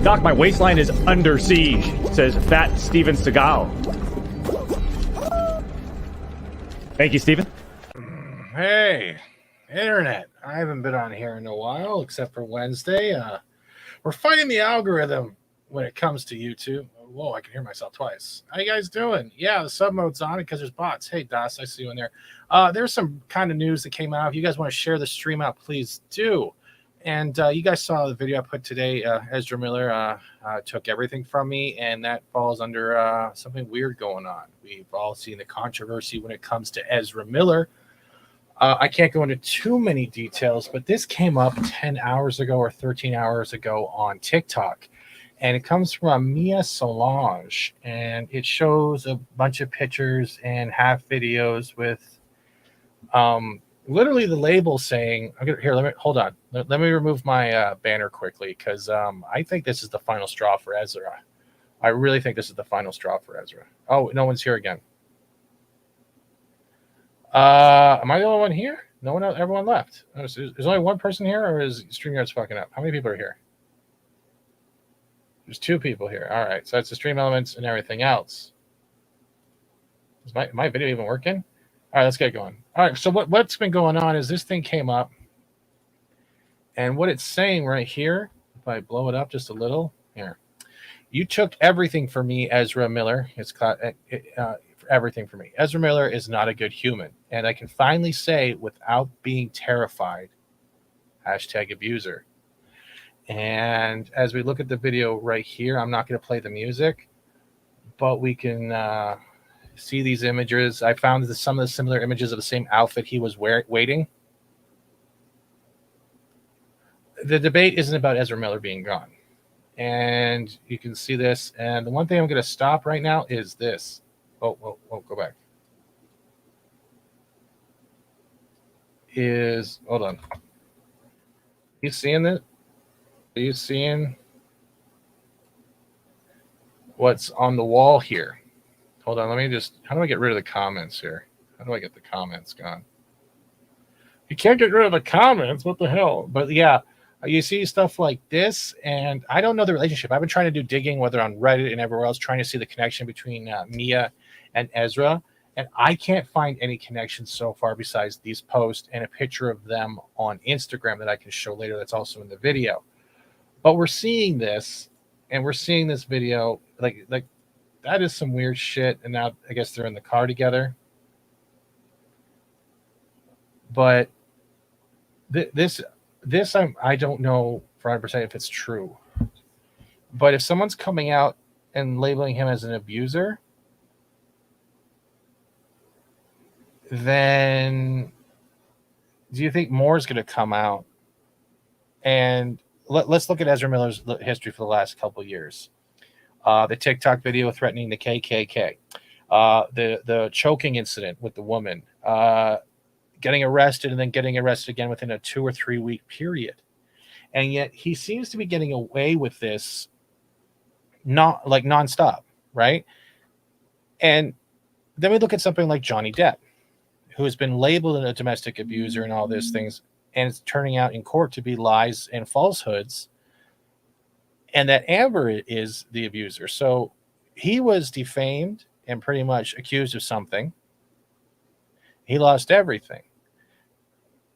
Doc, my waistline is under siege, says FAT-STEVENSEAGAL. Thank you, Steven. Hey, Internet. I haven't been on here in a while, except for Wednesday. We're fighting the algorithm when it comes to YouTube. Whoa, I can hear myself twice. How you guys doing? Yeah, the sub mode's on because there's bots. Hey, Das, I see you in there. There's some kind of news that came out. If you guys want to share the stream out, please do. And you guys saw the video I put today. Ezra Miller took everything from me, and that falls under something weird going on. We've all seen the controversy when it comes to Ezra Miller. I can't go into too many details, but this came up 10 hours ago or 13 hours ago on TikTok. And it comes from Mia Solange, and it shows a bunch of pictures and half videos with literally the label saying, here, let me hold on. Let me remove my banner quickly, because I think this is the final straw for Ezra. I really think this is the final straw for Ezra. Oh, no one's here again. Am I the only one here? No one else, everyone left. Oh, so there's only one person here, or is StreamYard's fucking up? How many people are here? There's two people here. All right, so that's the stream elements and everything else. Is my video even working? All right, let's get going. All right, so what's been going on is this thing came up, and what it's saying right here, if I blow it up just a little, here, you took everything from me, Ezra Miller. It's everything for me. Ezra Miller is not a good human, and I can finally say without being terrified, #abuser. And as we look at the video right here, I'm not going to play the music, but we can see these images. I found some of the similar images of the same outfit he was waiting. The debate isn't about Ezra Miller being gone. And you can see this. And the one thing I'm going to stop right now is this. Oh, go back. Hold on. You seeing this? Are you seeing what's on the wall here? Hold on, how do I get rid of the comments here? How do I get the comments gone? You can't get rid of the comments, what the hell? But yeah, you see stuff like this, and I don't know the relationship. I've been trying to do digging, whether on Reddit and everywhere else, trying to see the connection between Mia and Ezra, and I can't find any connection so far besides these posts and a picture of them on Instagram that I can show later that's also in the video. But we're seeing this, and we're seeing this video, like that is some weird shit. And now I guess they're in the car together. But this I don't know for 100% if it's true. But if someone's coming out and labeling him as an abuser, then do you think more is going to come out? And let's look at Ezra Miller's history for the last couple of years. The TikTok video threatening the KKK, the choking incident with the woman, getting arrested and then getting arrested again within a 2 or 3 week period. And yet he seems to be getting away with this nonstop, right? And then we look at something like Johnny Depp, who has been labeled a domestic abuser and all these things, and it's turning out in court to be lies and falsehoods, and that Amber is the abuser. So he was defamed and pretty much accused of something. He lost everything.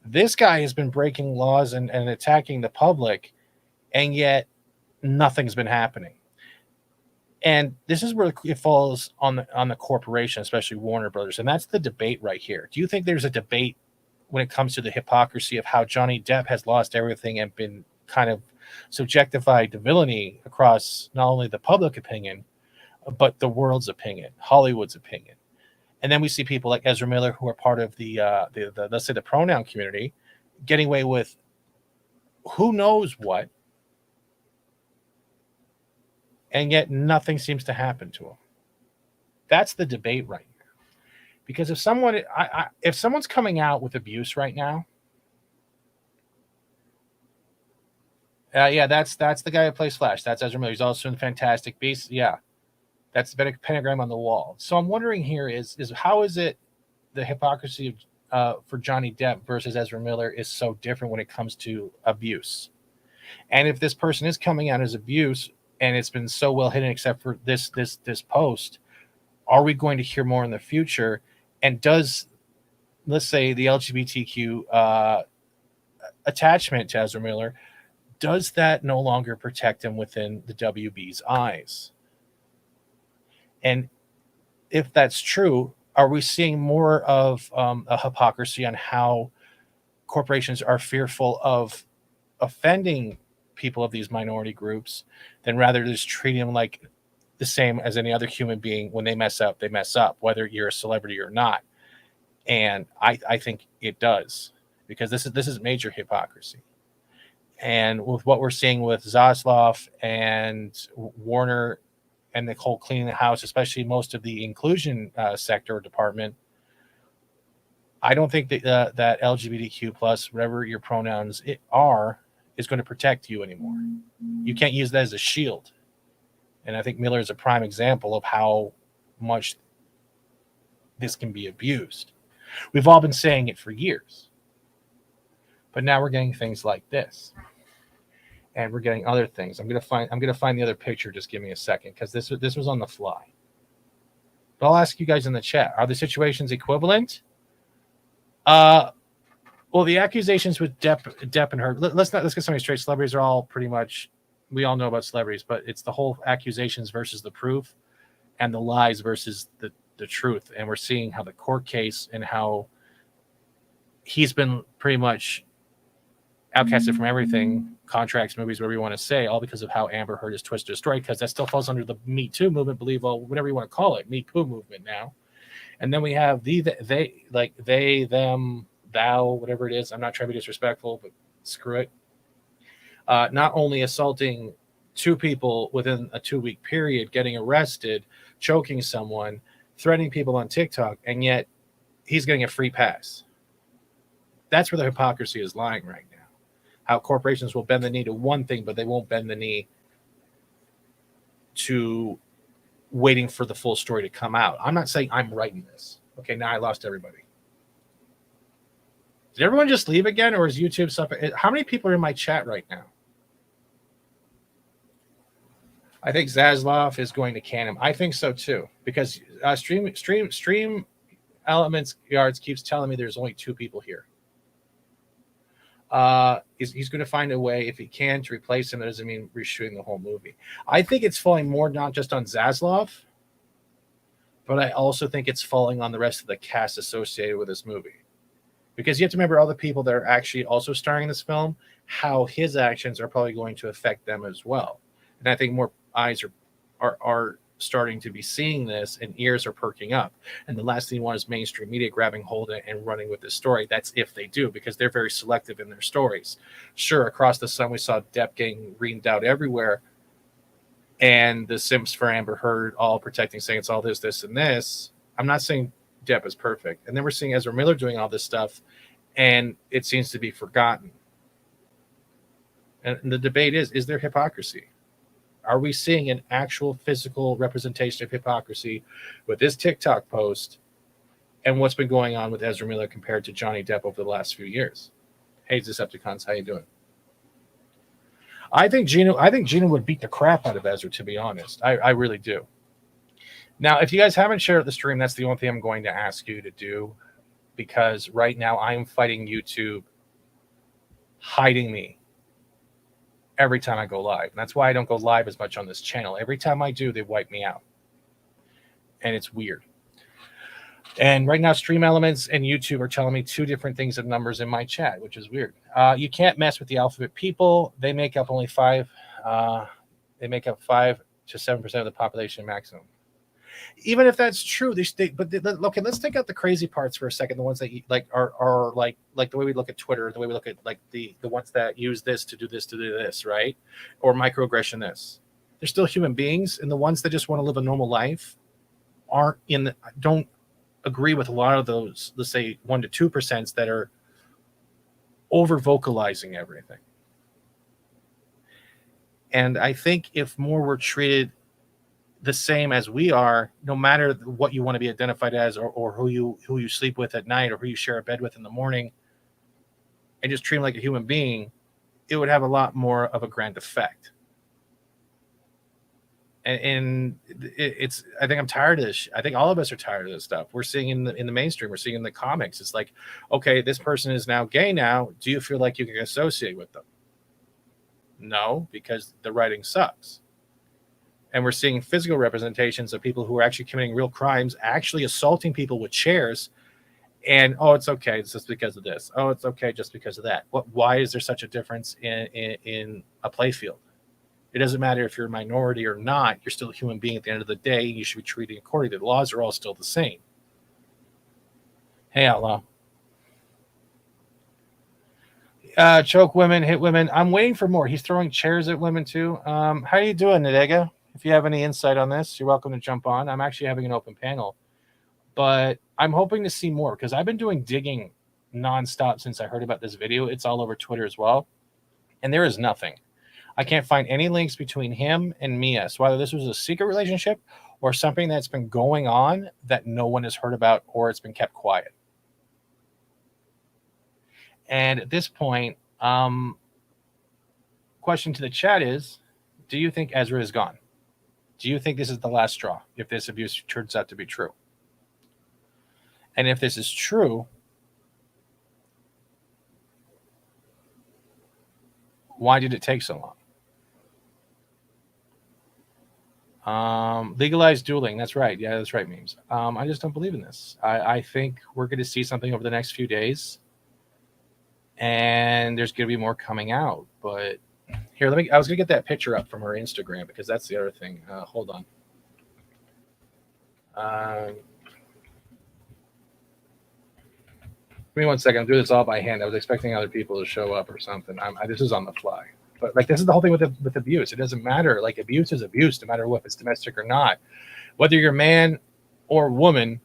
This guy has been breaking laws and attacking the public, and yet nothing's been happening. And this is where it falls on the corporation, especially Warner Brothers, and that's the debate right here. Do you think there's a debate when it comes to the hypocrisy of how Johnny Depp has lost everything and been kind of subjectified to villainy across not only the public opinion, but the world's opinion, Hollywood's opinion? And then we see people like Ezra Miller, who are part of the let's say the pronoun community, getting away with who knows what, and yet nothing seems to happen to them. That's the debate right now. Because if someone's coming out with abuse right now, yeah, that's the guy who plays Flash. That's Ezra Miller. He's also in Fantastic Beasts. Yeah, that's the pentagram on the wall. So I'm wondering here is how is it the hypocrisy for Johnny Depp versus Ezra Miller is so different when it comes to abuse? And if this person is coming out as abuse, and it's been so well hidden except for this post. Are we going to hear more in the future? And does, let's say, the LGBTQ attachment to Ezra Miller, does that no longer protect him within the WB's eyes? And if that's true, are we seeing more of a hypocrisy on how corporations are fearful of offending people of these minority groups than rather just treating them like the same as any other human being? When they mess up, whether you're a celebrity or not. And I think it does, because this is major hypocrisy. And with what we're seeing with Zaloff and Warner and the whole cleaning the house, especially most of the inclusion sector or department, I don't think that that LGBTQ plus, whatever your pronouns are, is going to protect you anymore. You can't use that as a shield. And I think Miller is a prime example of how much this can be abused. We've all been saying it for years, but now we're getting things like this, and we're getting other things. I'm gonna find the other picture. Just give me a second, because this was on the fly. But I'll ask you guys in the chat: are the situations equivalent? Well, the accusations with Depp and her. Let's get something straight. Celebrities are all pretty much. We all know about celebrities, but it's the whole accusations versus the proof, and the lies versus the truth. And we're seeing how the court case and how he's been pretty much outcasted from everything, contracts, movies, whatever you want to say, all because of how Amber Heard is twisted a story, because that still falls under the Me Too movement, whatever you want to call it, Me Poo movement now. And then we have they, them, thou, whatever it is. I'm not trying to be disrespectful, but screw it. Not only assaulting two people within a 2-week period, getting arrested, choking someone, threatening people on TikTok, and yet he's getting a free pass. That's where the hypocrisy is lying right now. How corporations will bend the knee to one thing, but they won't bend the knee to waiting for the full story to come out. I'm not saying I'm writing this. Okay, now I lost everybody. Did everyone just leave again, or is YouTube something? How many people are in my chat right now? I think Zaloff is going to can him. I think so too, because Stream Elements Yards keeps telling me there's only 2 people here. He's going to find a way, if he can, to replace him. That doesn't mean reshooting the whole movie. I think it's falling more not just on Zaloff, but I also think it's falling on the rest of the cast associated with this movie. Because you have to remember all the people that are actually also starring in this film, how his actions are probably going to affect them as well. And I think more eyes are starting to be seeing this, and ears are perking up. And the last thing you want is mainstream media grabbing hold of it and running with this story. That's if they do, because they're very selective in their stories. Sure, across the sun, we saw Depp getting reamed out everywhere, and the simps for Amber Heard all protecting, saying it's all this, and this. I'm not saying Depp is perfect. And then we're seeing Ezra Miller doing all this stuff, and it seems to be forgotten. And the debate is there hypocrisy? Are we seeing an actual physical representation of hypocrisy with this TikTok post and what's been going on with Ezra Miller compared to Johnny Depp over the last few years? Hey, Decepticons, how you doing? I think Gina would beat the crap out of Ezra, to be honest. I really do. Now, if you guys haven't shared the stream, that's the only thing I'm going to ask you to do, because right now I'm fighting YouTube hiding me every time I go live. And that's why I don't go live as much on this channel. Every time I do, they wipe me out. And it's weird. And right now, Stream Elements and YouTube are telling me 2 different things of numbers in my chat, which is weird. You can't mess with the alphabet people. They make up only 5. They make up 5 to 7% of the population maximum. Even if that's true, okay, let's take out the crazy parts for a second. The ones that are like the way we look at Twitter, the way we look at like the ones that use this to do this, right? Or microaggression this. They're still human beings, and the ones that just want to live a normal life don't agree with a lot of those, let's say 1 to 2% that are over vocalizing everything. And I think if more were treated the same as we are, no matter what you want to be identified as, or who you sleep with at night, or who you share a bed with in the morning, and just treat them like a human being, it would have a lot more of a grand effect. And it's I think I'm tired of this. I think all of us are tired of this stuff. We're seeing in the mainstream. We're seeing in the comics. It's like, okay, this person is now gay. Now, do you feel like you can associate with them? No, because the writing sucks. And we're seeing physical representations of people who are actually committing real crimes, actually assaulting people with chairs. And it's okay, it's just because of this. Oh, it's okay just because of that. Why is there such a difference in a playfield? It doesn't matter if you're a minority or not. You're still a human being at the end of the day. You should be treated accordingly. The laws are all still the same. Hey, Outlaw. Choke women, hit women. I'm waiting for more. He's throwing chairs at women too. How are you doing, Nadega? If you have any insight on this, you're welcome to jump on. I'm actually having an open panel. But I'm hoping to see more because I've been doing digging nonstop since I heard about this video. It's all over Twitter as well. And there is nothing. I can't find any links between him and Mia. So whether this was a secret relationship or something that's been going on that no one has heard about or it's been kept quiet. And at this point, question to the chat is, do you think Ezra is gone? Do you think this is the last straw if this abuse turns out to be true? And if this is true, why did it take so long? Legalized dueling. That's right. Yeah, that's right, memes. I just don't believe in this. I think we're going to see something over the next few days. And there's going to be more coming out. But here, I was going to get that picture up from her Instagram because that's the other thing. Hold on. Give me 1 second. I'm doing this all by hand. I was expecting other people to show up or something. This is on the fly. But like this is the whole thing with abuse. It doesn't matter. Like abuse is abuse, no matter if it's domestic or not. Whether you're man or woman,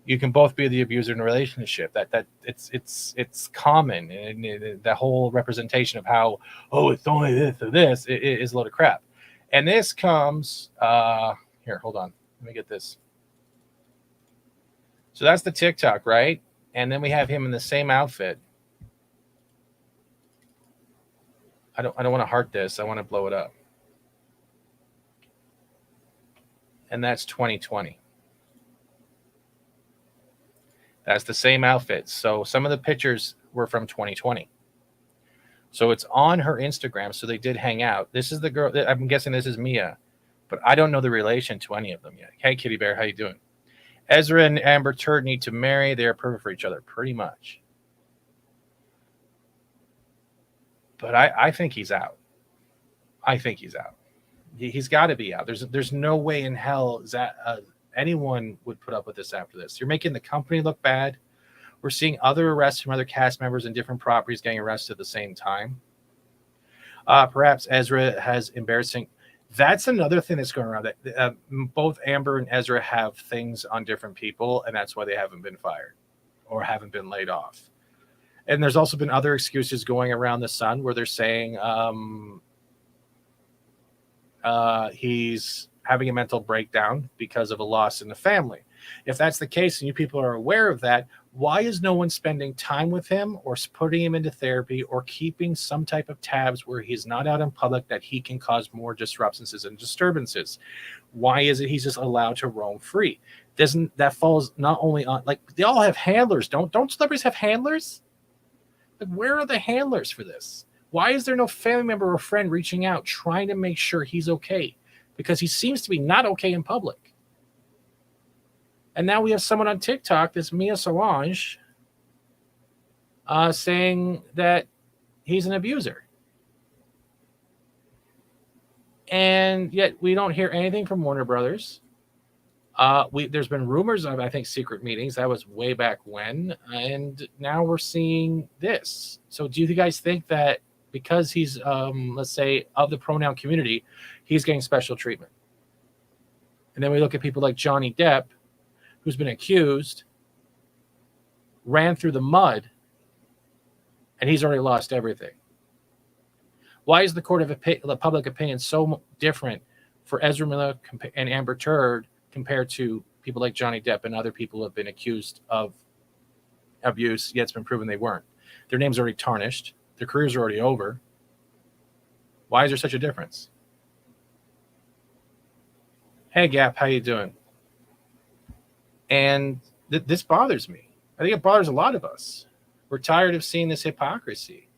you can both be the abuser in a relationship. That it's common, and the whole representation of how it's only this or this is a load of crap. And this comes here. Hold on. Let me get this. So that's the TikTok, right? And then we have him in the same outfit. I don't want to heart this. I want to blow it up. And that's 2020. That's the same outfit. So some of the pictures were from 2020. So it's on her Instagram. So they did hang out. This is the girl. I'm guessing this is Mia, but I don't know the relation to any of them yet. Hey, Kitty Bear, how you doing? Ezra and Amber Turd need to marry. They are perfect for each other, pretty much. But I think he's out. I think he's out. He's got to be out. There's no way in hell that anyone would put up with this after this. You're making the company look bad. We're seeing other arrests from other cast members in different properties getting arrested at the same time. Perhaps Ezra has embarrassing. That's another thing that's going around. That both Amber and Ezra have things on different people, and that's why they haven't been fired or haven't been laid off. And there's also been other excuses going around the Sun where they're saying he's having a mental breakdown because of a loss in the family. If that's the case and you people are aware of that, why is no one spending time with him or putting him into therapy or keeping some type of tabs where he's not out in public that he can cause more disruptions and disturbances? Why is it he's just allowed to roam free? Doesn't that falls not only on, like, they all have handlers. Don't celebrities have handlers? Like, where are the handlers for this? Why is there no family member or friend reaching out trying to make sure he's okay? Because he seems to be not okay in public. And now we have someone on TikTok, this Mia Solange, saying that he's an abuser. And yet we don't hear anything from Warner Brothers. There's been rumors of, I think, secret meetings. That was way back when. And now we're seeing this. So do you guys think that because he's, let's say, of the pronoun community, he's getting special treatment? And then we look at people like Johnny Depp, who's been accused, ran through the mud, and he's already lost everything. Why is the court of public opinion so different for Ezra Miller and Amber Turd compared to people like Johnny Depp and other people who have been accused of abuse, yet it's been proven they weren't? Their names are already tarnished. Their careers are already over. Why is there such a difference? Hey, Gap, how you doing? And this bothers me. I think it bothers a lot of us. We're tired of seeing this hypocrisy.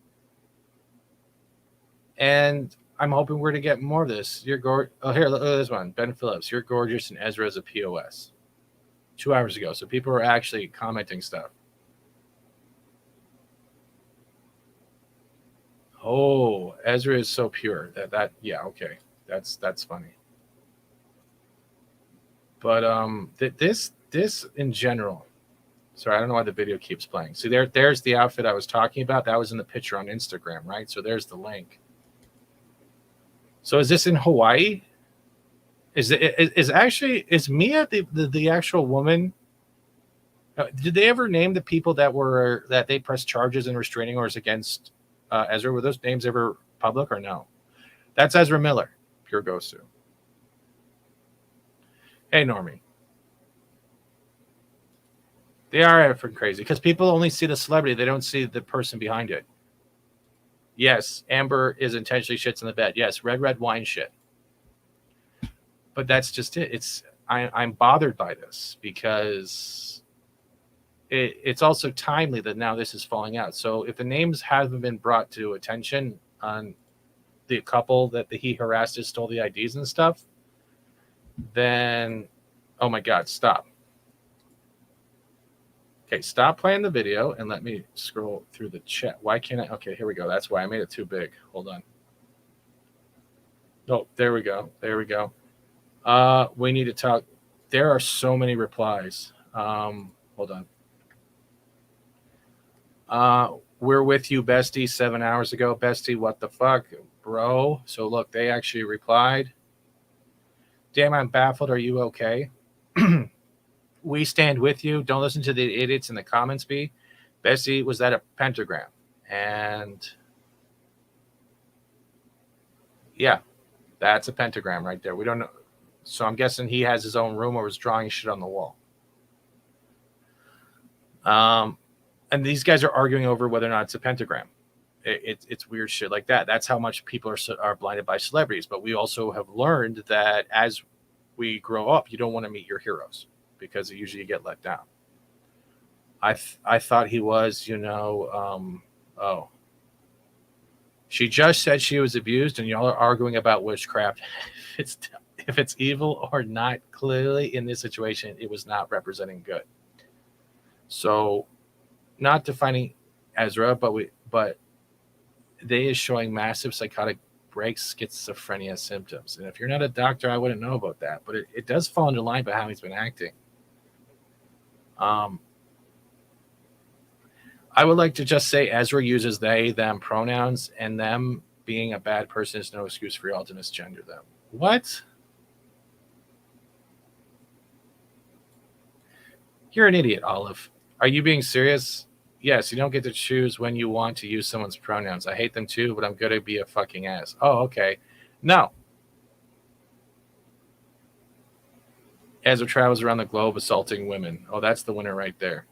And I'm hoping we're to get more of this. You're gorgeous. Oh, here, look at this one. Ben Phillips, you're gorgeous, and Ezra is a POS. 2 hours ago. So people were actually commenting stuff. Oh, Ezra is so pure. Yeah, okay. That's funny. But this in general. Sorry, I don't know why the video keeps playing. See, there's the outfit I was talking about. That was in the picture on Instagram, right? So there's the link. So is this in Hawaii? Is Mia the actual woman? Did they ever name the people that they pressed charges and restraining orders against Ezra? Were those names ever public or no? That's Ezra Miller, pure Gosu. Hey, Normie. They are effing crazy because people only see the celebrity. They don't see the person behind it. Yes, Amber is intentionally shits in the bed. Yes, red wine shit. But that's just it. I'm bothered by this because it's also timely that now this is falling out. So if the names haven't been brought to attention on the couple that he harassed and stole the IDs and stuff, then, oh my God, stop. Okay, stop playing the video and let me scroll through the chat. Why can't I? Okay, here we go. That's why I made it too big. Hold on. Oh, there we go. There we go. We need to talk. There are so many replies. Hold on. We're with you, bestie, 7 hours ago. Bestie, what the fuck, bro? So look, they actually replied. Damn, I'm baffled. Are you okay? We stand with you. Don't listen to the idiots in the comments, B. Bessie, was that a pentagram? And yeah, that's a pentagram right there. We don't know. So I'm guessing he has his own room or was drawing shit on the wall. And these guys are arguing over whether or not it's a pentagram. It's weird shit like that. That's how much people are blinded by celebrities. But we also have learned that as we grow up, you don't want to meet your heroes, because usually you get let down. I thought he was, she just said she was abused, and y'all are arguing about witchcraft. If it's evil or not, clearly in this situation, it was not representing good. So, not defining Ezra, but they is showing massive psychotic breaks, schizophrenia symptoms. And if you're not a doctor, I wouldn't know about that. But it does fall into line by how he's been acting. I would like to just say Ezra uses they, them pronouns, and them being a bad person is no excuse for y'all to misgender them. What? You're an idiot, Olive. Are you being serious? Yes, you don't get to choose when you want to use someone's pronouns. I hate them too, but I'm going to be a fucking ass. Oh, okay. No. Ezra travels around the globe assaulting women. Oh, that's the winner right there.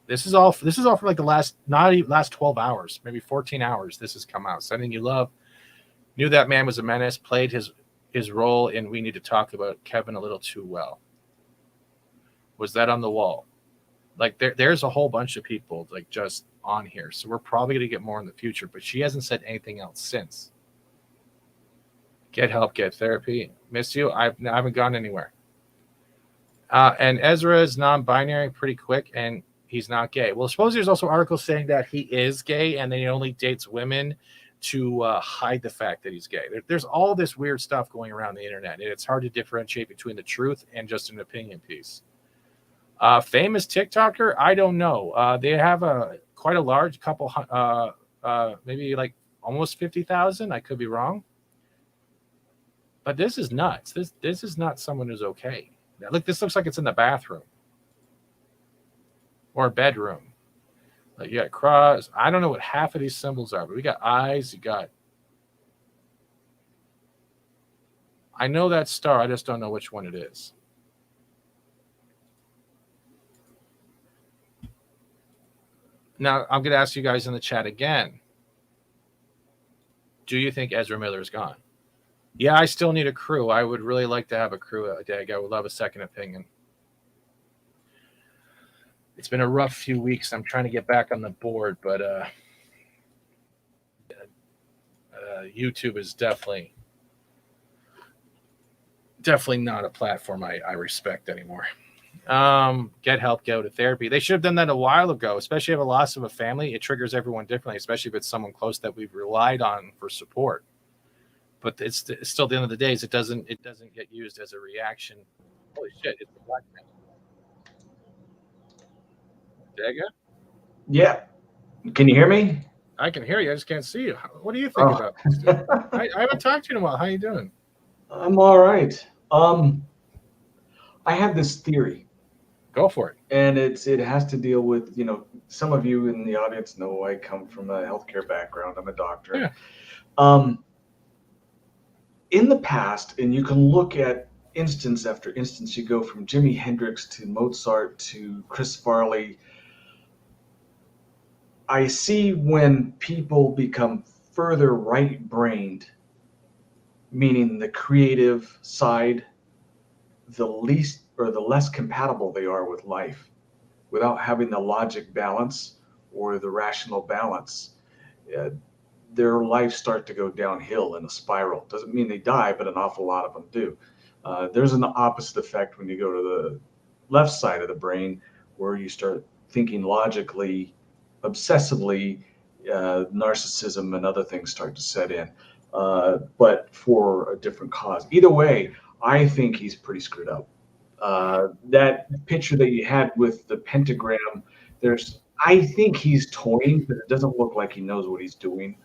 This is all for like the last 12 hours, maybe 14 hours. This has come out. Sending You Love. Knew that man was a menace. Played his role in We Need to Talk About Kevin a little too well. Was that on the wall? Like there's a whole bunch of people like just on here. So we're probably going to get more in the future, but she hasn't said anything else since. Get help, get therapy. Miss you. I haven't gone anywhere. And Ezra is non-binary pretty quick, and he's not gay. Well, suppose there's also articles saying that he is gay and then he only dates women to hide the fact that he's gay. There's all this weird stuff going around the internet, and it's hard to differentiate between the truth and just an opinion piece. Famous TikToker? I don't know. They have quite a large couple, maybe like almost 50,000. I could be wrong. But this is nuts. This is not someone who's okay. Look, this looks like it's in the bathroom or bedroom. Like you got cross. I don't know what half of these symbols are, but we got eyes. I know that star. I just don't know which one it is. Now, I'm going to ask you guys in the chat again. Do you think Ezra Miller is gone? Yeah, I still need a crew. I would really like to have a crew, Dag. I would love a second opinion. It's been a rough few weeks. I'm trying to get back on the board, but YouTube is definitely not a platform I respect anymore. Get help, go to therapy. They should have done that a while ago, especially if a loss of a family. It triggers everyone differently, especially if it's someone close that we've relied on for support. But it's still, at the end of the day, it doesn't get used as a reaction. Holy shit, it's a black man. Dega? Yeah. Can you hear me? I can hear you. I just can't see you. What do you think about this, dude? I haven't talked to you in a while. How you doing? I'm all right. I have this theory. Go for it. And it has to deal with, some of you in the audience know I come from a healthcare background. I'm a doctor. Yeah. In the past, and you can look at instance after instance, you go from Jimi Hendrix to Mozart to Chris Farley. I see when people become further right-brained, meaning the creative side, the less compatible they are with life, without having the logic balance or the rational balance. Their lives start to go downhill in a spiral. Doesn't mean they die, but an awful lot of them do. There's an opposite effect when you go to the left side of the brain, where you start thinking logically, obsessively, narcissism and other things start to set in, but for a different cause. Either way, I think he's pretty screwed up. That picture that you had with the pentagram, I think he's toying, but it doesn't look like he knows what he's doing.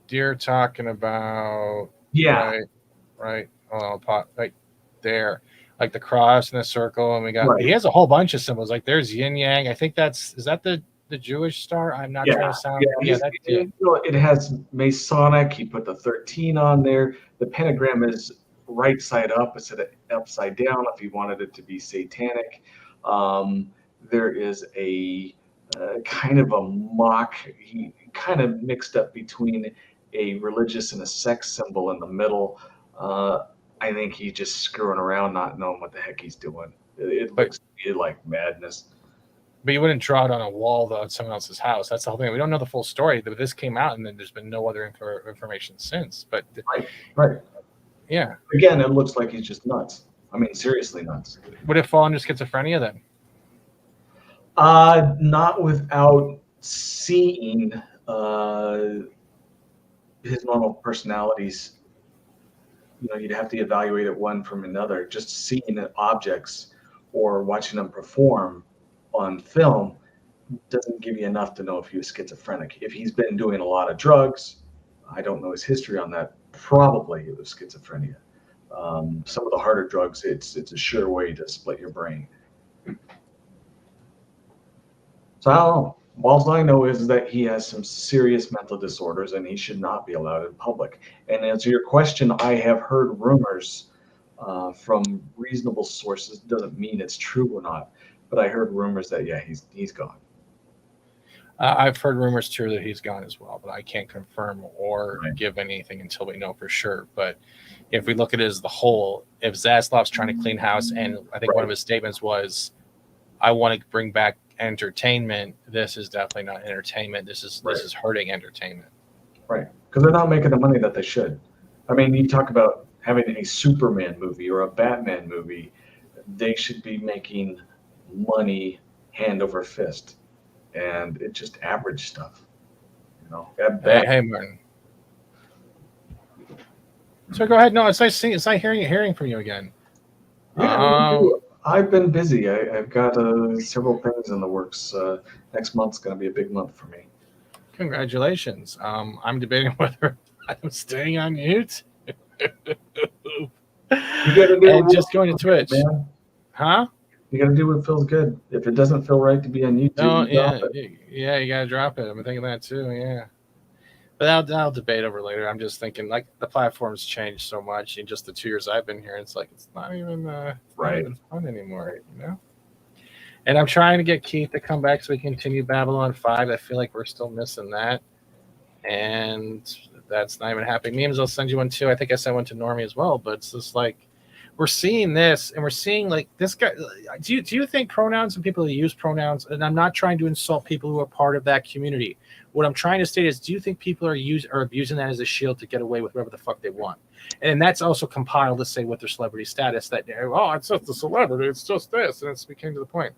You're talking about right there, like the cross and the circle, and we got he has a whole bunch of symbols. Like there's yin yang. I think is that the Jewish star? I'm not trying to sound. It has Masonic. He put the 13 on there. The pentagram is right side up instead of upside down. If he wanted it to be satanic, there is a kind of a mock. He kind of mixed up between a religious and a sex symbol in the middle. I think he's just screwing around, not knowing what the heck he's doing. It looks like madness. But you wouldn't draw it on a wall, though, at someone else's house. That's the whole thing. We don't know the full story. This came out, and then there's been no other information since. But right. Yeah. Again, it looks like he's just nuts. I mean, seriously nuts. Would it fall under schizophrenia then? Not without seeing his normal personalities. You'd have to evaluate it one from another. Just seeing objects or watching them perform on film doesn't give you enough to know if he was schizophrenic. If he's been doing a lot of drugs, I don't know his history on that. Probably it was schizophrenia. Some of the harder drugs, it's a sure way to split your brain. So I don't know. All I know is that he has some serious mental disorders and he should not be allowed in public. And to answer your question, I have heard rumors from reasonable sources. Doesn't mean it's true or not, but I heard rumors that he's gone. I've heard rumors too that he's gone as well, but I can't confirm or give anything until we know for sure. But if we look at it as the whole, if Zaslav's trying to clean house, and I think one of his statements was, "I want to bring back entertainment," this is definitely not entertainment. This is hurting entertainment. Right, because they're not making the money that they should. I mean, you talk about having a Superman movie or a Batman movie, they should be making money hand over fist. And it's just average stuff, Hey, Martin. So go ahead. No, it's nice seeing. It's nice hearing from you again. Yeah, I've been busy. I've got several things in the works. Next month's going to be a big month for me. Congratulations. I'm debating whether I'm staying on YouTube. You got to do and just going to Twitch, man. Huh? You got to do what feels good. If it doesn't feel right to be on YouTube, you got to drop it. I'm thinking that too. Yeah, but I'll debate over later. I'm just thinking, like, the platform's changed so much in just the 2 years I've been here. It's like it's not even fun anymore, And I'm trying to get Keith to come back so we can continue Babylon 5. I feel like we're still missing that, and That's not even happening. Memes, I'll send you one too. I think I sent one to Normie as well, but it's just like we're seeing this, and we're seeing like this guy. Do you think pronouns and people who use pronouns? And I'm not trying to insult people who are part of that community. What I'm trying to state is, do you think people are abusing that as a shield to get away with whatever the fuck they want? And that's also compiled to say with their celebrity status that it's just a celebrity, it's just this, and it's became to the point.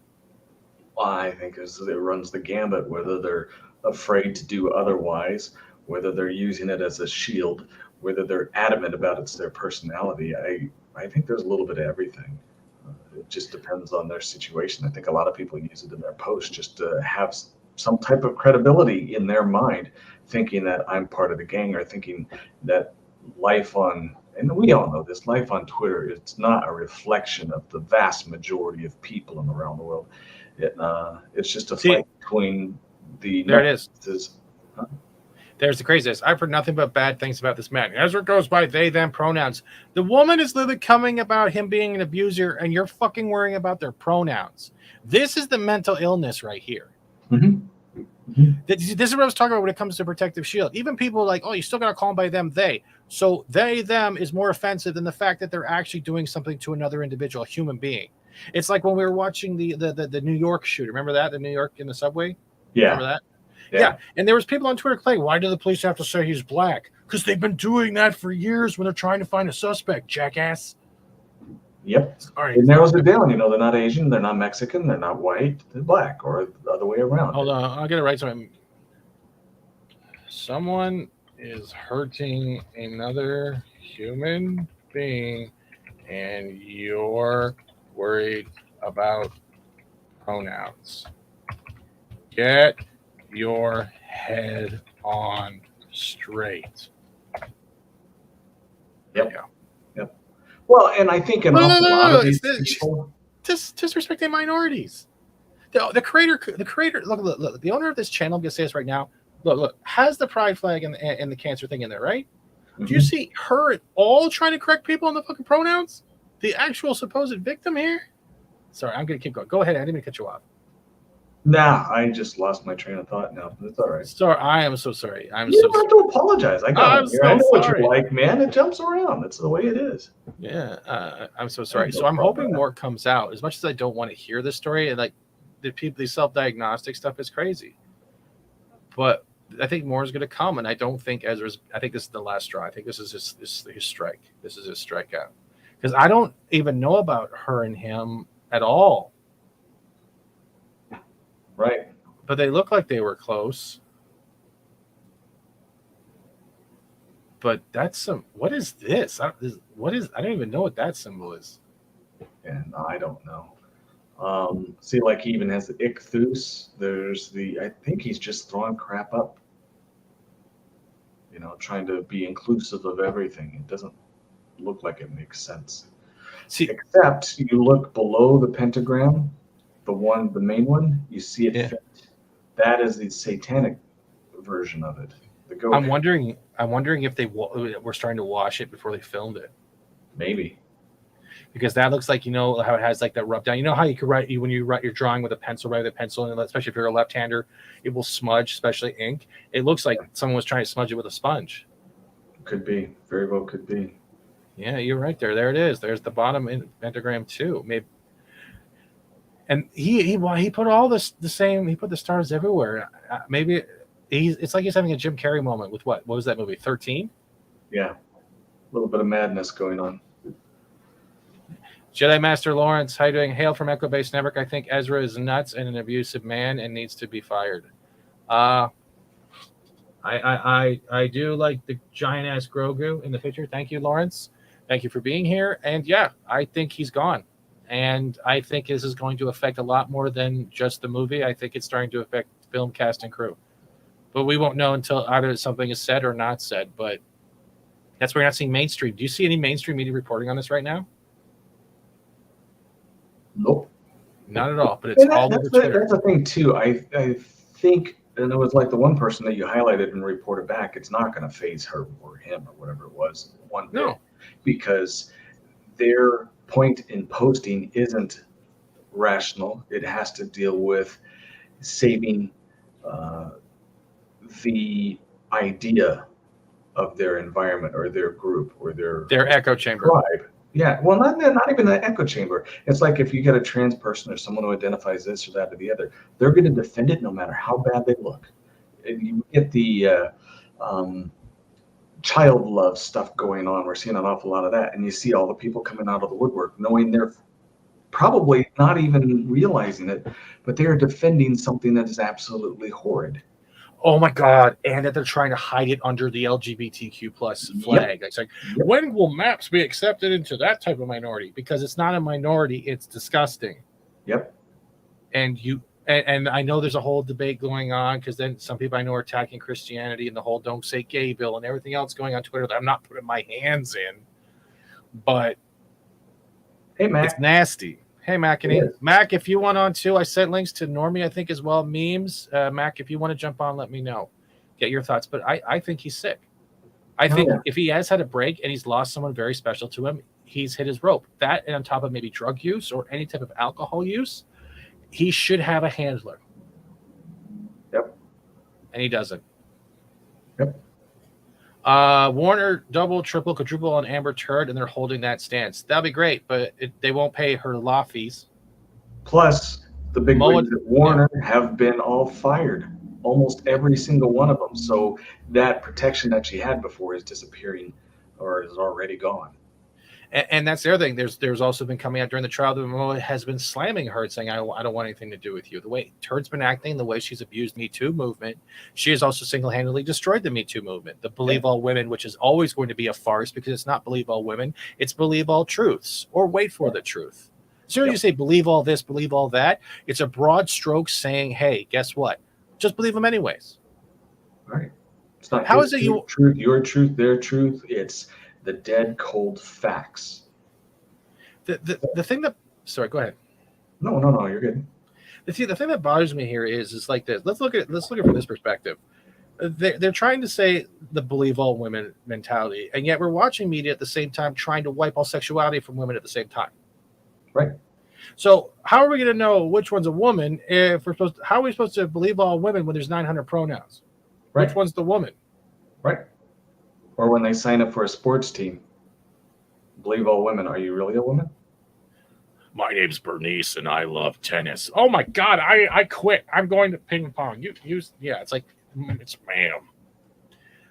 Well, I think it runs the gambit, whether they're afraid to do otherwise, whether they're using it as a shield, whether they're adamant about it's their personality. I think there's a little bit of everything. It just depends on their situation. I think a lot of people use it in their posts just to have some type of credibility in their mind, thinking that I'm part of the gang, or thinking that life on, and we all know this, life on Twitter, it's not a reflection of the vast majority of people around the world. It's just a fight between the... There it is. Huh? There's the craziness. I've heard nothing but bad things about this man. Ezra goes by they, them pronouns. The woman is literally coming about him being an abuser, and you're fucking worrying about their pronouns. This is the mental illness right here. Mm-hmm. This is what I was talking about when it comes to protective shield. Even people like, oh, you still got to call them by them, they. So they, them is more offensive than the fact that they're actually doing something to another individual, a human being. It's like when we were watching the New York shooter. Remember that? The New York in the subway? Yeah. Remember that? Yeah. And there was people on Twitter playing, why do the police have to say he's black? Because they've been doing that for years when they're trying to find a suspect, jackass. Yep. All right. It narrows it down. They're not Asian, they're not Mexican, they're not white, they're black, or the other way around. Hold on, I'll get it right. Someone is hurting another human being, and you're worried about pronouns. Get your head on straight. Yep. Yep. Well, and I think in a lot of these people, disrespecting minorities. The creator. Look. The owner of this channel, I'm gonna say this right now. Look. Has the pride flag and the cancer thing in there, right? Mm-hmm. Do you see her at all trying to correct people on the fucking pronouns? The actual supposed victim here. Sorry, I'm gonna keep going. Go ahead. I didn't mean to cut you off. Nah, I just lost my train of thought now. But it's all right. Sorry, I am so sorry. You don't have to apologize. I know what you're like, man. It jumps around. That's the way it is. Yeah, I'm so sorry. So I'm hoping more comes out. As much as I don't want to hear this story, and like the self-diagnostic stuff is crazy, but I think more is going to come, and I don't think Ezra's. I think this is the last straw. I think this is his strike. This is his strikeout, because I don't even know about her and him at all. Right. But they look like they were close. But that's some. What is this? I don't even know what that symbol is. Yeah, no, I don't know. See, like he even has the ichthus. There's I think he's just throwing crap up. Trying to be inclusive of everything. It doesn't look like it makes sense. See, except you look below the pentagram. The main one, you see it fit. That is the satanic version of it. I'm wondering if they were starting to wash it before they filmed it. Maybe. Because that looks like, how it has like that rub down. You know how you could write when you write your drawing with a pencil, and especially if you're a left-hander, it will smudge, especially ink. It looks like someone was trying to smudge it with a sponge. Could be. Very well could be. Yeah, you're right there. There it is. There's the bottom pentagram too. Maybe. And he put all this the same. He put the stars everywhere. Maybe it's like he's having a Jim Carrey moment with what was that movie? 13. Yeah, a little bit of madness going on. Jedi Master Lawrence, how you doing? Hail from Echo Base Network. I think Ezra is nuts and an abusive man and needs to be fired. I do like the giant ass Grogu in the picture. Thank you, Lawrence. Thank you for being here. And yeah, I think he's gone. And I think this is going to affect a lot more than just the movie. I think it's starting to affect film cast and crew. But we won't know until either something is said or not said. But that's why we're not seeing mainstream. Do you see any mainstream media reporting on this right now? Nope. Not at all. But it's all over Twitter. That's the thing, too. I think, and it was like the one person that you highlighted and reported back, it's not going to phase her or him or whatever it was. No. Because their point in posting isn't rational. It has to deal with saving the idea of their environment or their group or their echo chamber. tribe. Yeah, well, not even the echo chamber. It's like if you get a trans person or someone who identifies this or that or the other, they're going to defend it no matter how bad they look. And you get the child love stuff going on. We're seeing an awful lot of that, and you see all the people coming out of the woodwork knowing they're probably not even realizing it, but they are defending something that is absolutely horrid. Oh my God! And that they're trying to hide it under the LGBTQ plus flag. It's like, when will maps be accepted into that type of minority? Because it's not a minority; it's disgusting. Yep. And I know there's a whole debate going on, because then some people I know are attacking Christianity and the whole "Don't Say Gay" bill and everything else going on Twitter that I'm not putting my hands in. But hey, Mac. It's nasty. Hey, Mac, Mac, if you want on too, I sent links to Normie, I think, as well, memes. Mac, if you want to jump on, let me know. Get your thoughts. But I think he's sick. I think if he has had a break and he's lost someone very special to him, he's hit his rope. That, and on top of maybe drug use or any type of alcohol use, he should have a handler. Yep. And he doesn't. Yep. Warner double, triple, quadruple on Amber Turd, and they're holding that stance. That'll be great, but they won't pay her law fees. Plus, the big wigs at Warner have been all fired. Almost every single one of them. So that protection that she had before is disappearing or is already gone. And that's the other thing. There's also been coming out during the trial that Momoa has been slamming her and saying, I don't want anything to do with you. The way Turd's been acting, the way she's abused Me Too movement, she has also single-handedly destroyed the Me Too movement. The Believe All Women, which is always going to be a farce because it's not Believe All Women, it's Believe All Truths or Wait for the Truth. As soon as you say believe all this, believe all that, it's a broad stroke saying, hey, guess what? Just believe them anyways. Right. It's not how is it your truth, their truth. It's the dead cold facts. The thing that sorry, go ahead. No, you're good. The thing that bothers me here is like this. Let's look at it from this perspective. They're trying to say the believe all women mentality, and yet we're watching media at the same time trying to wipe all sexuality from women at the same time. Right. So how are we going to know which one's a woman if how are we supposed to believe all women when there's 900 pronouns? Right. Which one's the woman? Right. Or when they sign up for a sports team, believe all women. Are you really a woman? My name's Bernice and I love tennis. Oh my God, I quit. I'm going to ping pong. It's like it's ma'am.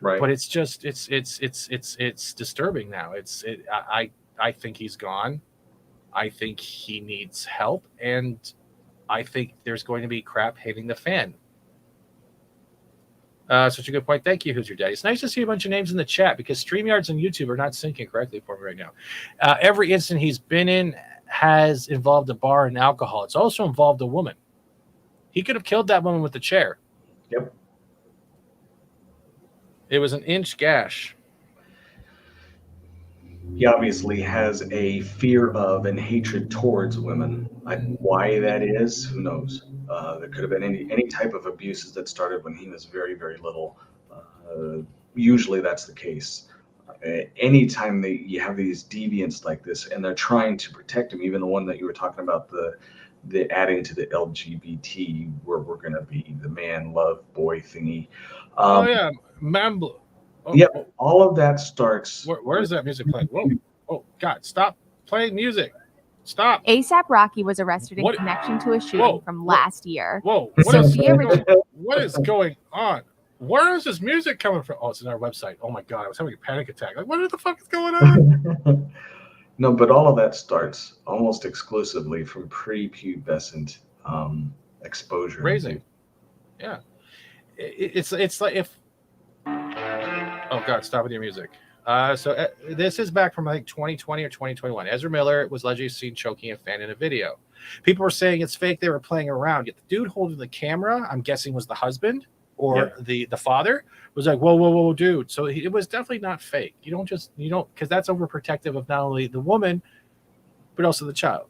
Right. But it's just it's disturbing now. I think he's gone. I think he needs help, and I think there's going to be crap hitting the fan. Such a good point. Thank you, Who's Your Daddy. It's nice to see a bunch of names in the chat because StreamYards and YouTube are not syncing correctly for me right now. Every incident he's been in has involved a bar and alcohol. It's also involved a woman. He could have killed that woman with the chair. Yep. It was an inch gash. He obviously has a fear of and hatred towards women. Why that is, who knows? There could have been any type of abuses that started when he was very, very little. Usually that's the case. Anytime you have these deviants like this and they're trying to protect him, even the one that you were talking about, the adding to the LGBT, where we're going to be the man, love, boy thingy. Yep, all of that starts. Where is that music playing? Whoa! Oh God! Stop playing music! Stop. ASAP Rocky was arrested in connection to a shooting from last year. Whoa! What is going on? Where is this music coming from? Oh, it's in our website. Oh my God! I was having a panic attack. Like, what the fuck is going on? No, but all of that starts almost exclusively from prepubescent exposure. Raising. Yeah. It's like if. Oh God! Stop with your music. So this is back from I think 2020 or 2021. Ezra Miller was allegedly seen choking a fan in a video. People were saying it's fake. They were playing around. Yet the dude holding the camera, I'm guessing, was the husband or the father. Was like, whoa, dude. So it was definitely not fake. You don't because that's overprotective of not only the woman, but also the child.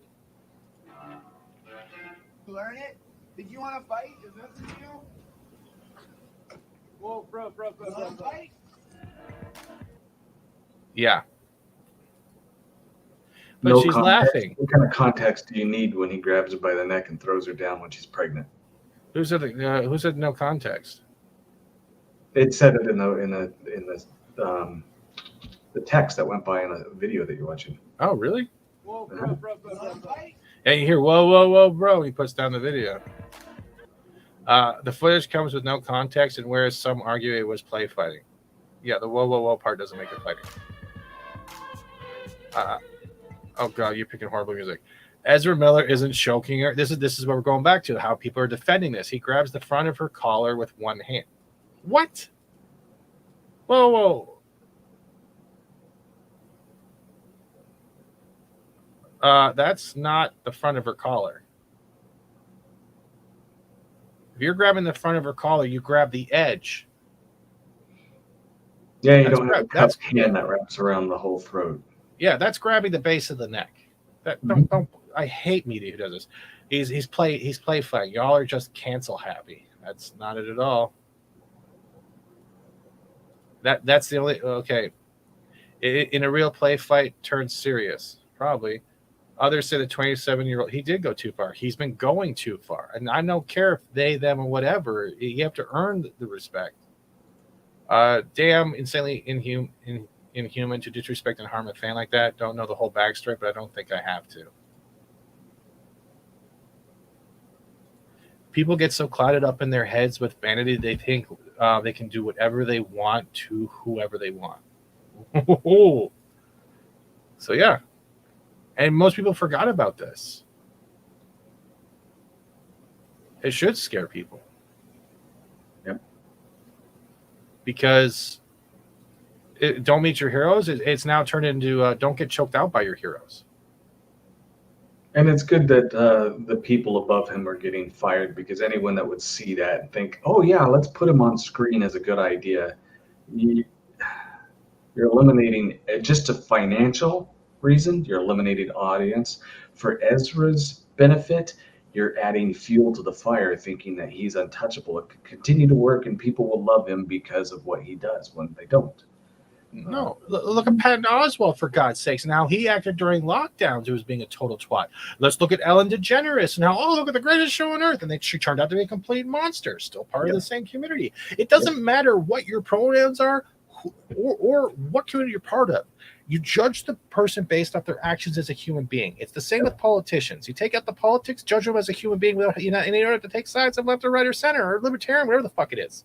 Learn it. Did you want to fight? Is that the deal? Whoa, bro. Fight? Yeah. But she's laughing. What kind of context do you need when he grabs her by the neck and throws her down when she's pregnant? Who said no context? It said it in the the text that went by in a video that you're watching. Oh, really? Whoa, bro. Yeah, you hear, whoa, bro. He puts down the video. The footage comes with no context, and whereas some argue it was play fighting. Yeah, the whoa part doesn't make it fighting. Oh God, you're picking horrible music. Ezra Miller isn't choking her. This is what we're going back to, how people are defending this. He grabs the front of her collar with one hand. What? Whoa. That's not the front of her collar. If you're grabbing the front of her collar, you grab the edge. Yeah, you don't have a cupped hand that wraps around the whole throat. Yeah, that's grabbing the base of the neck. Don't. I hate media who does this. He's play fighting. Y'all are just cancel happy. That's not it at all. That's the only okay. In a real play fight, turns serious. Probably. Others say the 27-year-old, he did go too far. He's been going too far. And I don't care if they, them, or whatever. You have to earn the respect. Damn, insanely inhuman to disrespect and harm a fan like that. Don't know the whole backstory, but I don't think I have to. People get so clouded up in their heads with vanity, they think they can do whatever they want to whoever they want. So, yeah. And most people forgot about this. It should scare people. Yep. Because don't meet your heroes. It's now turned into don't get choked out by your heroes. And it's good that the people above him are getting fired, because anyone that would see that and think, oh, yeah, let's put him on screen is a good idea. You're eliminating just a financial reason. You're eliminating audience. For Ezra's benefit, you're adding fuel to the fire, thinking that he's untouchable. It could continue to work and people will love him because of what he does when they don't. No, look at Patton Oswalt, for God's sakes. Now, he acted during lockdowns who was being a total twat. Let's look at Ellen DeGeneres and how, oh, look at the greatest show on earth. And she turned out to be a complete monster, still part of the same community. It doesn't matter what your pronouns are or what community you're part of. You judge the person based off their actions as a human being. It's the same with politicians. You take out the politics, judge them as a human being without, and you don't have to take sides of left or right or center or libertarian, whatever the fuck it is.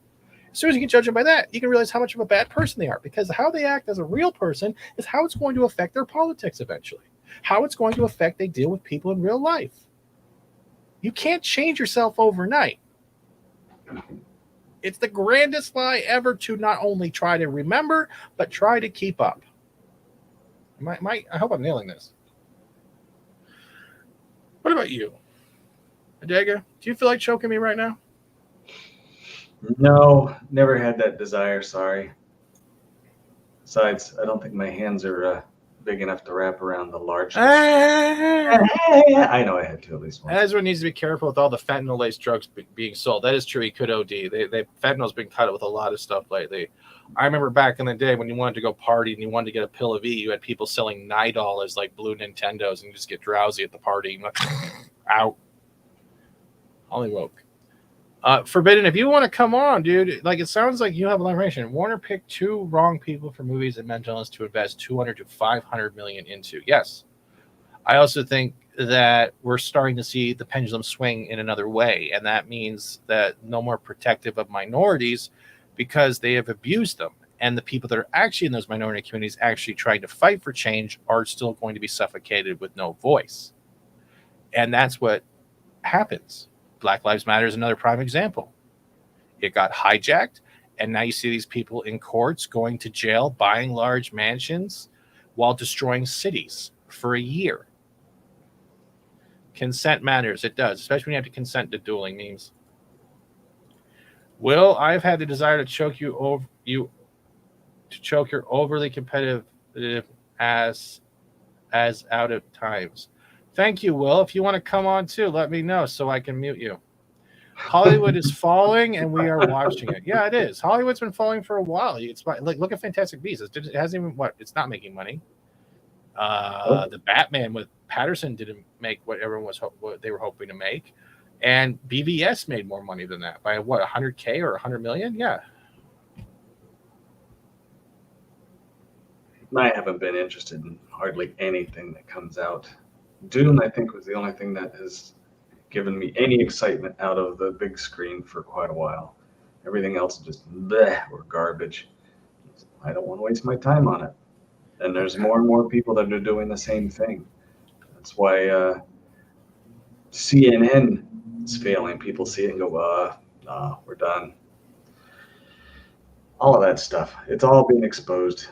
As soon as you can judge them by that, you can realize how much of a bad person they are, because how they act as a real person is how it's going to affect their politics eventually, how it's going to affect they deal with people in real life. You can't change yourself overnight. It's the grandest lie ever to not only try to remember, but try to keep up. I hope I'm nailing this. What about you? Adega, do you feel like choking me right now? No, never had that desire, sorry. Besides, I don't think my hands are big enough to wrap around the large. I know I had to at least once. Ezra needs to be careful with all the fentanyl-laced drugs being sold. That is true. He could OD. Fentanyl's been cut with a lot of stuff lately. I remember back in the day when you wanted to go party and you wanted to get a pill of E, you had people selling Nidal as like blue Nintendos and you just get drowsy at the party. Out. Only woke. Forbidden, if you want to come on, dude, like it sounds like you have a lot of information. Warner picked 2 wrong people for movies and mental illness to invest 200 to 500 million into. Yes. I also think that we're starting to see the pendulum swing in another way, and that means that no more protective of minorities because they have abused them, and the people that are actually in those minority communities actually trying to fight for change are still going to be suffocated with no voice. And that's what happens. Black Lives Matter is another prime example. It got hijacked, and now you see these people in courts going to jail, buying large mansions while destroying cities for a year. Consent matters. It does, especially when you have to consent to dueling memes. Will, I've had the desire to choke you over your overly competitive as out of times. Thank you, Will. If you want to come on too, let me know so I can mute you. Hollywood is falling, and we are watching it. Yeah, it is. Hollywood's been falling for a while. It's like, look at Fantastic Beasts. It hasn't even it's not making money. The Batman with Patterson didn't make what everyone what they were hoping to make, and BVS made more money than that by what, $100K or $100 million? Yeah. I haven't been interested in hardly anything that comes out. Dune, I think, was the only thing that has given me any excitement out of the big screen for quite a while. Everything else is just bleh or garbage. I don't want to waste my time on it. And there's more and more people that are doing the same thing. That's why CNN is failing. People see it and go, no, we're done. All of that stuff. It's all being exposed.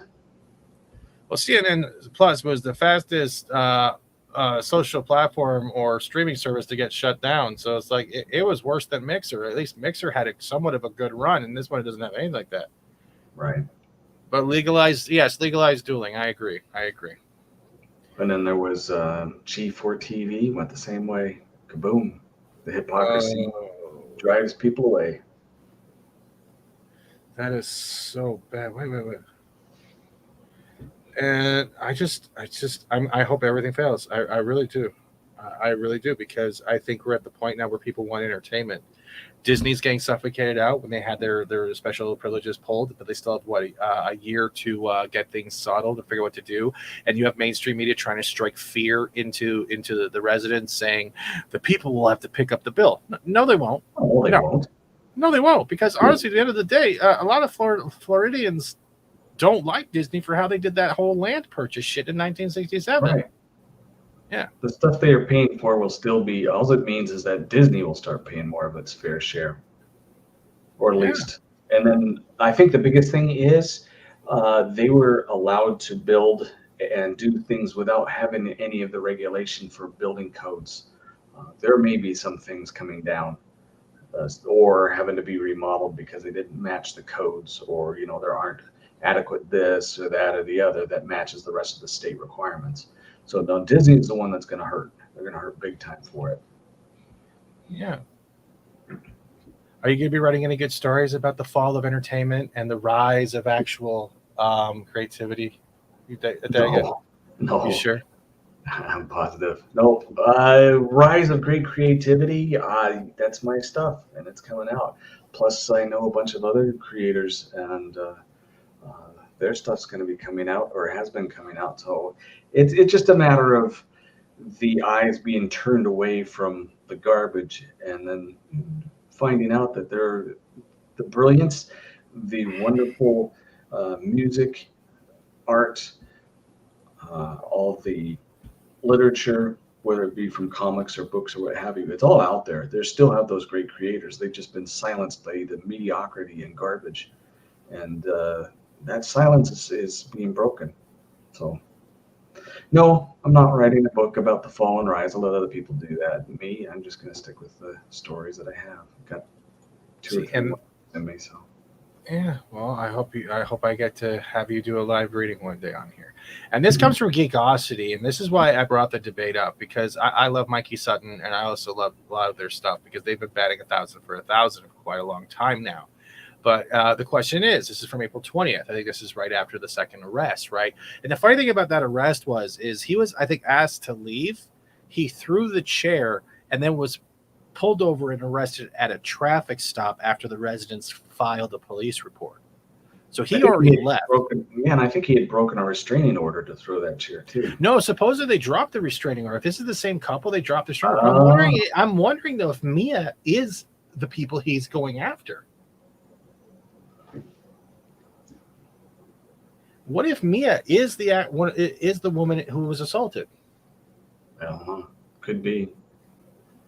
Well, CNN Plus was the fastest social platform or streaming service to get shut down. So it's like it was worse than Mixer. At least Mixer had somewhat of a good run, and this one doesn't have anything like that. Right. But legalized dueling. I agree. And then there was G4 TV, went the same way. Kaboom. The hypocrisy drives people away. That is so bad. Wait. And I hope everything fails. I really do. I really do, because I think we're at the point now where people want entertainment. Disney's getting suffocated out when they had their special privileges pulled, but they still have a year to get things settled to figure out what to do. And you have mainstream media trying to strike fear into the residents, saying the people will have to pick up the bill. No, they won't. Oh, they won't. No, they won't, because honestly, at the end of the day, a lot of Floridians don't like Disney for how they did that whole land purchase shit in 1967. Right. Yeah. The stuff they are paying for will still be, all it means is that Disney will start paying more of its fair share, or at least. And then I think the biggest thing is they were allowed to build and do things without having any of the regulation for building codes. There may be some things coming down or having to be remodeled because they didn't match the codes, or, there aren't adequate this or that or the other that matches the rest of the state requirements. So no, Disney is the one that's going to hurt. They're going to hurt big time for it. Yeah. Are you going to be writing any good stories about the fall of entertainment and the rise of actual creativity? No. You sure? I'm positive. No. Rise of great creativity. That's my stuff, and it's coming out. Plus, I know a bunch of other creators, and their stuff's going to be coming out, or has been coming out. So it's just a matter of the eyes being turned away from the garbage, and then finding out that they're the brilliance, the wonderful music, art, all the literature, whether it be from comics or books or what have you. It's all out there. They still have those great creators. They've just been silenced by the mediocrity and garbage. And that silence is being broken. So, no, I'm not writing a book about the fall and rise. I'll let other people do that. Me, I'm just going to stick with the stories that I have. I've got two or three in me, so. Yeah, well, I hope I get to have you do a live reading one day on here. And this comes from Geekosity, and this is why I brought the debate up, because I love Mikey Sutton, and I also love a lot of their stuff, because they've been batting 1,000 for 1,000 for quite a long time now. But the question is, this is from April 20th. I think this is right after the second arrest, right? And the funny thing about that arrest is he was, I think, asked to leave. He threw the chair and then was pulled over and arrested at a traffic stop after the residents filed a police report. So he already left. And I think he had broken a restraining order to throw that chair too. No, supposedly they dropped the restraining order. If this is the same couple, they dropped the restraining order. I'm wondering though if Mia is the people he's going after. What if Mia is the woman who was assaulted? Could be.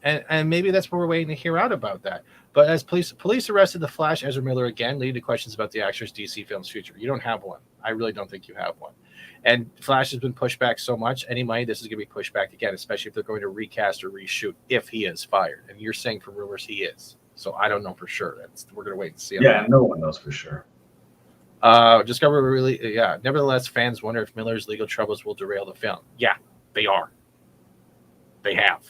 And maybe that's what we're waiting to hear out about that. But as police arrested the Flash Ezra Miller again, leading to questions about the actor's DC film's future. You don't have one. I really don't think you have one. And Flash has been pushed back so much. Any money, this is going to be pushed back again, especially if they're going to recast or reshoot if he is fired. And you're saying from rumors he is. So I don't know for sure. We're going to wait and see. Yeah, no one knows for sure. Nevertheless, fans wonder if Miller's legal troubles will derail the film. Yeah, they are. They have.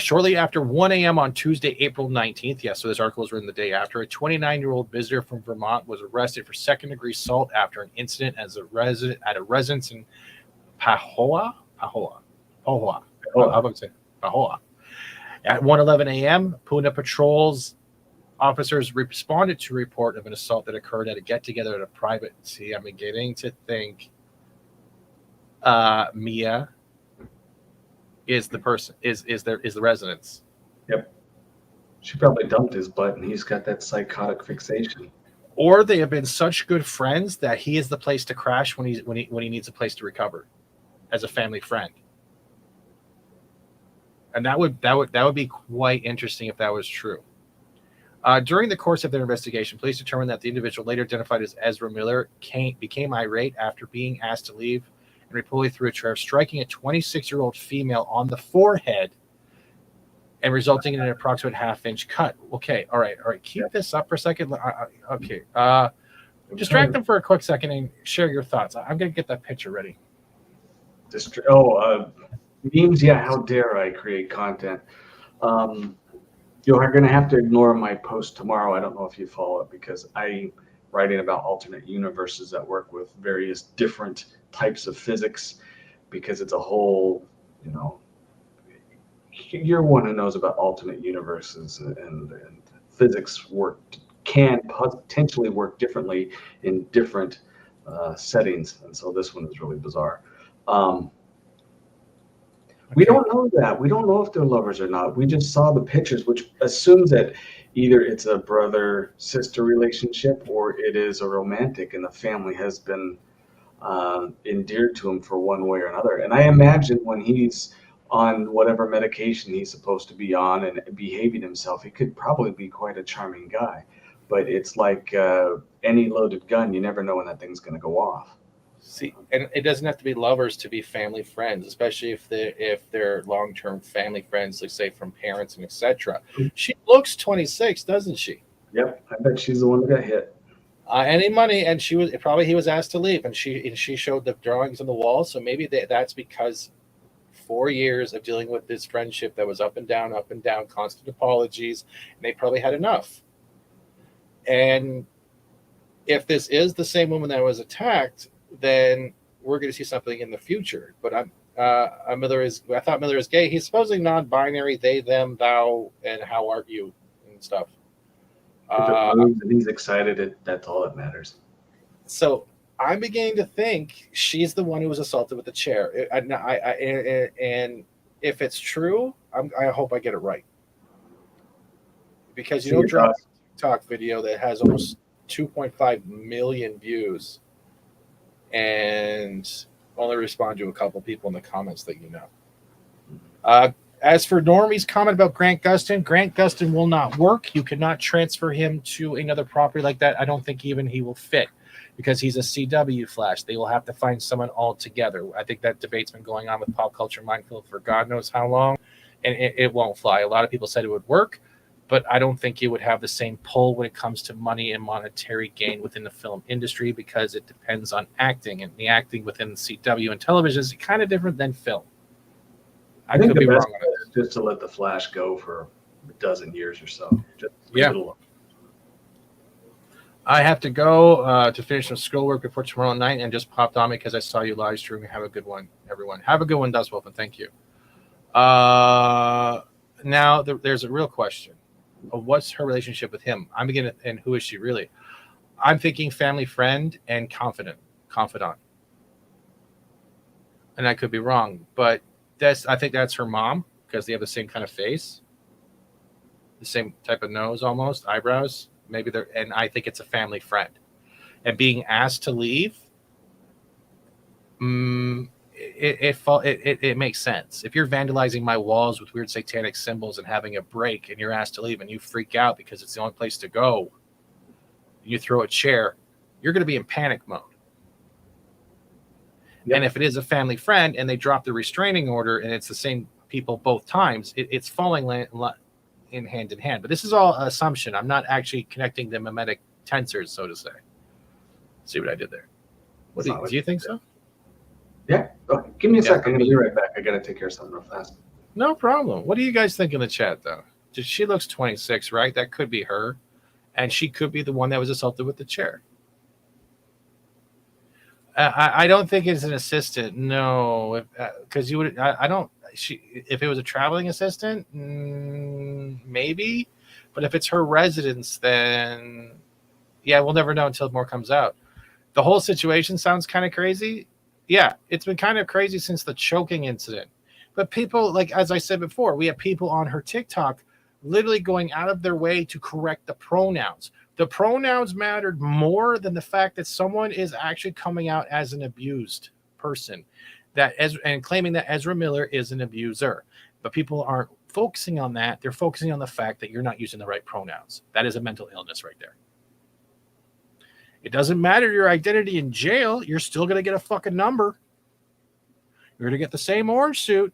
Shortly after 1 a.m. on Tuesday, April 19th, yes, so this article was written the day after, a 29-year-old visitor from Vermont was arrested for second-degree assault after an incident at a residence in Pahoa. At 1:11 a.m., Puna patrols Officers responded to a report of an assault that occurred at a get-together at a private. See, I'm beginning to think Mia is the person, is the residence. Yep. She probably dumped his butt, and he's got that psychotic fixation. Or they have been such good friends that he is the place to crash when he needs a place to recover, as a family friend. And that would be quite interesting if that was true. During the course of their investigation, police determined that the individual, later identified as Ezra Miller, became irate after being asked to leave and reportedly threw a chair, striking a 26-year-old female on the forehead and resulting in an approximate half-inch cut. Okay, all right. Keep this up for a second. Okay. Distract them for a quick second and share your thoughts. I'm going to get that picture ready. Memes, yeah, how dare I create content? You're going to have to ignore my post tomorrow. I don't know if you follow it, because I'm writing about alternate universes that work with various different types of physics, because it's a whole, you're one who knows about alternate universes, and physics can potentially work differently in different settings. And so this one is really bizarre. We don't know that. We don't know if they're lovers or not. We just saw the pictures, which assumes that either it's a brother-sister relationship or it is a romantic, and the family has been endeared to him for one way or another. And I imagine when he's on whatever medication he's supposed to be on and behaving himself, he could probably be quite a charming guy. But it's like any loaded gun. You never know when that thing's going to go off. See, and it doesn't have to be lovers to be family friends, especially if they're long-term family friends, like say from parents and etc. She looks 26, doesn't she? Yep, I bet she's the one that got hit. Any money, and he was asked to leave, and she showed the drawings on the wall. So maybe that's because 4 years of dealing with this friendship that was up and down, constant apologies, and they probably had enough. And if this is the same woman that was attacked, then we're going to see something in the future. But I thought Miller is gay. He's supposedly non-binary, they, them, thou, and how are you and stuff. He's excited. That's all that matters. So I'm beginning to think she's the one who was assaulted with the chair. And if it's true, I hope I get it right. Because you don't drop a TikTok video that has almost 2.5 million views and only respond to a couple people in the comments that you know. As for Normie's comment about Grant Gustin will not work. You cannot transfer him to another property like that. I don't think even he will fit, because he's a CW Flash. They will have to find someone altogether. I think that debate's been going on with Pop Culture Minefield for God knows how long, and it won't fly. A lot of people said it would work, but I don't think it would have the same pull when it comes to money and monetary gain within the film industry, because it depends on acting, and the acting within CW and television is kind of different than film. I think could be the best wrong on it. is just to let the Flash go for a dozen years or so. I have to go to finish some schoolwork before tomorrow night, and just popped on because I saw you live streaming. Have a good one, everyone. Have a good one, Dustwolf, and thank you. Now there's a real question of what's her relationship with him. I'm beginning, and who is she really? I'm thinking family friend and confidant. And I could be wrong, but I think that's her mom, because they have the same kind of face, the same type of nose, almost eyebrows. Maybe and I think it's a family friend. And being asked to leave, it makes sense. If you're vandalizing my walls with weird satanic symbols and having a break, and you're asked to leave, and you freak out because it's the only place to go, you throw a chair, you're going to be in panic mode. Yep. And if it is a family friend and they drop the restraining order and it's the same people both times, it's falling in hand. But this is all assumption. I'm not actually connecting the mimetic tensors, so to say. See what I did there? Do you think so? Yeah. Oh, give me a second. I'm going to be right back. I got to take care of something real fast. No problem. What do you guys think in the chat, though? She looks 26, right? That could be her. And she could be the one that was assaulted with the chair. I don't think it's an assistant. No, because you would. I don't. If it was a traveling assistant, maybe. But if it's her residence, then yeah, we'll never know until more comes out. The whole situation sounds kind of crazy. Yeah, it's been kind of crazy since the choking incident. But people, like as I said before, we have people on her TikTok literally going out of their way to correct the pronouns. The pronouns mattered more than the fact that someone is actually coming out as an abused person and claiming that Ezra Miller is an abuser. But people aren't focusing on that. They're focusing on the fact that you're not using the right pronouns. That is a mental illness right there. It doesn't matter your identity in jail. You're still going to get a fucking number. You're going to get the same orange suit.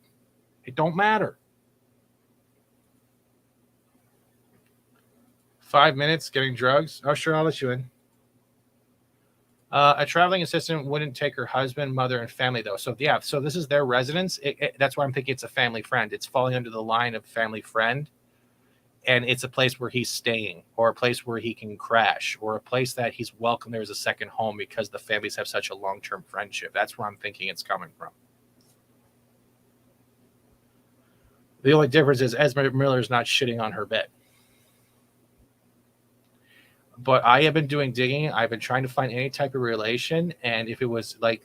It don't matter. 5 minutes getting drugs. Oh, sure, I'll let you in. A traveling assistant wouldn't take her husband, mother, and family, though. So, yeah, so this is their residence. That's why I'm thinking it's a family friend. It's falling under the line of family friend. And it's a place where he's staying, or a place where he can crash, or a place that he's welcome there as a second home because the families have such a long-term friendship. That's where I'm thinking it's coming from. The only difference is Ezra Miller's not shitting on her bed. But I have been doing digging. I've been trying to find any type of relation. And if it was like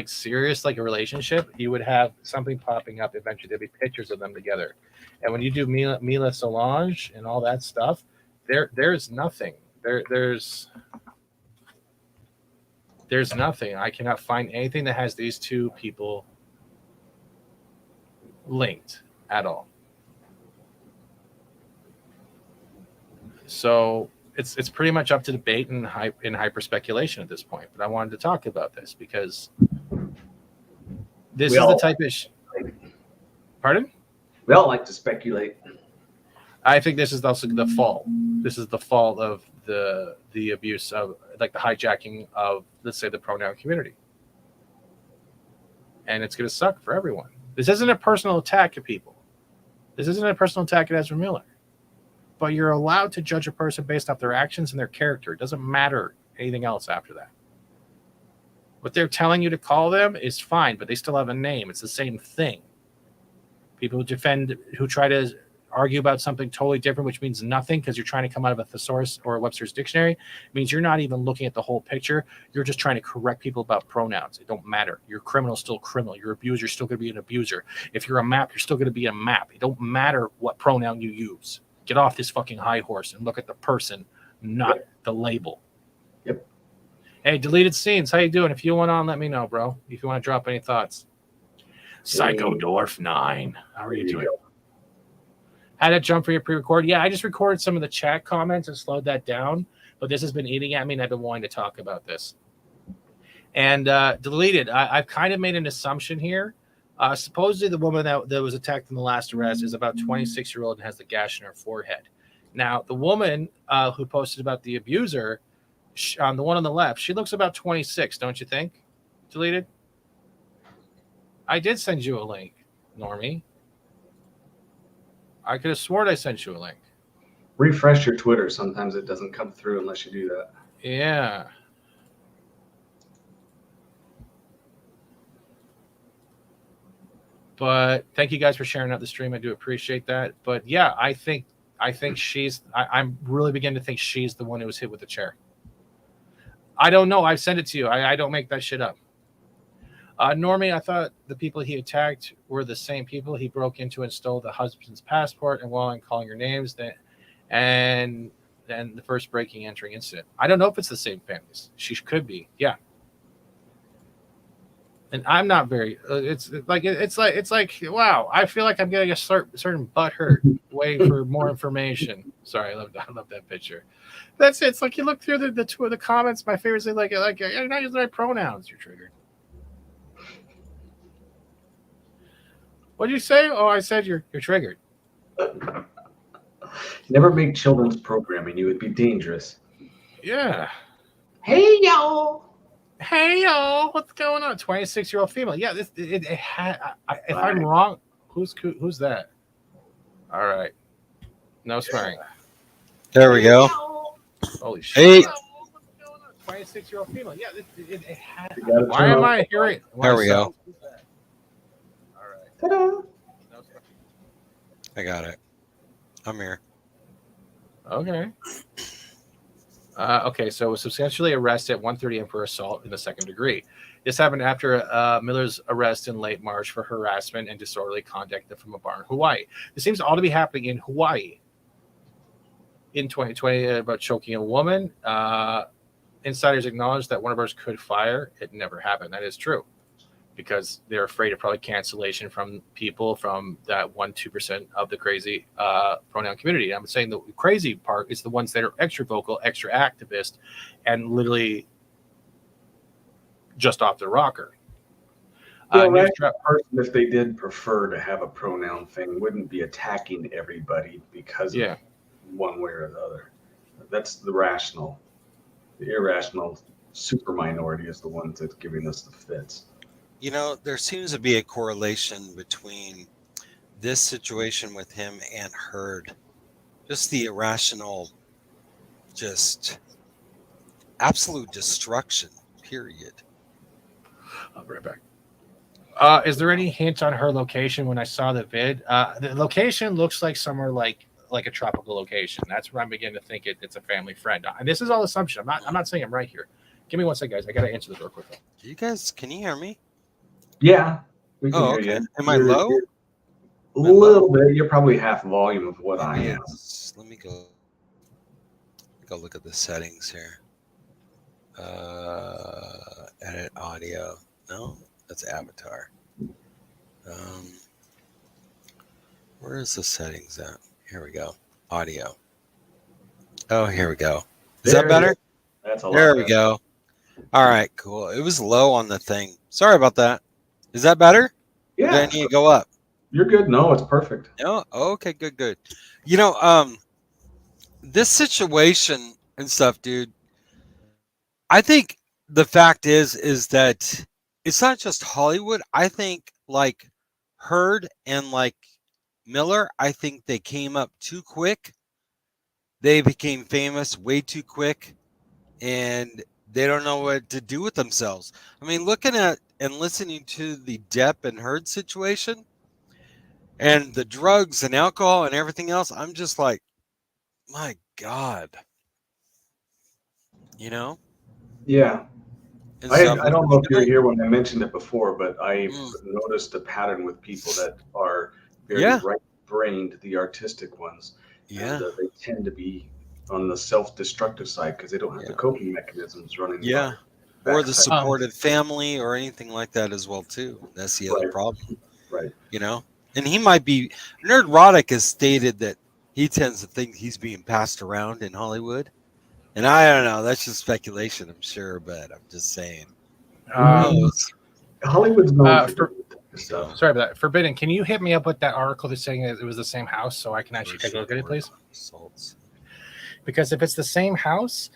serious, like a relationship, you would have something popping up. Eventually, there'd be pictures of them together. And when you do Mila Solange and all that stuff, there's nothing. There's nothing. I cannot find anything that has these two people linked at all. So it's pretty much up to debate and hyper speculation at this point. But I wanted to talk about this because this is the type of Pardon? We all like to speculate. I think this is also the fault. This is the fault of the abuse of, like, the hijacking of, let's say, the pronoun community. And it's going to suck for everyone. This isn't a personal attack at people. This isn't a personal attack at Ezra Miller. But you're allowed to judge a person based off their actions and their character. It doesn't matter anything else after that. What they're telling you to call them is fine, but they still have a name. It's the same thing. People who try to argue about something totally different, which means nothing because you're trying to come out of a thesaurus or a Webster's dictionary, means you're not even looking at the whole picture. You're just trying to correct people about pronouns. It don't matter. Your criminal is still criminal. Your abuser is still going to be an abuser. If you're a map, you're still going to be a map. It don't matter what pronoun you use. Get off this fucking high horse and look at the person, not the label. Yep. Hey, deleted scenes. How you doing? If you want on, let me know, bro. If you want to drop any thoughts. Psycho Dwarf 9. How are you doing? Had to jump for your pre-record. Yeah, I just recorded some of the chat comments and slowed that down. But this has been eating at me, and I've been wanting to talk about this. And deleted. I've kind of made an assumption here. Supposedly the woman that was attacked in the last arrest is about 26-year-old and has the gash in her forehead. Now, the woman who posted about the abuser, the one on the left, she looks about 26, don't you think? Deleted? I did send you a link, Normie. I could have sworn I sent you a link. Refresh your Twitter. Sometimes it doesn't come through unless you do that. Yeah. But thank you guys for sharing out the stream. I do appreciate that. But yeah, I think I'm really beginning to think she's the one who was hit with the chair. I don't know. I sent it to you. I don't make that shit up. Normie, I thought the people he attacked were the same people. He broke into and stole the husband's passport, and while I'm calling your names, and then the first breaking entering incident. I don't know if it's the same families. She could be. Yeah. And I'm not very. It's like wow. I feel like I'm getting a certain butthurt waiting for more information. Sorry, I love that picture. That's it. It's like you look through the comments. My favorite is like you're not using the right pronouns. You're triggered. What did you say? Oh, I said you're triggered. Never make children's programming. You would be dangerous. Yeah. Hey y'all. Hey y'all, what's going on? 26-year-old female. Yeah, if I'm wrong, who's that? All right, no swearing. There we go. Holy shit! Hey. 26-year-old female. Yeah, why am I hearing? There we go. All right. Ta-da. I got it. I'm here. Okay. Okay, so was substantially arrested at 1:30 a.m. for assault in the second degree. This happened after Miller's arrest in late March for harassment and disorderly conduct from a bar in Hawaii. This seems all to be happening in Hawaii in 2020 about choking a woman. Insiders acknowledged that Warner Bros. Could fire. It never happened. That is true because they're afraid of probably cancellation from people from that 1-2% of the crazy pronoun community. I'm saying the crazy part is the ones that are extra vocal, extra activist, and literally just off the rocker. That person, if they did prefer to have a pronoun thing, wouldn't be attacking everybody because of one way or the other. That's the rational. The irrational super minority is the ones that's giving us the fits. You know, there seems to be a correlation between this situation with him and Heard. Just the irrational, just absolute destruction, period. I'll be right back. Is there any hint on her location when I saw the vid? The location looks like somewhere like a tropical location. That's where I'm beginning to think it's a family friend. And this is all assumption. I'm not saying I'm right here. Give me one second, guys. I got to answer this real quick. You guys, can you hear me? Yeah. We can hear okay. you. Am I low? A little bit. You're probably half volume of what I am. Let me go look at the settings here. Edit audio. No, that's avatar. Where is the settings at? Here we go. Audio. Oh, here we go. Is that better? That's a lot There we better. go. All right, cool. It was low on the thing. Sorry about that. Is that better? Yeah. Or do I need to go up? You're good. No, it's perfect. No? Okay, good. You know, this situation and stuff, dude, I think the fact is that it's not just Hollywood. I think like Heard and like Miller, I think they came up too quick. They became famous way too quick, and they don't know what to do with themselves. I mean, looking at and listening to the Depp and Heard situation and the drugs and alcohol and everything else, I'm just like, my God. You know? Yeah. And I stuff. don't know if you're here when I mentioned it before, but I've noticed a pattern with people that are very right-brained, the artistic ones. Yeah. And, they tend to be on the self-destructive side because they don't have the coping mechanisms running. Yeah. Or the supported family or anything like that as well, too. That's the other problem. Right. You know? And he might be... Nerdrotic has stated that he tends to think he's being passed around in Hollywood. And I don't know. That's just speculation, I'm sure, but I'm just saying. Hollywood's known for stuff. Sorry about that. Forbidden, can you hit me up with that article that's saying it was the same house so I can actually take a look at it, please? Because if it's the same house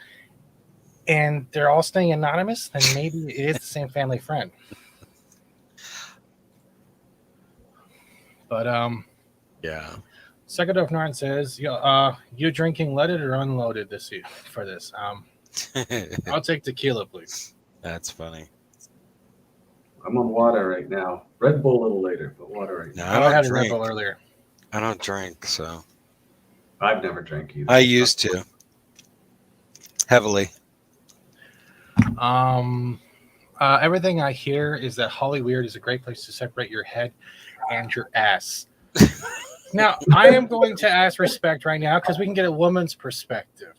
and they're all staying anonymous, then maybe it is the same family friend. But yeah. Second of Narn says, you drinking leaded or unloaded for this? I'll take tequila, please. That's funny. I'm on water right now. Red Bull a little later, but water right now. I had a Red Bull earlier. I don't drink, so. I've never drank either. I used to. Heavily. Everything I hear is that Hollyweird is a great place to separate your head and your ass. Now, I am going to ask respect right now because we can get a woman's perspective.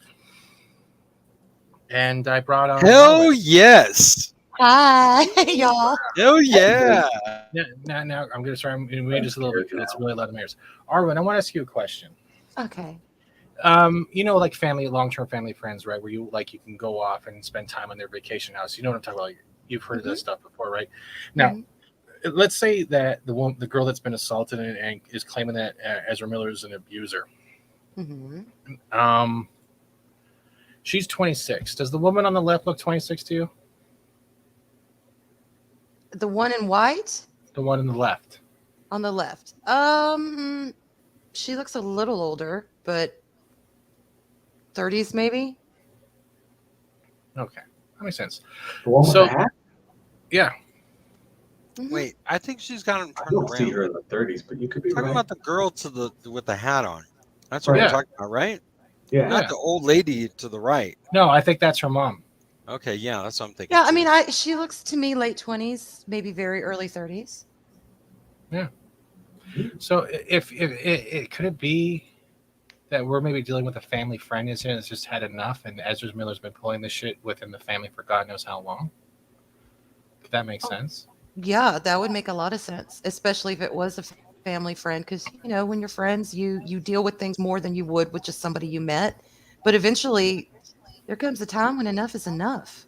And I brought on... Hell yes! Hi, y'all. Hell yeah! Now, I'm going to try and wait just a little bit because it's really loud in my ears. Arwen, I want to ask you a question. Okay. You know, like long-term family friends, right? Where you can go off and spend time on their vacation house. You know what I'm talking about? You've heard of this stuff before, right? Now, let's say that the girl that's been assaulted and is claiming that Ezra Miller is an abuser. Mm-hmm. She's 26. Does the woman on the left look 26 to you? The one in white? The one on the left. On the left. She looks a little older, but 30s maybe. Okay, that makes sense. The one with the hat? Yeah. Mm-hmm. Wait, I think she's got him turned I don't around. see her in the 30s, but you could be Talking right. about the girl with the hat on. That's what we're talking about, right? Yeah. Not the old lady to the right. No, I think that's her mom. Okay, yeah, that's what I'm thinking. Yeah, I too. mean, she looks to me late 20s, maybe very early 30s. Yeah. So if it could it be that we're maybe dealing with a family friend incident that's just had enough, and Ezra Miller's been pulling this shit within the family for God knows how long? Could that make sense? Yeah, that would make a lot of sense, especially if it was a family friend, because when you're friends, you deal with things more than you would with just somebody you met. But eventually, there comes a time when enough is enough,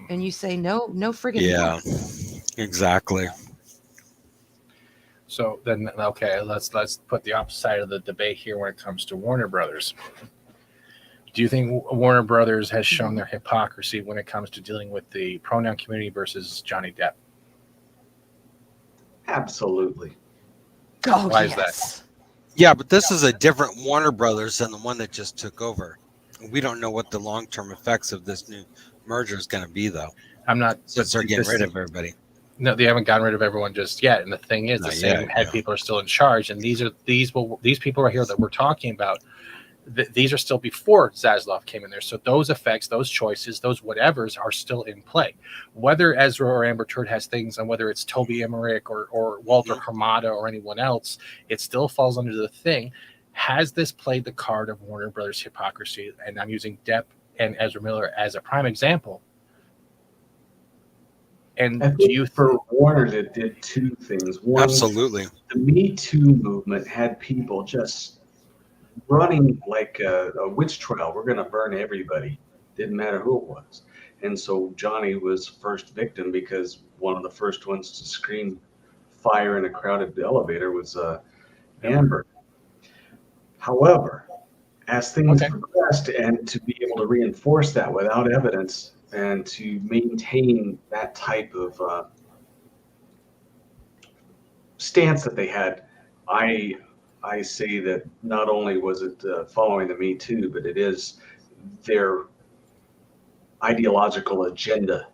and you say no friggin' Yeah, more. exactly. So then, okay, let's put the opposite side of the debate here when it comes to Warner Brothers. Do you think Warner Brothers has shown their hypocrisy when it comes to dealing with the pronoun community versus Johnny Depp? Absolutely. Oh, Why is yes. Yeah, but this is a different Warner Brothers than the one that just took over. We don't know what the long-term effects of this new merger is going to be, though. I'm not. Since they're getting rid of everybody. No, they haven't gotten rid of everyone just yet. And the thing is, the same head people are still in charge. And these people right here that we're talking about, these are still before Zaloff came in there. So those effects, those choices, those whatevers are still in play. Whether Ezra or Amber Turd has things, and whether it's Toby Emmerich or Walter Hamada or anyone else, it still falls under the thing. Has this played the card of Warner Brothers hypocrisy? And I'm using Depp and Ezra Miller as a prime example. And do you for Warner, it did two things. One, absolutely, the Me Too movement had people just running like a witch trial. We're going to burn everybody. Didn't matter who it was. And so Johnny was first victim because one of the first ones to scream fire in a crowded elevator was Amber. However, as things progressed, and to be able to reinforce that without evidence and to maintain that type of stance that they had, I say that not only was it following the Me Too, but it is their ideological agenda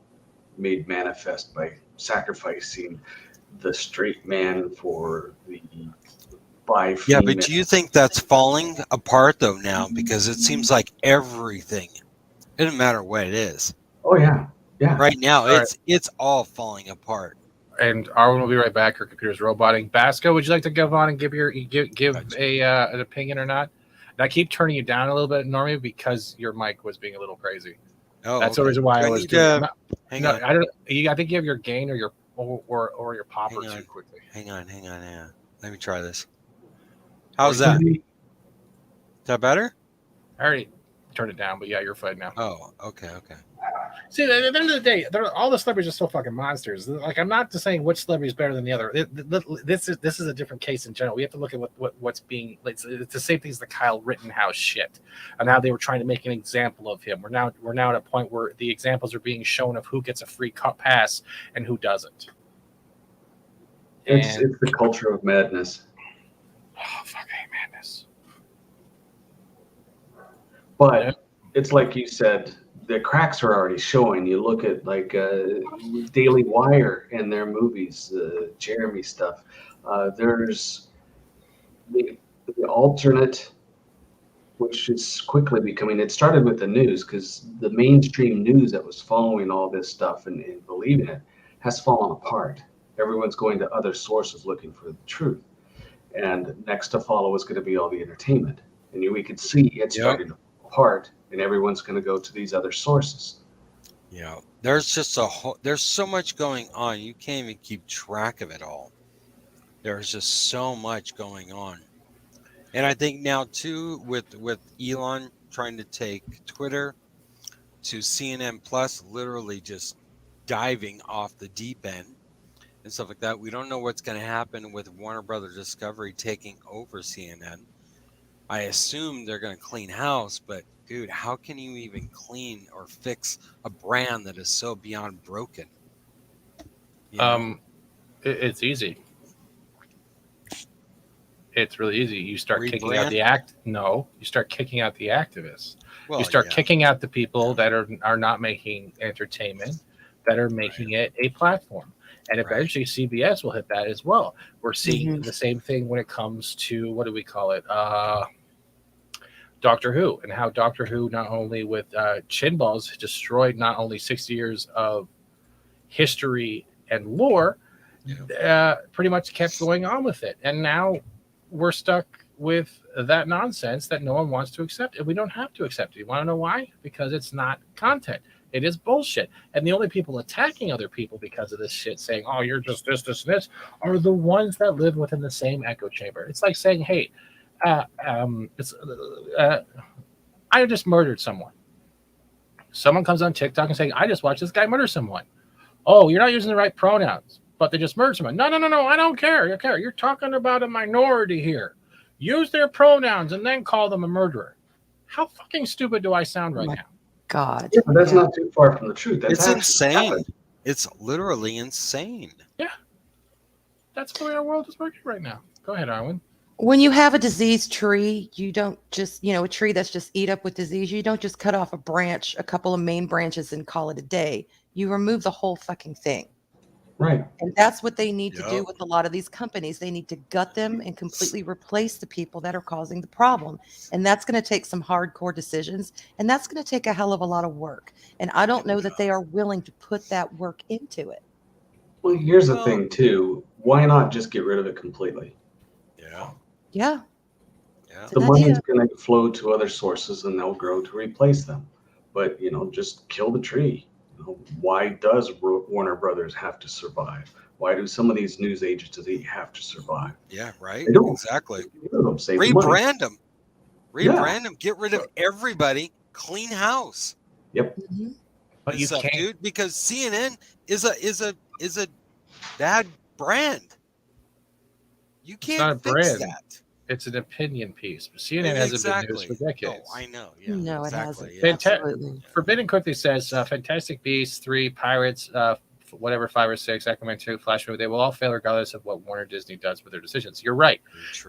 made manifest by sacrificing the straight man for the bi female. Yeah, but do you think that's falling apart though now? Because it seems like everything, it doesn't matter what it is. Oh yeah, yeah. Right now, it's all falling apart. And Arwen will be right back. Her computer's roboting. Basco, would you like to go on and give an opinion or not? And I keep turning you down a little bit, Normie, because your mic was being a little crazy. Oh, that's the reason why I was doing it. Hang on. I think you have your gain or your popper too quickly. Hang on. Yeah. Let me try this. How's that? Is that better? I already turned it down, but yeah, you're fine now. Oh, okay. See, at the end of the day, all the celebrities are still fucking monsters. Like, I'm not just saying which celebrity is better than the other. This is a different case in general. We have to look at what's being. It's the same thing as the Kyle Rittenhouse shit, and how they were trying to make an example of him. We're now at a point where the examples are being shown of who gets a free pass and who doesn't. It's the culture of madness. Oh, fucking madness. But it's like you said, the cracks are already showing. You look at like Daily Wire and their movies, Jeremy stuff. There's the alternate, which is quickly becoming. It started with the news because the mainstream news that was following all this stuff and believing it has fallen apart. Everyone's going to other sources looking for the truth. And next to follow is going to be all the entertainment. And we could see it starting to fall apart, and everyone's going to go to these other sources. Yeah, there's just there's so much going on. You can't even keep track of it all. There's just so much going on. And I think now too, with Elon trying to take Twitter to CNN Plus, literally just diving off the deep end and stuff like that. We don't know what's going to happen with Warner Brothers Discovery taking over CNN. I assume they're going to clean house, but dude, how can you even clean or fix a brand that is so beyond broken? You know? It's easy. It's really easy. You start kicking out you start kicking out the activists. You start kicking out the people that are not making entertainment, that are making it a platform. And eventually CBS will hit that as well. We're seeing the same thing when it comes to, what do we call it? Doctor Who, and how Doctor Who, not only with chin balls, destroyed not only 60 years of history and lore, pretty much kept going on with it. And now we're stuck with that nonsense that no one wants to accept, and we don't have to accept it. You want to know why? Because it's not content. It is bullshit. And the only people attacking other people because of this shit, saying, oh, you're just this, are the ones that live within the same echo chamber. It's like saying, hey, I just murdered someone. Someone comes on TikTok and saying, I just watched this guy murder someone. Oh, you're not using the right pronouns, but they just murdered someone. No, I don't care. You're talking about a minority here. Use their pronouns and then call them a murderer. How fucking stupid do I sound right now? God. Yeah, but that's not too far from the truth. That's It's insane. happened. It's literally insane. Yeah. That's the way our world is working right now. Go ahead, Arwen. When you have a diseased tree, you don't just, a tree that's just eat up with disease, you don't just cut off a branch, a couple of main branches and call it a day. You remove the whole fucking thing. Right. And that's what they need to do with a lot of these companies. They need to gut them and completely replace the people that are causing the problem. And that's going to take some hardcore decisions. And that's going to take a hell of a lot of work. And I don't know that they are willing to put that work into it. Well, here's the thing, too. Why not just get rid of it completely? Yeah. Yeah. The money's going to flow to other sources and they'll grow to replace them. But, just kill the tree. Why does Warner Brothers have to survive? Why do some of these news agencies have to survive? Yeah, right. They don't. Exactly. Rebrand them. Rebrand them. Get rid of everybody. Clean house. Yep. Mm-hmm. But you can't, dude, because CNN is a bad brand. You can't fix that. It's an opinion piece. CNN hasn't been news for decades. Oh, I know. Yeah, no, exactly. It hasn't. Forbidden quickly says Fantastic Beasts 3, Pirates, whatever 5 or 6, Aquaman 2, Flash movie, they will all fail regardless of what Warner Disney does with their decisions. You're right.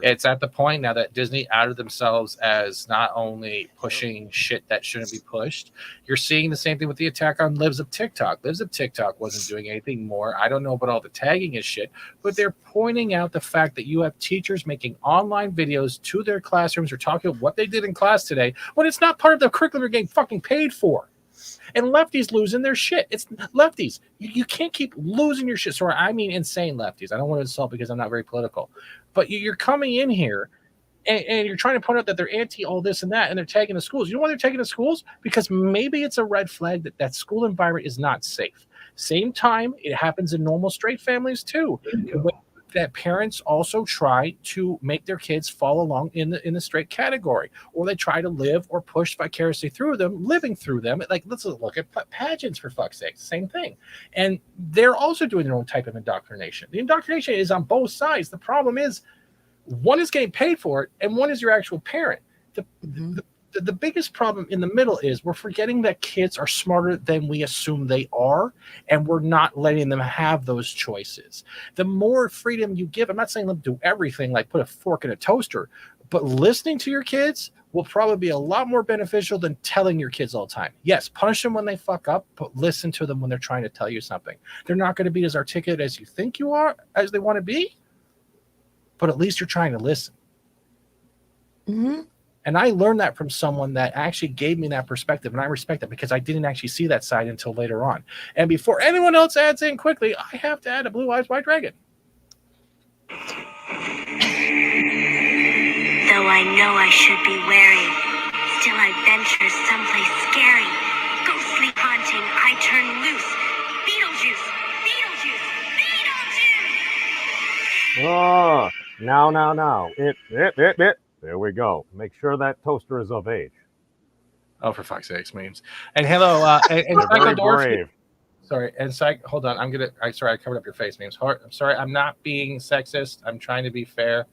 It's at the point now that Disney outed themselves as not only pushing shit that shouldn't be pushed. You're seeing the same thing with the attack on Lives of TikTok. Lives of TikTok wasn't doing anything more. I don't know about all the tagging and shit, but they're pointing out the fact that you have teachers making online videos to their classrooms or talking about what they did in class today when it's not part of the curriculum you're getting fucking paid for. And lefties losing their shit. It's lefties. You can't keep losing your shit. Sorry, I mean insane lefties. I don't want to insult because I'm not very political. But you're coming in here and you're trying to point out that they're anti all this and that, and they're tagging the schools. You know why they're tagging the schools? Because maybe it's a red flag that that school environment is not safe. Same time, it happens in normal straight families too. That parents also try to make their kids fall along in the straight category, or they try to live or push vicariously through them, living through them. Like, let's look at pageants, for fuck's sake. Same thing. And they're also doing their own type of indoctrination. The indoctrination is on both sides. The problem is one is getting paid for it and one is your actual parent. The biggest problem in the middle is we're forgetting that kids are smarter than we assume they are, and we're not letting them have those choices. The more freedom you give, I'm not saying let them do everything like put a fork in a toaster, but listening to your kids will probably be a lot more beneficial than telling your kids all the time. Yes, punish them when they fuck up, but listen to them when they're trying to tell you something. They're not going to be as articulate as you think you are, as they want to be, but at least you're trying to listen. Mm-hmm. And I learned that from someone that actually gave me that perspective, and I respect that because I didn't actually see that side until later on. And before anyone else adds in quickly, I have to add a Blue Eyes White Dragon. Though I know I should be wary, still I venture someplace scary. Ghostly haunting, I turn loose. Beetlejuice, Beetlejuice, Beetlejuice! Now. It. There we go. Make sure that toaster is of age. Oh, for fuck's sakes, memes. And hello, and very brave. Sorry, and hold on. Sorry, I covered up your face, memes. I'm sorry, I'm not being sexist. I'm trying to be fair.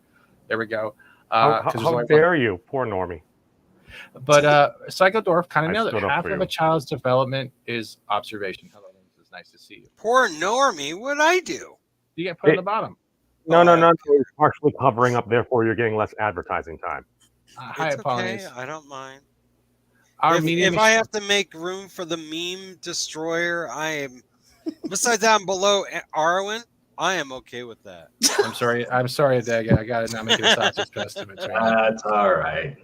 There we go. How dare you, poor Normie. But Psycho Dwarf kind of nailed it. stood up Half for of you. a child's development is observation. Hello, it's nice to see you. Poor Normie. What'd I do? You get put on the bottom. No. You're partially covering up, therefore you're getting less advertising time. Hi, It's apologies. okay. I don't mind. Our If medium I have to make room for the meme destroyer, I am. Besides that, I'm below Arwen. I am okay with that. I'm sorry, Dag. I got to not make it a sausage festival. That's all right.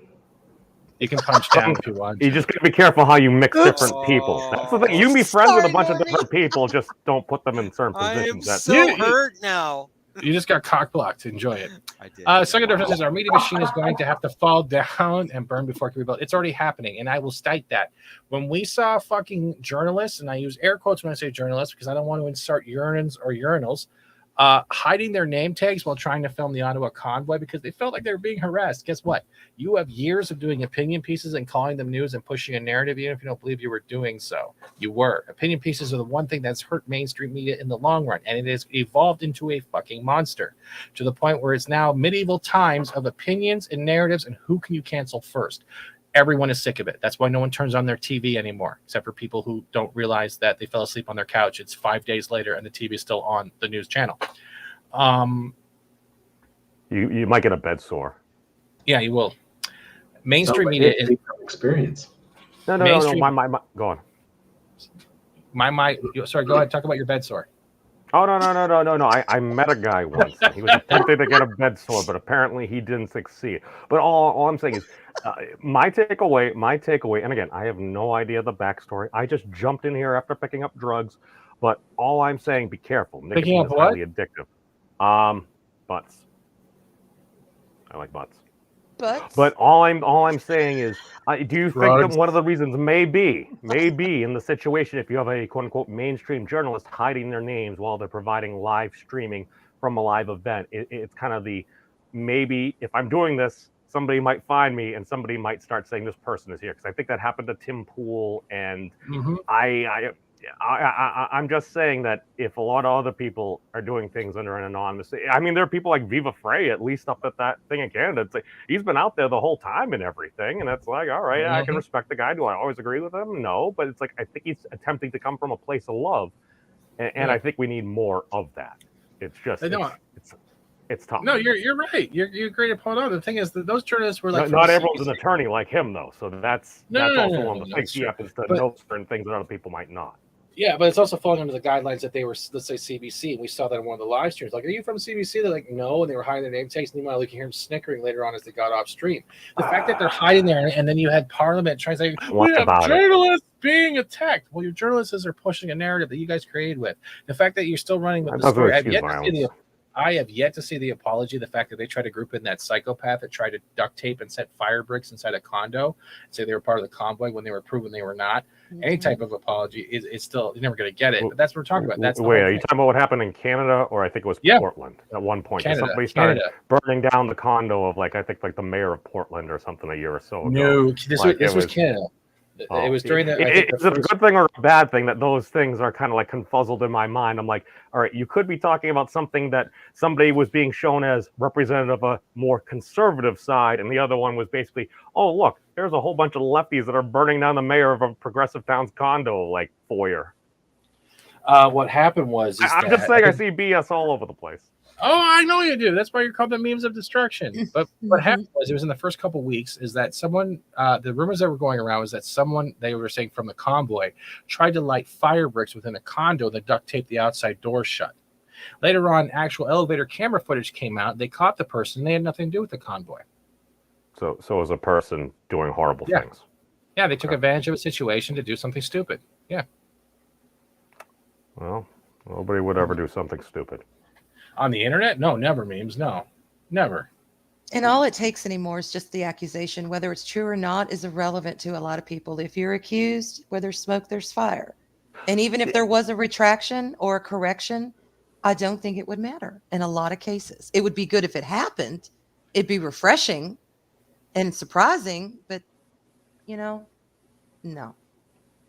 You can punch down if you want. You just gotta be careful how you mix different people. That's the thing. You can be friends with a bunch of different people, just don't put them in certain I am positions. so hurt now. You just got cock blocked. Enjoy it. I did. Second difference says our media machine is going to have to fall down and burn before it can be built. It's already happening, and I will state that. When we saw fucking journalists, and I use air quotes when I say journalists because I don't want to insert urinals or urinals, hiding their name tags while trying to film the Ottawa convoy because they felt like they were being harassed. Guess what? You have years of doing opinion pieces and calling them news and pushing a narrative, even if you don't believe you were doing so. You were. Opinion pieces are the one thing that's hurt mainstream media in the long run, and it has evolved into a fucking monster to the point where it's now medieval times of opinions and narratives and who can you cancel first. Everyone is sick of it. That's why no one turns on their TV anymore, except for people who don't realize that they fell asleep on their couch. It's 5 days later and the TV is still on the news channel. You might get a bed sore. Yeah, you will. Mainstream media is experience. No. My go on. Sorry, go ahead. Talk about your bed sore. Oh, no. I met a guy once. He was attempting to get a bed sore, but apparently he didn't succeed. But all I'm saying is my takeaway, and again, I have no idea the backstory. I just jumped in here after picking up drugs, but all I'm saying, be careful. Picking up is what? highly addictive. Butts. I like butts. But all I'm saying is, do you think that one of the reasons may be in the situation if you have a quote unquote mainstream journalist hiding their names while they're providing live streaming from a live event? It's kind of the maybe if I'm doing this, somebody might find me and somebody might start saying this person is here, because I think that happened to Tim Pool, and I'm just saying that if a lot of other people are doing things under an anonymous, I mean, there are people like Viva Frey, at least up at that thing in Canada. It's like, he's been out there the whole time and everything. And it's like, all right, I can respect the guy. Do I always agree with him? No, but it's like, I think he's attempting to come from a place of love. And I think we need more of that. It's just, it's tough. No, you're right. You're great at pulling on. The thing is that those journalists were like, not everyone's an attorney like him though. So that's also one of the things he happens to know certain things that other people might not. Yeah, but it's also falling under the guidelines that they were, let's say, CBC. And we saw that in one of the live streams. Like, are you from CBC? They're like, no. And they were hiding their name tags. And meanwhile, you can hear them snickering later on as they got off stream. The fact that they're hiding there, and then you had Parliament trying to say, we have journalists being attacked. Well, your journalists are pushing a narrative that you guys created with. The fact that you're still running with the story. I have yet to see the apology. The fact that they tried to group in that psychopath that tried to duct tape and set fire bricks inside a condo and say they were part of the convoy when they were proven they were not. Any type of apology is still, you're never going to get it. But that's what we're talking about. That's are you talking about what happened in Canada, or I think it was Portland at one point? Somebody started burning down the condo of like the mayor of Portland or something a year or so ago. No, this was Canada. It was during that. Is it a good thing or a bad thing that those things are kind of like confuzzled in my mind? I'm like, all right, you could be talking about something that somebody was being shown as representative of a more conservative side, and the other one was basically, oh, look, there's a whole bunch of lefties that are burning down the mayor of a progressive town's condo like foyer. What happened was, I'm just saying, I see BS all over the place. Oh, I know you do. That's why you're called the memes of destruction. But what happened was, it was in the first couple of weeks, is that someone, the rumors that were going around was that someone, they were saying from the convoy, tried to light fire bricks within a condo that duct taped the outside door shut. Later on, actual elevator camera footage came out. They caught the person. They had nothing to do with the convoy. So it was a person doing horrible things. Yeah, they took advantage of a situation to do something stupid. Yeah. Well, nobody would ever do something stupid. On the internet? No, never memes. No, never. And all it takes anymore is just the accusation. Whether it's true or not is irrelevant to a lot of people. If you're accused, where there's smoke, there's fire. And even if there was a retraction or a correction, I don't think it would matter in a lot of cases. It would be good if it happened. It'd be refreshing and surprising, but, no.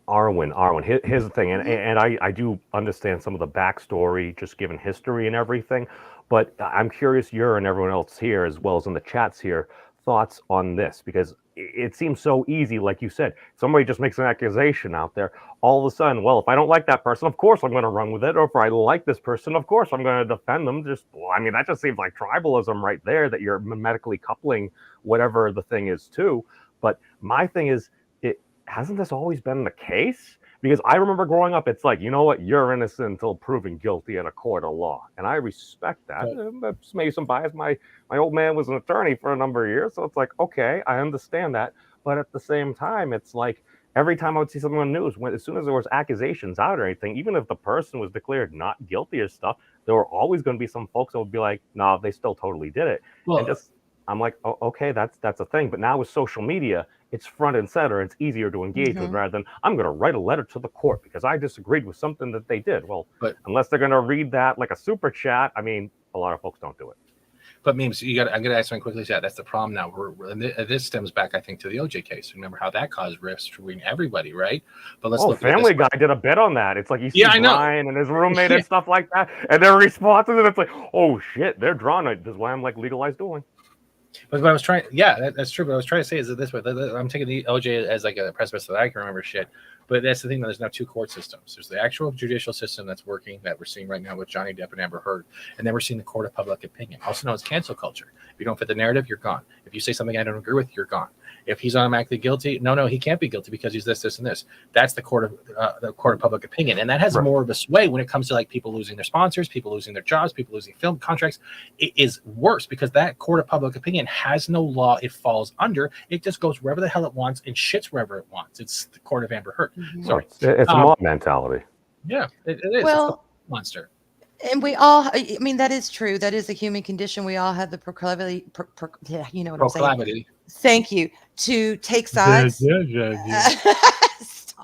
Arwen, here's the thing, and I do understand some of the backstory, just given history and everything, but I'm curious your and everyone else here, as well as in the chats here, thoughts on this, because it seems so easy, like you said, somebody just makes an accusation out there, all of a sudden, well, if I don't like that person, of course I'm going to run with it, or if I like this person, of course I'm going to defend them. That just seems like tribalism right there, that you're mimetically coupling whatever the thing is to. But my thing is, hasn't this always been the case? Because I remember growing up, it's like, you know what, you're innocent until proven guilty in a court of law. And I respect that. That's maybe some bias. My old man was an attorney for a number of years. So it's like, okay, I understand that. But at the same time, it's like every time I would see something on the news, as soon as there was accusations out or anything, even if the person was declared not guilty or stuff, there were always going to be some folks that would be like, no, they still totally did it. Well, and just, I'm like, oh, okay, that's a thing. But now with social media, it's front and center. It's easier to engage with rather than I'm going to write a letter to the court because I disagreed with something that they did. Well, but unless they're going to read that like a super chat, I mean, a lot of folks don't do it. But memes, I'm going to ask something quickly. Yeah, that's the problem now. This stems back, I think, to the OJ case. Remember how that caused rifts between everybody, right? But let's look. Family Guy did a bit on that. It's like you see Brian and his roommate and stuff like that, and their responses, and it's like, oh shit, they're drawn. This is why I'm like legalized dueling. But I was trying, that's true. But I was trying to say is that this way. I'm taking the OJ as like a precipice that I can remember shit. But that's the thing, that there's now two court systems. There's the actual judicial system that's working, that we're seeing right now with Johnny Depp and Amber Heard. And then we're seeing the court of public opinion, also known as cancel culture. If you don't fit the narrative, you're gone. If you say something I don't agree with, you're gone. If he's automatically guilty, no, he can't be guilty because he's this, and this. That's the court of public opinion. And that has more of a sway when it comes to like people losing their sponsors, people losing their jobs, people losing film contracts. It is worse because that court of public opinion has no law it falls under. It just goes wherever the hell it wants and shits wherever it wants. It's the court of Amber Heard. Sorry. It's a mob mentality. Yeah, it is. Well, it's the monster. And we all, I mean, that is true. That is a human condition. We all have the proclivity, you know what I'm saying? Thank you. To take sides.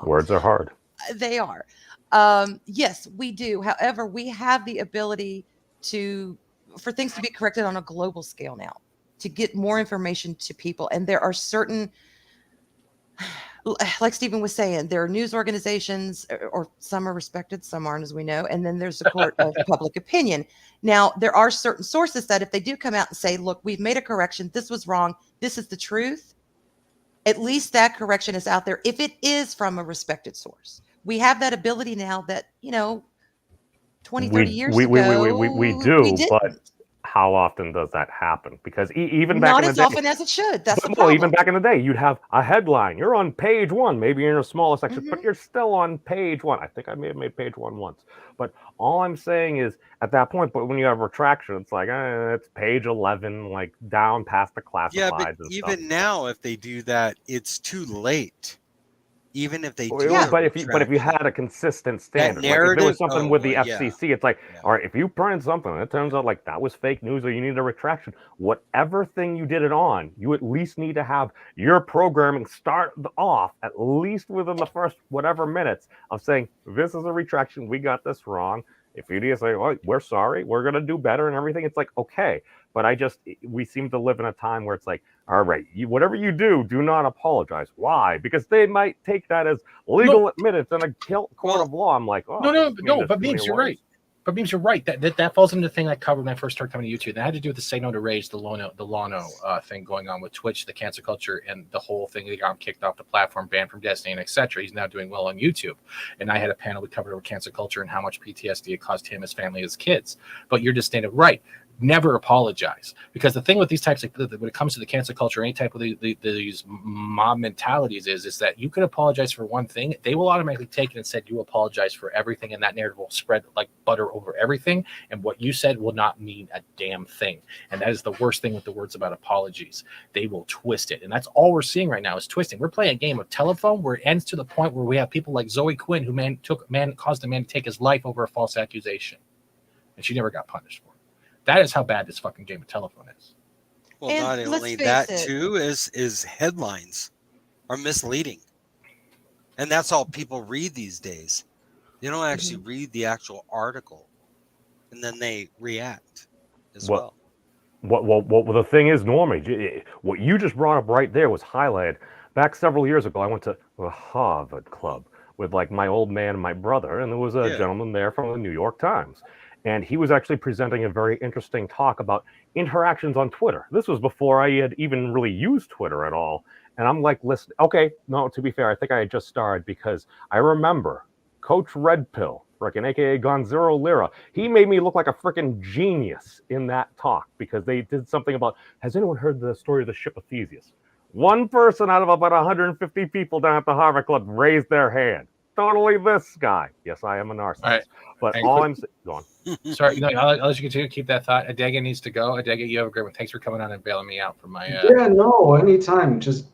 Words are hard. They are. Yes, we do. However, we have the ability for things to be corrected on a global scale now, to get more information to people. And there are certain, like Stephen was saying, there are news organizations, or some are respected, some aren't, as we know. And then there's the court of public opinion. Now, there are certain sources that if they do come out and say, look, we've made a correction, this was wrong, this is the truth, at least that correction is out there if it is from a respected source. We have that ability now that, 20, 30 years ago, we do, but how often does that happen? Because even back not in the as day, often as it should. That's the problem. Even back in the day, you'd have a headline. You're on page one. Maybe you're in a smaller section, but you're still on page one. I think I may have made page one once. But all I'm saying is, at that point, but when you have retraction, it's like it's page 11, like down past the classifieds. Yeah, but even now, if they do that, it's too late. Even if they do, but if you had a consistent standard, like if there was something with the FCC, it's like, all right, if you print something and it turns out like that was fake news or you need a retraction, whatever thing you did it on, you at least need to have your programming start off at least within the first whatever minutes of saying this is a retraction, we got this wrong. If you say, "Oh, we're sorry, we're gonna do better," and everything, it's like okay. But we seem to live in a time where it's like, all right, whatever you do not apologize. Why? Because they might take that as legal admittance in a court of law. I'm like, oh, no. But Beams, you're right. But Beams, you're right. That falls into the thing I covered when I first started coming to YouTube. That had to do with the Say No to Rage, the Lano thing going on with Twitch, the cancel culture, and the whole thing. They got him kicked off the platform, banned from Destiny, and etc. He's now doing well on YouTube. And I had a panel we covered over cancel culture and how much PTSD it caused him, his family, his kids. But you're just stating right. Never apologize, because the thing with these types of, when it comes to the cancel culture, any type of these mob mentalities is that you could apologize for one thing, they will automatically take it and say you apologize for everything, and that narrative will spread like butter over everything, and what you said will not mean a damn thing. And that is the worst thing with the words about apologies. They will twist it, and that's all we're seeing right now is twisting. We're playing a game of telephone where it ends to the point where we have people like Zoe Quinn who caused a man to take his life over a false accusation, and she never got punished for it. That is how bad this fucking game of telephone is. Well, and not only that, too, is headlines are misleading. And that's all people read these days. They don't actually read the actual article. And then they react as well. Well, the thing is, Normie, what you just brought up right there was highlighted. Back several years ago, I went to a Harvard club with like my old man and my brother. And there was a gentleman there from the New York Times. And he was actually presenting a very interesting talk about interactions on Twitter. This was before I had even really used Twitter at all. And I'm like, listen, okay, no, to be fair, I think I had just started because I remember Coach Red Pill, frickin' AKA Gonzalo Lira, he made me look like a frickin' genius in that talk because they did something about, has anyone heard the story of the ship of Theseus? One person out of about 150 people down at the Harvard Club raised their hand. Totally this guy. Yes, I am a narcissist. All right. But all I'm saying, go on. Sorry, I'll let you continue to keep that thought. Adega needs to go. Adega, you have a great one. Thanks for coming on and bailing me out from my. Yeah, no, anytime. Just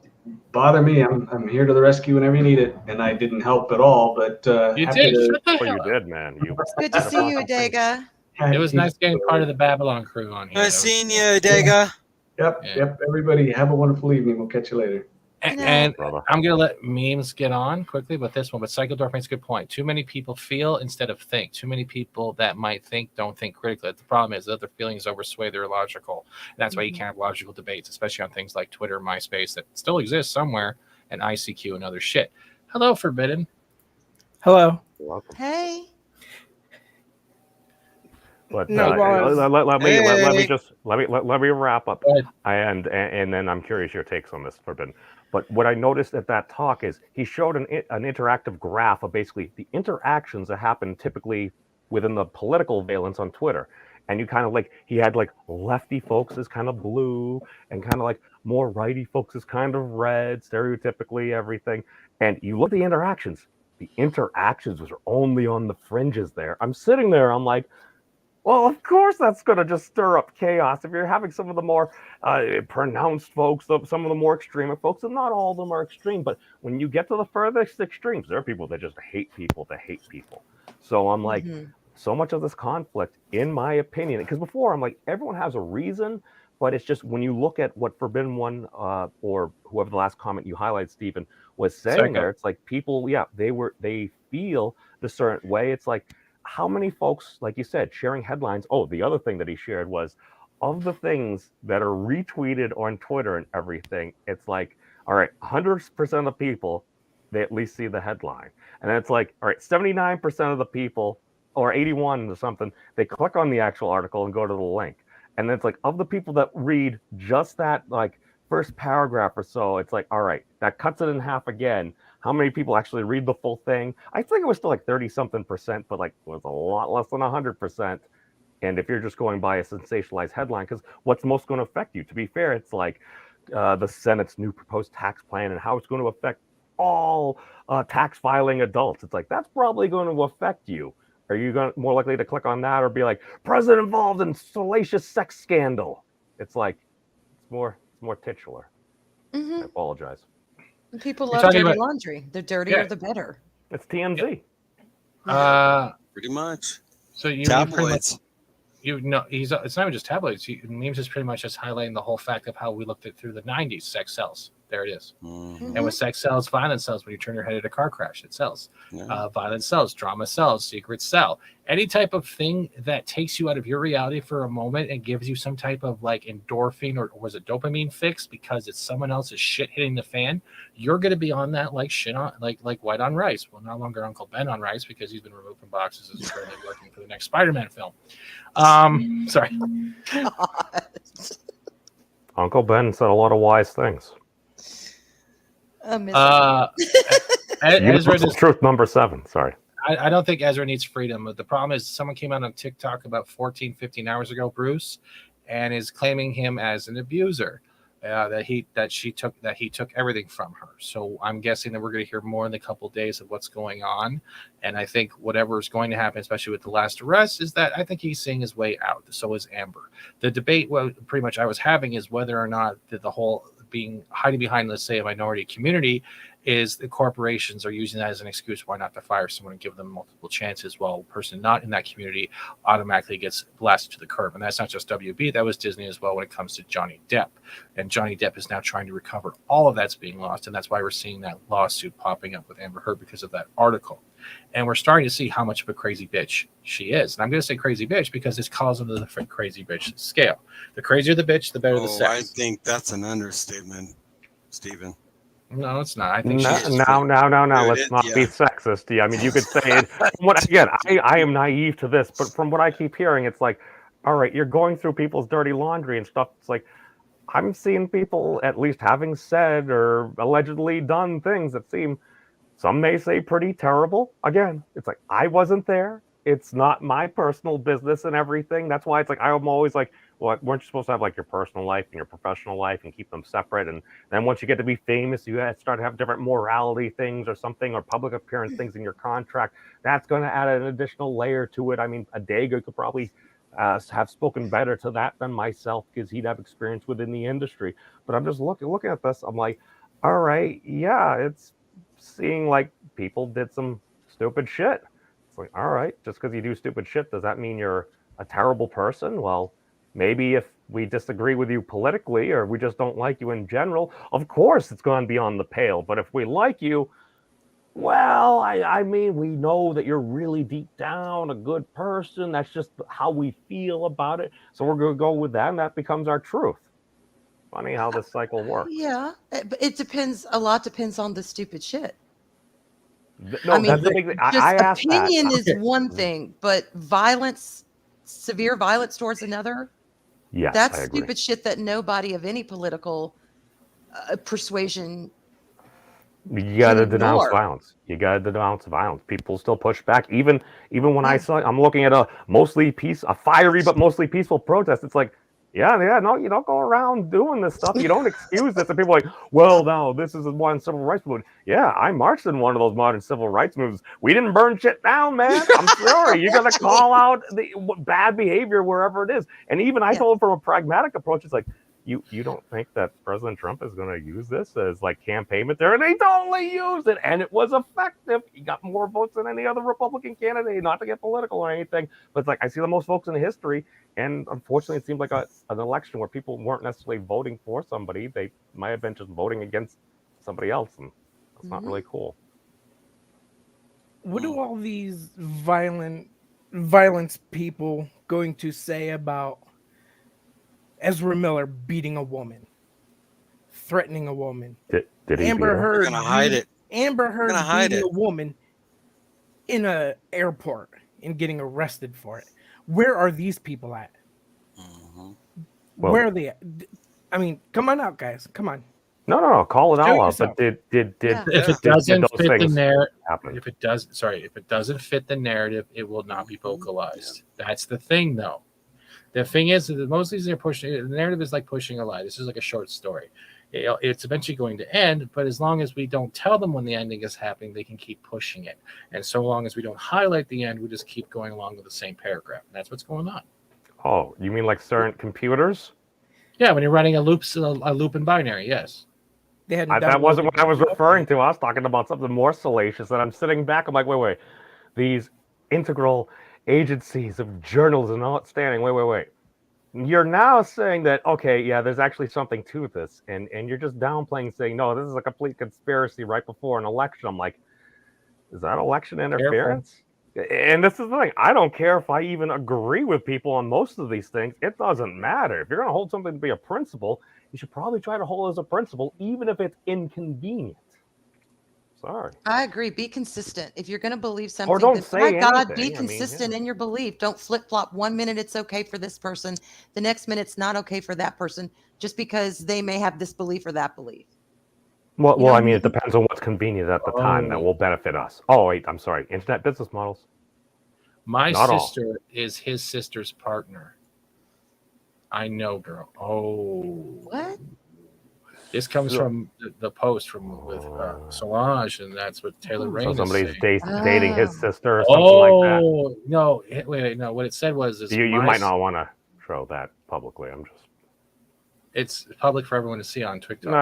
bother me. I'm here to the rescue whenever you need it, and I didn't help at all. But You happy did. to. Shut the Oh, hell you up. did, man. You. It's good to see you, Adega. It was nice getting part of the Babylon crew on here. Nice seeing you, Dega. Yep, Yeah. yep. Everybody, have a wonderful evening. We'll catch you later. And Brother. I'm going to let memes get on quickly with this one, but Psychodorf makes a good point. Too many people feel instead of think. Too many people that might think don't think critically. The problem is that their feelings oversway their logical. And that's why you can't have logical debates, especially on things like Twitter, MySpace, that still exists somewhere, and ICQ and other shit. Hello, Forbidden. Hello. You're welcome. Hey. But No, let me wrap up, Go ahead. and then I'm curious your takes on this, Forbidden. But what I noticed at that talk is he showed an interactive graph of basically the interactions that happen typically within the political valence on Twitter, and you kind of like he had like lefty folks is kind of blue, and kind of like more righty folks is kind of red, stereotypically everything. And you look at the interactions. The interactions was only on the fringes there. I'm sitting there. I'm like, well, of course that's going to just stir up chaos. If you're having some of the more pronounced folks, some of the more extreme folks, and not all of them are extreme, but when you get to the furthest extremes, there are people that just hate people to hate people. So I'm like, so much of this conflict, in my opinion, because before I'm like, everyone has a reason, but it's just when you look at what Forbidden One or whoever the last comment you highlighted, Stephen, was saying there, it's like people, they feel the certain way. It's like, how many folks, like you said, sharing headlines? Oh, the other thing that he shared was of the things that are retweeted on Twitter and everything, it's like, all right, 100% of people, they at least see the headline. And then it's like, all right, 79% of the people, or 81 or something, they click on the actual article and go to the link. And then it's like, of the people that read just that, like, first paragraph or so, it's like, all right, that cuts it in half again. How many people actually read the full thing? I think it was still like 30-something%, but like it was a lot less than 100%. And if you're just going by a sensationalized headline, because what's most going to affect you? To be fair, it's like the Senate's new proposed tax plan and how it's going to affect all tax filing adults. It's like, that's probably going to affect you. Are you more likely to click on that or be like, president involved in salacious sex scandal? It's like, it's more titular. I apologize. People love dirty laundry. The dirtier, the better. It's TMZ. Pretty much. So you tabloids. It's not even just tabloids. Memes is pretty much just highlighting the whole fact of how we looked at through the 90s. Sex sells. There it is. And when sex sells, violence sells. When you turn your head at a car crash, it sells. Violence sells. Drama sells. Secrets sell. Any type of thing that takes you out of your reality for a moment and gives you some type of like endorphin or was it dopamine fix because it's someone else's shit hitting the fan, you're going to be on that like shit on like white on rice. Well, no longer Uncle Ben on rice because he's been removed from boxes as he's currently working for the next Spider-Man film. Sorry. Uncle Ben said a lot of wise things. Ezra truth number 7. Sorry. I don't think Ezra needs freedom. The problem is someone came out on TikTok about 15 hours ago, Bruce, and is claiming him as an abuser. That he took everything from her. So I'm guessing that we're going to hear more in the couple of days of what's going on. And I think whatever is going to happen, especially with the last arrest, is that I think he's seeing his way out. So is Amber. The debate, pretty much I was having, is whether or not the whole hiding behind, let's say, a minority community is the corporations are using that as an excuse why not to fire someone and give them multiple chances while a person not in that community automatically gets blasted to the curb. And that's not just WB, that was Disney as well when it comes to Johnny Depp. And Johnny Depp is now trying to recover all of that's being lost. And that's why we're seeing that lawsuit popping up with Amber Heard because of that article. And we're starting to see how much of a crazy bitch she is. And I'm going to say crazy bitch because this calls into the crazy bitch scale. The crazier the bitch, the better the sex. I think that's an understatement, Stephen. No, it's not. I think no. Let's not be sexist. I mean, you could say it. I am naive to this, but from what I keep hearing, it's like, all right, you're going through people's dirty laundry and stuff. It's like, I'm seeing people at least having said or allegedly done things that seem, some may say, pretty terrible. Again, it's like, I wasn't there. It's not my personal business and everything. That's why it's like, I'm always like, well, weren't you supposed to have like your personal life and your professional life and keep them separate? And then once you get to be famous, you start to have different morality things or something, or public appearance things in your contract. That's going to add an additional layer to it. I mean, Adega could probably have spoken better to that than myself because he'd have experience within the industry. But I'm just looking at this. I'm like, all right, yeah, it's seeing like people did some stupid shit. It's like, all right, just because you do stupid shit, does that mean you're a terrible person? Well, maybe if we disagree with you politically or we just don't like you in general, of course it's going beyond the pale. But if we like you, well, I mean, we know that you're really deep down a good person. That's just how we feel about it. So we're going to go with that, and that becomes our truth. Funny how this cycle works. Yeah, but it depends. A lot depends on the stupid shit. No, I mean, that's the big thing. just I asked that. opinion is one thing, but violence, severe violence towards another, Yes, that's I agree. stupid shit that nobody of any political persuasion. You got to can denounce ignore. violence. You got to denounce violence. People still push back, even when I'm looking at a fiery but mostly peaceful protest. It's like, no, you don't go around doing this stuff. You don't excuse this. And people are like, well, no, this is a modern civil rights movement. Yeah, I marched in one of those modern civil rights movements. We didn't burn shit down, man. I'm sorry. You got to call out the bad behavior wherever it is. And even I told them from a pragmatic approach, it's like, you don't think that President Trump is going to use this as like campaign material? And he totally used it, and it was effective. He got more votes than any other Republican candidate. Not to get political or anything, but it's like I see the most votes in history, and unfortunately, it seemed like an election where people weren't necessarily voting for somebody; they might have been just voting against somebody else, and that's not really cool. What do all these violence people going to say about Ezra Miller beating a woman, threatening a woman? Did he Amber Heard gonna hide it? Amber Heard hide beating it. a woman in an airport and getting arrested for it. Where are these people at? Well, Where are they at? I mean, come on out, guys. Come on. No, call it all out. But did if it doesn't those fit the things narrative, happen? if it doesn't fit the narrative, it will not be vocalized. That's the thing, though. The thing is that most of these are pushing. The narrative is like pushing a lie. This is like a short story. It's eventually going to end, but as long as we don't tell them when the ending is happening, they can keep pushing it. And so long as we don't highlight the end, we just keep going along with the same paragraph. And that's what's going on. Oh, you mean like certain computers? Yeah, when you're running a loop in binary, yes. That wasn't what I was referring to. I was talking about something more salacious. And I'm sitting back. I'm like, wait. These integral agencies of journalism outstanding. Wait. You're now saying that, okay, yeah, there's actually something to this. And you're just downplaying, saying, no, this is a complete conspiracy right before an election. I'm like, is that election interference? And this is the thing. I don't care if I even agree with people on most of these things. It doesn't matter. If you're going to hold something to be a principle, you should probably try to hold it as a principle, even if it's inconvenient. Sorry. I agree. Be consistent. If you're going to believe something, Or don't then, say my God, anything. be consistent in your belief. Don't flip-flop. 1 minute it's okay for this person. The next minute it's not okay for that person just because they may have this belief or that belief. Well, I mean, it depends on what's convenient at the time that will benefit us. Oh, wait, I'm sorry. Internet business models. My Not sister is his sister's partner. I know, girl. Oh. What? This comes from the post with Solange, and that's what Taylor Rain is somebody's saying. dating his sister or something like that. Oh, no. Wait, no. What it said was... You might not want to show that publicly. I'm just... It's public for everyone to see on TikTok.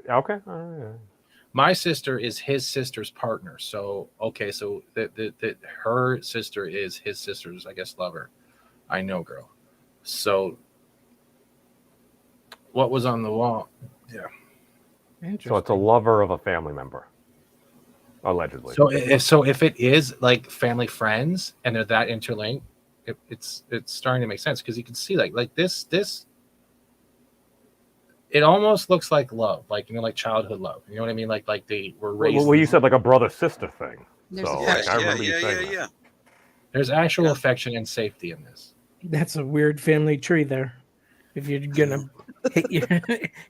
Okay. My sister is his sister's partner. So, okay, so her sister is his sister's, I guess, lover. I know, girl. So, what was on the wall? Yeah. So it's a lover of a family member, allegedly. So if it is like family friends and they're that interlinked, it's starting to make sense because you can see like this. It almost looks like love, like like childhood love. You know what I mean? Like they were raised. Well, you said like a brother-sister thing. Yeah. There's actual affection and safety in this. That's a weird family tree there. If you're gonna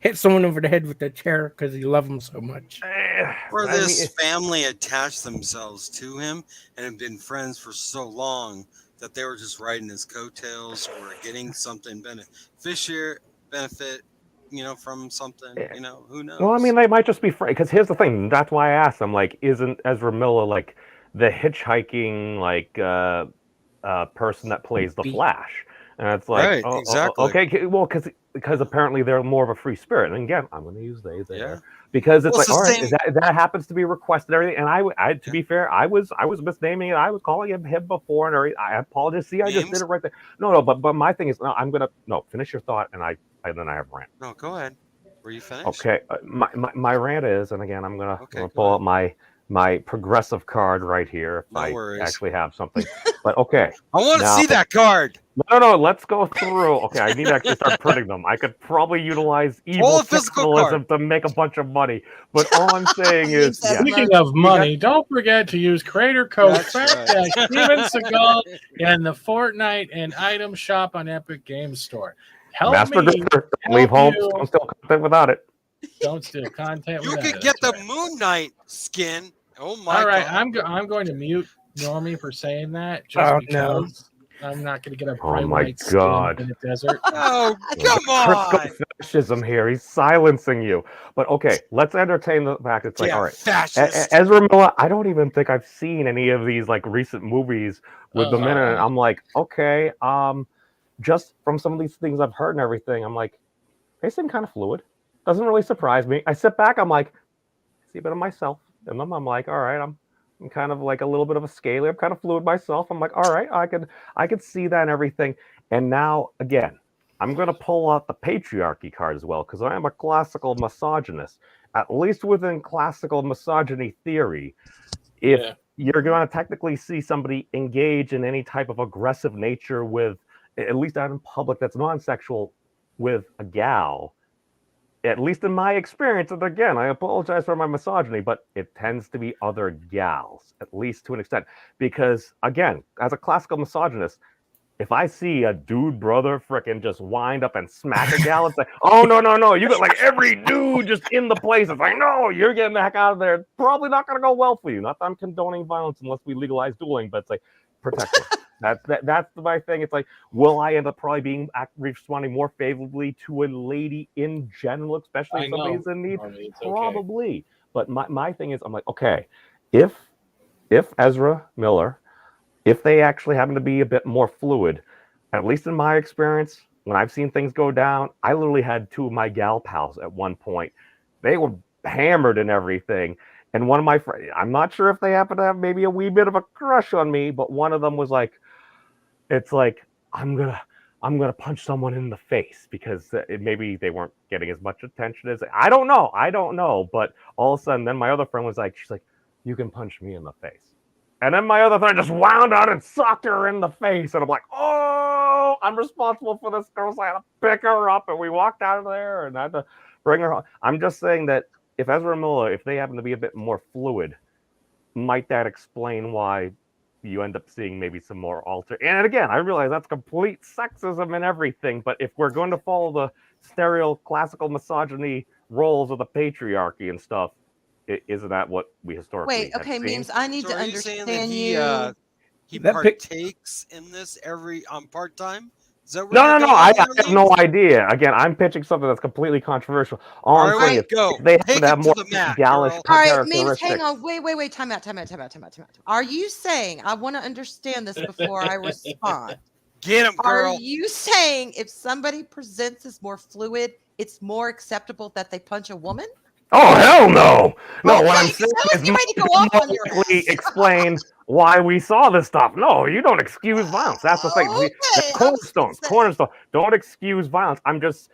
hit someone over the head with a chair because you love them so much. Or this family attached themselves to him and have been friends for so long that they were just riding his coattails or getting something benefit, from something, who knows? Well, I mean, they might just be friends. Because here's the thing. That's why I asked. I'm like, isn't Ezra Miller like the hitchhiking person that plays the Flash? And it's like, right, exactly. Okay, well, because because apparently they're more of a free spirit. And again, I'm going to use they there. Yeah. Because it's Well, like, it's the all right, same- that happens to be requested and everything. And I to be fair, I was misnaming it. I was calling him before, and everything. I apologize. See, I just did it right there. No, but my thing is, no, finish your thought, and then I have rant. No, go ahead. Were you finished? Okay, my rant is, and again, I'm gonna go pull out my progressive card right here if I worries. actually have something. But okay, I want to now- see that card. No, let's go through. Okay, I need to actually start printing them. I could probably utilize Pull evil a physical capitalism to make a bunch of money. But all I'm saying is, yeah. Speaking of money, don't forget to use creator code That's right. FAT-STEVENSEAGAL in the Fortnite and item shop on Epic Games Store. Help Master me Grifter, leave home. you. Don't steal content without it. Don't steal content. You without could it. get the That's right. Moon Knight skin. Oh my All right, god. I'm going to mute Normie for saying that just Oh, because no. I'm not going to get a Oh bright my white skin God. in the desert. Oh, come on. Critical fascism here. He's silencing you. But okay, let's entertain the fact. It's like, Yeah, all right, fascist. Ezra Miller. I don't even think I've seen any of these like recent movies with the men in it. I'm like, okay, just from some of these things I've heard and everything, I'm like, they seem kind of fluid. Doesn't really surprise me. I sit back, I'm like, I see a bit of myself in them. I'm like, all right, I'm kind of like a little bit of a scaly. I'm kind of fluid myself. I'm like, all right, I could see that and everything. And now again, I'm gonna pull out the patriarchy card as well, because I am a classical misogynist. At least within classical misogyny theory, if you're gonna technically see somebody engage in any type of aggressive nature with, at least out in public, that's non-sexual with a gal, at least in my experience, and again, I apologize for my misogyny, but it tends to be other gals, at least to an extent. Because, again, as a classical misogynist, if I see a dude brother frickin' just wind up and smack a gal, it's like, oh, no, you got like every dude just in the place. It's like, no, you're getting the heck out of there. It's probably not going to go well for you. Not that I'm condoning violence unless we legalize dueling, but it's like, protect them. That's my thing. It's like, will I end up probably being responding more favorably to a lady in general, especially if somebody's in need? Probably. Okay. But my thing is, I'm like, okay, if Ezra Miller, if they actually happen to be a bit more fluid, at least in my experience, when I've seen things go down, I literally had two of my gal pals at one point. They were hammered and everything. And one of my friends, I'm not sure if they happen to have maybe a wee bit of a crush on me, but one of them was like, it's like, I'm gonna punch someone in the face because maybe they weren't getting as much attention as I don't know. But all of a sudden, then my other friend was like, she's like, you can punch me in the face. And then my other friend just wound out and socked her in the face. And I'm like, oh, I'm responsible for this girl. So I had to pick her up and we walked out of there and I had to bring her home. I'm just saying that if Ezra Miller, if they happen to be a bit more fluid, might that explain why you end up seeing maybe some more alter? And again, I realize that's complete sexism and everything, but if we're going to follow the stereo classical misogyny roles of the patriarchy and stuff, isn't that what we historically have seen? Memes, I need to understand you. He partakes in this part-time? Is that No, I have no idea. Again, I'm pitching something that's completely controversial. All I'm saying is they happen to have more galish all right, characteristics. Memes, hang on. Wait. Time out. Are you saying, I want to understand this before I respond. Get him, girl. Are you saying if somebody presents as more fluid, it's more acceptable that they punch a woman? Oh, hell no. No, Okay, what I'm saying I was is ready to go off on your ass. explain why we saw this stuff. No, you don't excuse violence. That's the thing. Okay, Cornerstone. Don't excuse violence. I'm just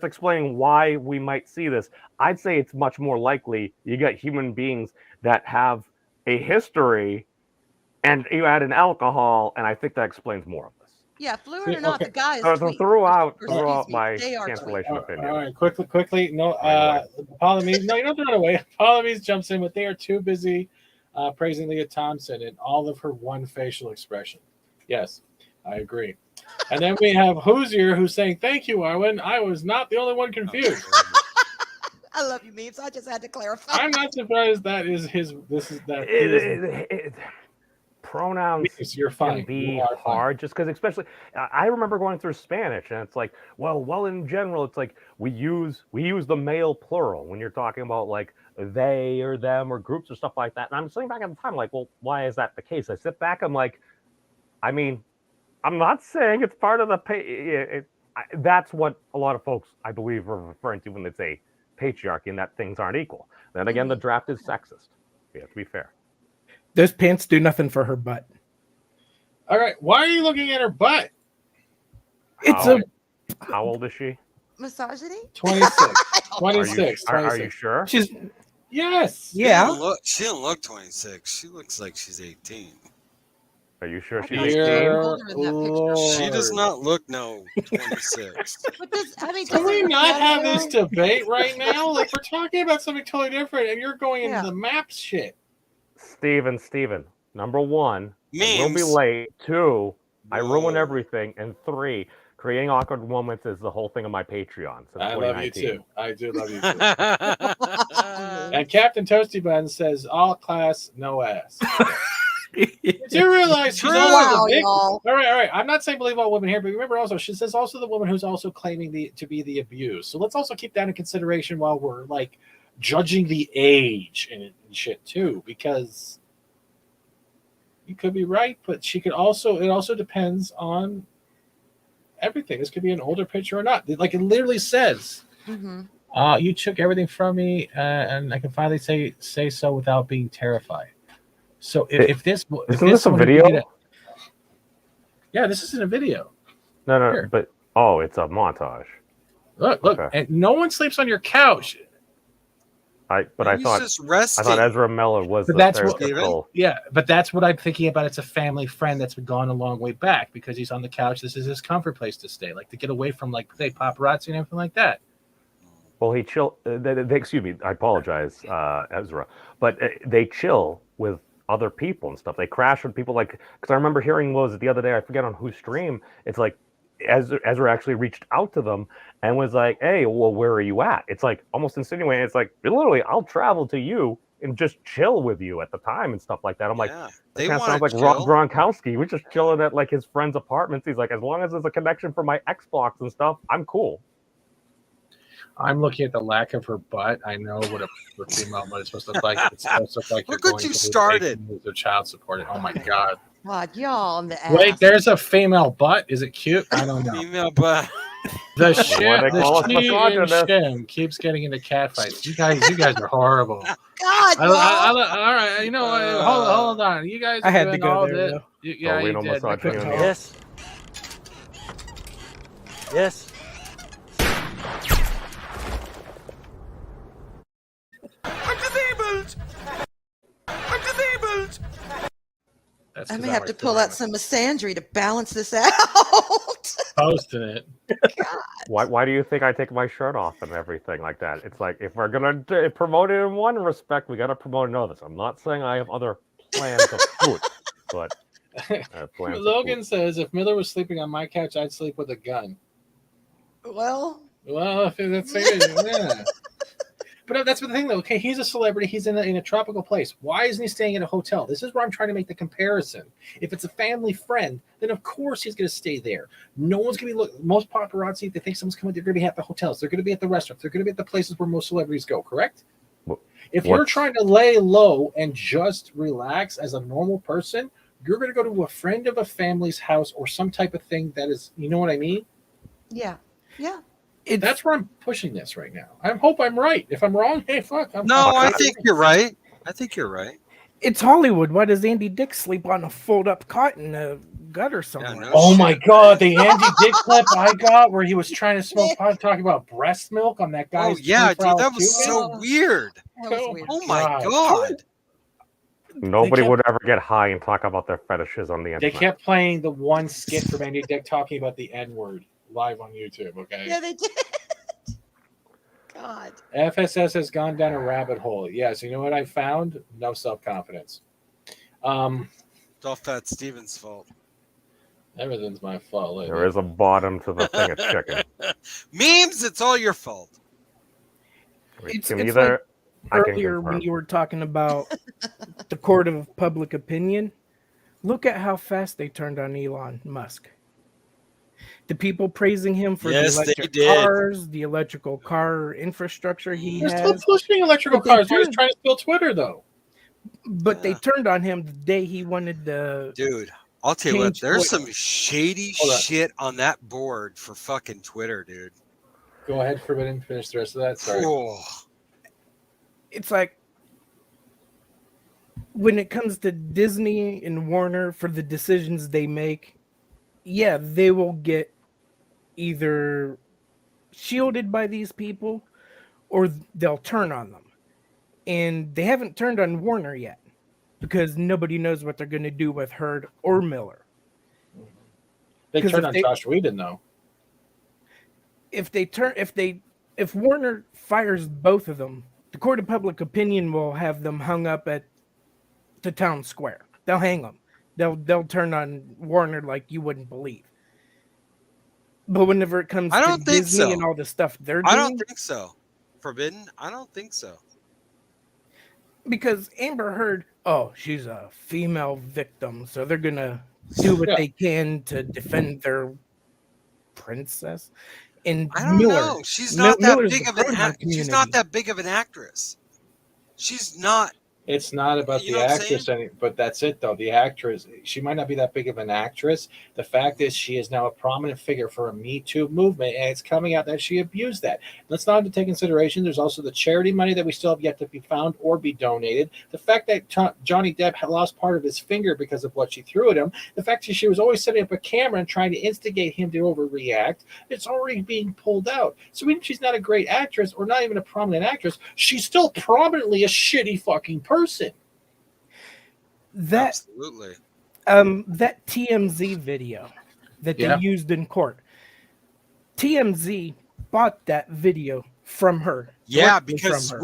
explaining why we might see this. I'd say it's much more likely you got human beings that have a history and you add in alcohol, and I think that explains more of this. Yeah, fluid or not, the guy is so throughout my cancellation opinion. All right, quickly. No, Polymes. No, you don't throw it away. Polymes jumps in, but they are too busy praising Leah Thompson and all of her one facial expression. Yes, I agree. And then we have Hoosier who's saying, "Thank you, Arwen. I was not the only one confused." I love you, Memes. I just had to clarify. I'm not surprised that is his. Pronouns can be hard just because, especially, I remember going through Spanish and it's like, well, in general, it's like we use the male plural when you're talking about like they or them or groups or stuff like that. And I'm sitting back at the time like, well, why is that the case? I sit back, I'm like, I mean, I'm not saying it's part of the that's what a lot of folks, I believe, are referring to when they say patriarchy and that things aren't equal. Then again, the draft is sexist. We have to be fair. Those pants do nothing for her butt. All right, why are you looking at her butt? How old is she? Misogyny? 26. 26. Are you sure? She's Yes. Yeah. She don't look 26. She looks like she's 18. Are you sure she's Dear 18? She does not look 26. Can we not have this debate right now? Like, we're talking about something totally different, and you're going into the maps shit. Steven, number one, I will be late. 2, I ruin everything. And 3, creating awkward moments is the whole thing of my Patreon. I love you too. I do love you too. And Captain Toasty Bun says, all class, no ass. Do you realize she's also the big... All right. I'm not saying believe all women here, but remember also, she says also the woman who's also claiming to be the abused. So let's also keep that in consideration while we're like judging the age and shit too, because you could be right, but she could also, it also depends on everything. This could be an older picture or not. Like it literally says, you took everything from me, and I can finally say so without being terrified. So if this isn't this a video? Yeah, this isn't a video. No, Here. but it's a montage. Look, Okay. and no one sleeps on your couch. I thought Ezra Miller was But the that's what, stereotypical. yeah, but that's what I'm thinking about. It's a family friend that's been gone a long way back because he's on the couch. This is his comfort place to stay, like to get away from like say paparazzi and everything like that. Well, he chill. Excuse me, I apologize, Ezra, but they chill with other people and stuff. They crash with people, like, because I remember hearing the other day, I forget on whose stream, it's like Ezra actually reached out to them and was like, hey, well, where are you at? It's like almost insinuating, it's like, literally, I'll travel to you and just chill with you at the time and stuff like that. I'm like, they kind of sounds like Rob Gronkowski. We're just chilling at like his friend's apartments. He's like, as long as there's a connection for my Xbox and stuff, I'm cool. I'm looking at the lack of her butt. I know what a female butt is supposed to look like. It's supposed to look like Look what you started. The child support. Oh my god. God, y'all on the ass. Wait, there's a female butt. Is it cute? I don't know. Female butt. The shim keeps getting into catfights. You guys are horrible. God, all right. You know what? Hold on. You guys. I had to doing go all there. this. Yeah, you did. Yes. Yes. I'm disabled. I'm disabled. I may have to pull out some misandry to balance this out. Posting it. Why do you think I take my shirt off and everything like that? It's like, if we're gonna promote it in one respect, we gotta promote in others. I'm not saying I have other plans of food, but Logan says, if Miller was sleeping on my couch, I'd sleep with a gun. Well, if that's it, yeah. But that's the thing, though. Okay, he's a celebrity. He's in a tropical place. Why isn't he staying in a hotel? This is where I'm trying to make the comparison. If it's a family friend, then of course he's going to stay there. No one's going to be most paparazzi. If they think someone's coming, they're going to be at the hotels. They're going to be at the restaurants. They're going to be at the places where most celebrities go. Correct? If you're trying to lay low and just relax as a normal person, you're going to go to a friend of a family's house or some type of thing that is, you know what I mean? Yeah. That's where I'm pushing this right now. I hope I'm right. If I'm wrong, hey, fuck. I think you're right. It's Hollywood. Why does Andy Dick sleep on a fold-up cot in a gutter somewhere? Oh my god, the Andy Dick clip I got where he was trying to smoke pot, talking about breast milk on that guy's. Oh yeah, dude, that was so weird. Oh my god. Nobody would ever get high and talk about their fetishes on the internet. They kept playing the one skit from Andy Dick talking about the N-word live on YouTube, okay? Yeah, they did. God. FSS has gone down a rabbit hole. Yes, you know what I found? No self-confidence. It's all FAT-STEVEN's fault. Everything's my fault lately. There is a bottom to the thing of chicken. Memes, it's all your fault. It's like earlier when you were talking about the court of public opinion. Look at how fast they turned on Elon Musk. The people praising him for the electric cars, the electrical car infrastructure he has. They're still pushing electrical cars. He's trying to steal Twitter, though. But they turned on him the day he wanted to I'll tell you what, change there's Twitter. some shady shit on that board for fucking Twitter, dude. Go ahead, Forbidden. Finish the rest of that. Sorry. Oh. It's like when it comes to Disney and Warner for the decisions they make, yeah, they will get either shielded by these people or they'll turn on them. And they haven't turned on Warner yet because nobody knows what they're going to do with Heard or Miller. They turned on Josh Whedon, though. If Warner fires both of them, the court of public opinion will have them hung up at the town square. They'll hang them. They'll turn on Warner like you wouldn't believe. But whenever it comes to Disney and all the stuff they're doing, I don't think so. Forbidden? I don't think so. Because Amber Heard, she's a female victim, so they're gonna do what they can to defend their princess. And I don't know. She's not that big of an She's not that big of an actress. She's not. It's not about the actress, but that's it, though. The actress, she might not be that big of an actress. The fact is, she is now a prominent figure for a Me Too movement, and it's coming out that she abused that. Let's not take consideration. There's also the charity money that we still have yet to be found or be donated. The fact that Johnny Depp had lost part of his finger because of what she threw at him. The fact that she was always setting up a camera and trying to instigate him to overreact. It's already being pulled out. So even if she's not a great actress or not even a prominent actress, she's still prominently a shitty fucking person. Absolutely. That TMZ video that they used in court. TMZ bought that video from her. Yeah, because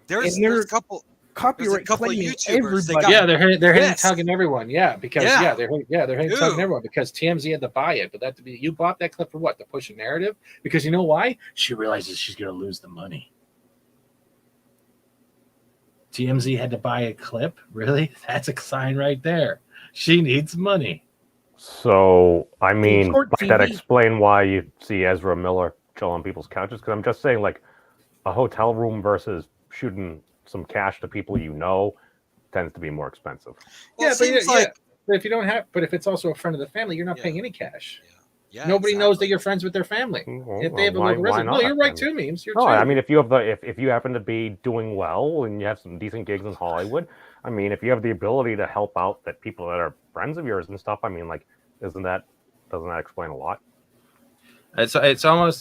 there's a couple copyright claiming YouTubers. Everybody. They're hitting tugging everyone. Yeah, because they're hitting tugging everyone because TMZ had to buy it. But you bought that clip for what? To push a narrative? Because you know why? She realizes she's going to lose the money. TMZ had to buy a clip? Really? That's a sign right there. She needs money. So, I mean, that explain why you see Ezra Miller chill on people's couches? Because I'm just saying, like, a hotel room versus shooting some cash to people you know tends to be more expensive. Well, but if you don't have, but if it's also a friend of the family, you're not paying any cash. Yeah, nobody knows that you're friends with their family. If they have a local resident, no, you're right too, Memes. I mean, if you have if you happen to be doing well and you have some decent gigs in Hollywood, I mean, if you have the ability to help out that people that are friends of yours and stuff, I mean, like, doesn't that explain a lot? It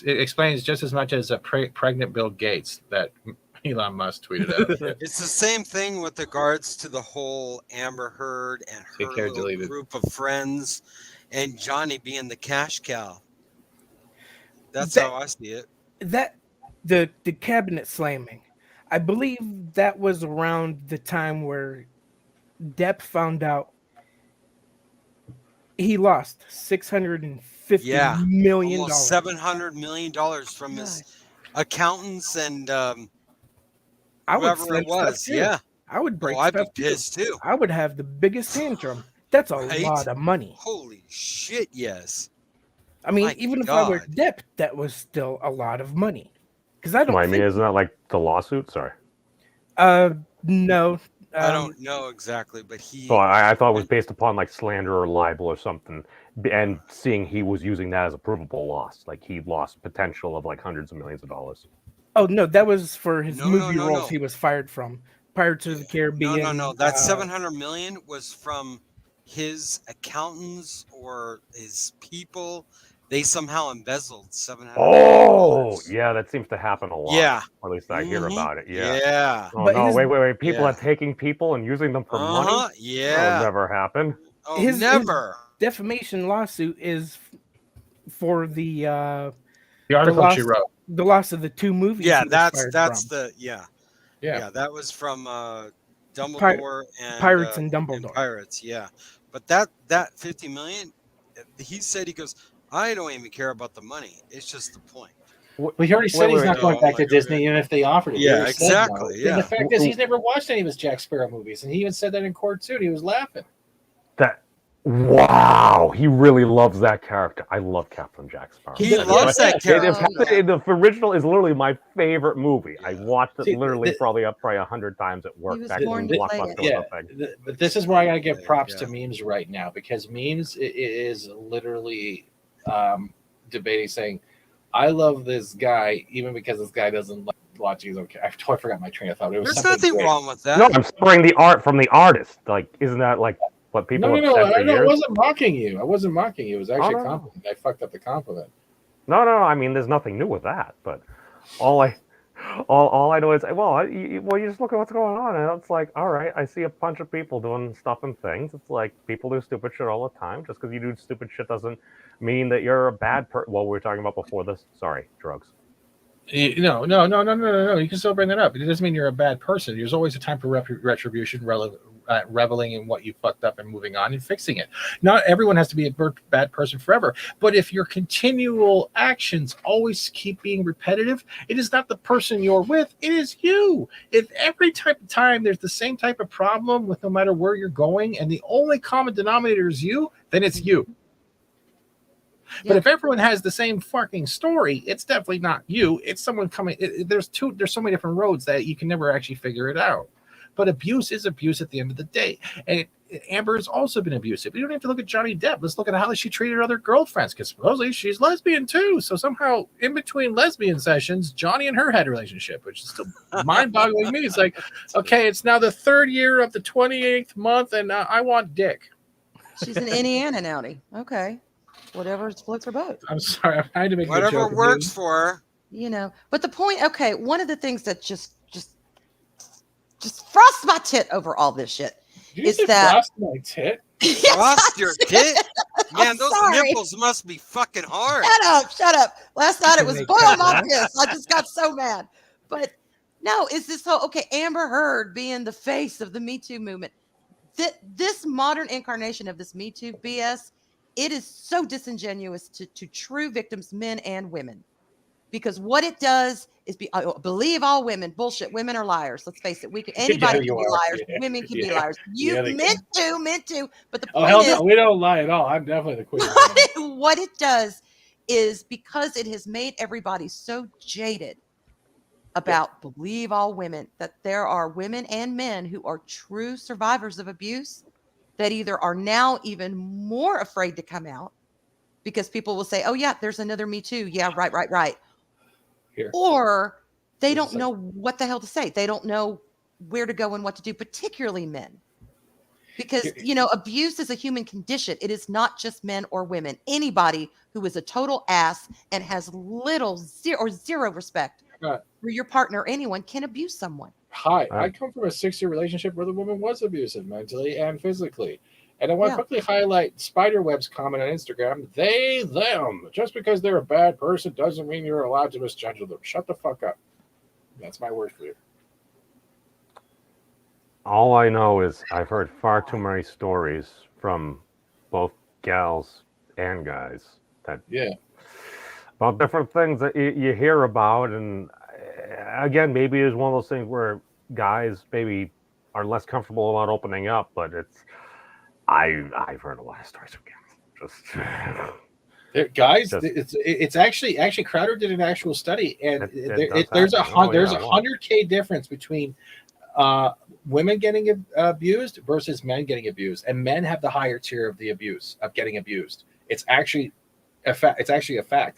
explains just as much as a pregnant Bill Gates that Elon Musk tweeted out. It's the same thing with regards to the whole Amber Heard and her little group of friends. And Johnny being the cash cow. That's how I see it. The cabinet slamming. I believe that was around the time where Depp found out he lost $650 million. Almost $700 million from his accountants and whoever it was. Yeah. I would break I'd be stuff pissed too. I would have the biggest tantrum. That's a lot of money. Holy shit, yes. I mean, even if I were Depp, that was still a lot of money. Because I don't. I mean, isn't that like the lawsuit? Sorry. No. I don't know exactly, but he. So I thought it was based upon like slander or libel or something, and seeing he was using that as a provable loss, like he lost potential of like hundreds of millions of dollars. Oh no, that was for his movie roles he was fired from. Pirates of the Caribbean. No. That $700 million was from his accountants or his people. They somehow embezzled $700 million. Yeah, that seems to happen a lot. Yeah. Or at least I hear about it. Yeah. Yeah. Oh, but no, wait. People are taking people and using them for money? Yeah. That'll never happen. Oh, never. His defamation lawsuit is for the article she wrote. The loss of the two movies. Yeah, that's the that was from Dumbledore and Pirates and Dumbledore. And Pirates, yeah. But that 50 million, he said, he goes, I don't even care about the money. It's just the point. Well, he already said he's not going back to Disney, even if they offered it. Yeah, exactly. Yeah. And the fact is, he's never watched any of his Jack Sparrow movies, and he even said that in court too. And he was laughing. Wow, he really loves that character. I love Captain Jack Sparrow. He loves that character. The original is literally my favorite movie. I watched it literally probably 100 times at work back when Blockbuster was a thing. But this is where I gotta give props to memes right now, because memes is literally debating saying, I love this guy even because this guy doesn't like watching. Okay, I totally forgot my train of thought. There's nothing wrong with that. No, I'm separating the art from the artist. Like, isn't that like what people have said for years? I wasn't mocking you. I wasn't mocking you. It was actually a compliment. I fucked up the compliment. No. I mean, there's nothing new with that. But all I know is, you just look at what's going on, and it's like, all right, I see a bunch of people doing stuff and things. It's like people do stupid shit all the time. Just because you do stupid shit doesn't mean that you're a bad person. Well, we were talking about before this. Sorry, drugs. No. You can still bring that up. It doesn't mean you're a bad person. There's always a time for retribution, reveling in what you fucked up and moving on and fixing it. Not everyone has to be a bad person forever. But if your continual actions always keep being repetitive, it is not the person you're with. It is you. If every type of time there's the same type of problem with no matter where you're going, and the only common denominator is you, then it's you. But if everyone has the same fucking story, it's definitely not you. It's someone coming. There's so many different roads that you can never actually figure it out. But abuse is abuse at the end of the day. And Amber has also been abusive. You don't have to look at Johnny Depp. Let's look at how she treated other girlfriends, because supposedly she's lesbian too. So somehow in between lesbian sessions, Johnny and her had a relationship, which is still mind-boggling to me. It's like, okay, it's now the 3rd year of the 28th month, and I want dick. She's an Indiana Nowdy. Okay. Whatever floats her boat. I'm sorry, I'm trying to make whatever works for her. You know, but the point, okay, one of the things that just frost my tit over all this shit is that frost my tit. Frost your tit? Man, those nipples must be fucking hard. Shut up. Last night it was boil my piss. I just got so mad. But no, is this so okay? Amber Heard being the face of the Me Too movement. This modern incarnation of this Me Too BS. It is so disingenuous to true victims, men and women, because what it does is believe all women. Bullshit. Women are liars. Let's face it. Anybody can be liars. Women can be liars. You meant to. But the point is, we don't lie at all. I'm definitely the queen. What it does is, because it has made everybody so jaded about believe all women, that there are women and men who are true survivors of abuse that either are now even more afraid to come out because people will say, oh yeah, there's another Me Too. Yeah, right. Here. Or they don't know what the hell to say. They don't know where to go and what to do, particularly men. Because, abuse is a human condition. It is not just men or women. Anybody who is a total ass and has zero respect for your partner or anyone can abuse someone. Hi, I come from a 6-year relationship where the woman was abusive mentally and physically. And I want to quickly highlight Spiderweb's comment on Instagram. They, them. Just because they're a bad person doesn't mean you're allowed to misgender them. Shut the fuck up. That's my word for you. All I know is I've heard far too many stories from both gals and guys about different things that you hear about. And again, maybe it's one of those things where guys maybe are less comfortable about opening up, but I've heard a lot of stories from gals. It's actually Crowder did an actual study, and there's a 100K difference between women getting abused versus men getting abused, and men have the higher tier of the abuse of getting abused. It's actually a fact.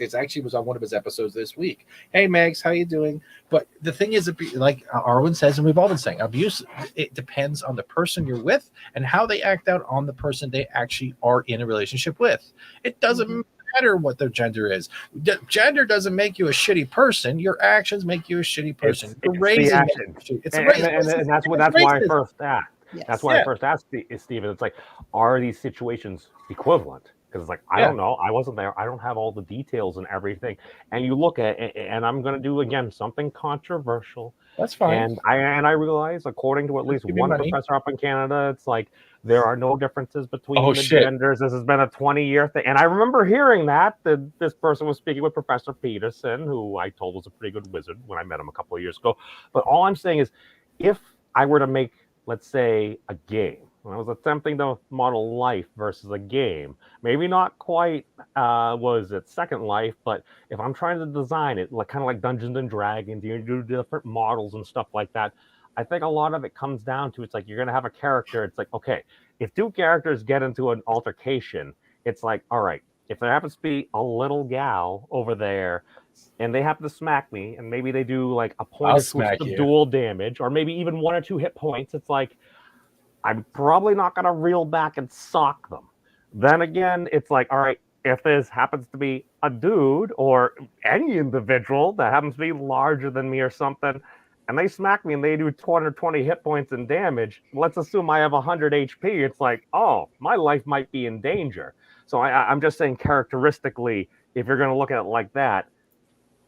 It's actually was on one of his episodes this week. Hey Megs, how you doing? But the thing is, like Arwen says, and we've all been saying, abuse, it depends on the person you're with and how they act out on the person they actually are in a relationship with. It doesn't matter what their gender is. Gender doesn't make you a shitty person. Your actions make you a shitty person. And that's why I first asked. Yes. That's why I first asked Stephen. It's like, are these situations equivalent? Because it's like, I don't know. I wasn't there. I don't have all the details and everything. And you look at it, and I'm going to do, again, something controversial. That's fine. And I realize, according to at least one professor up in Canada, it's like there are no differences between the genders. This has been a 20-year thing. And I remember hearing that this person was speaking with Professor Peterson, who I told was a pretty good wizard when I met him a couple of years ago. But all I'm saying is, if I were to make, let's say, a game, I was attempting to model life versus a game. Maybe not quite, Second Life, but if I'm trying to design it, like kind of like Dungeons and Dragons, you do different models and stuff like that. I think a lot of it comes down to it's like you're gonna have a character. It's like, okay, if two characters get into an altercation, it's like, all right, if there happens to be a little gal over there and they happen to smack me, and maybe they do like a point of dual damage, or maybe even 1 or 2 hit points, it's like, I'm probably not going to reel back and sock them. Then again, it's like, all right, if this happens to be a dude or any individual that happens to be larger than me or something, and they smack me and they do 220 hit points and damage, let's assume I have 100 HP. It's like, oh, my life might be in danger. So I'm just saying characteristically, if you're going to look at it like that,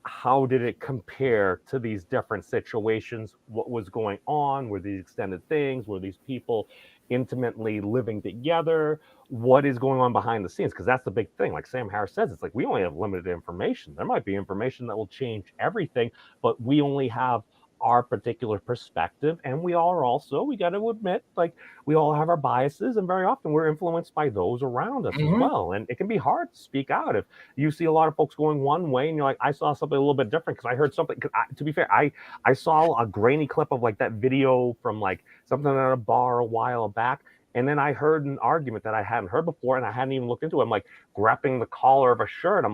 how did it compare to these different situations? What was going on? Were these extended things? Were these people intimately living together? What is going on behind the scenes? Because that's the big thing. Like Sam Harris says, it's like we only have limited information. There might be information that will change everything, but we only have our particular perspective, and we got to admit, like, we all have our biases, and very often we're influenced by those around us as well, and it can be hard to speak out if you see a lot of folks going one way and you're like, I saw something a little bit different because I heard something. To be fair, I saw a grainy clip of like that video from like something at a bar a while back, and then I heard an argument that I hadn't heard before and I hadn't even looked into it. I'm like grabbing the collar of a shirt.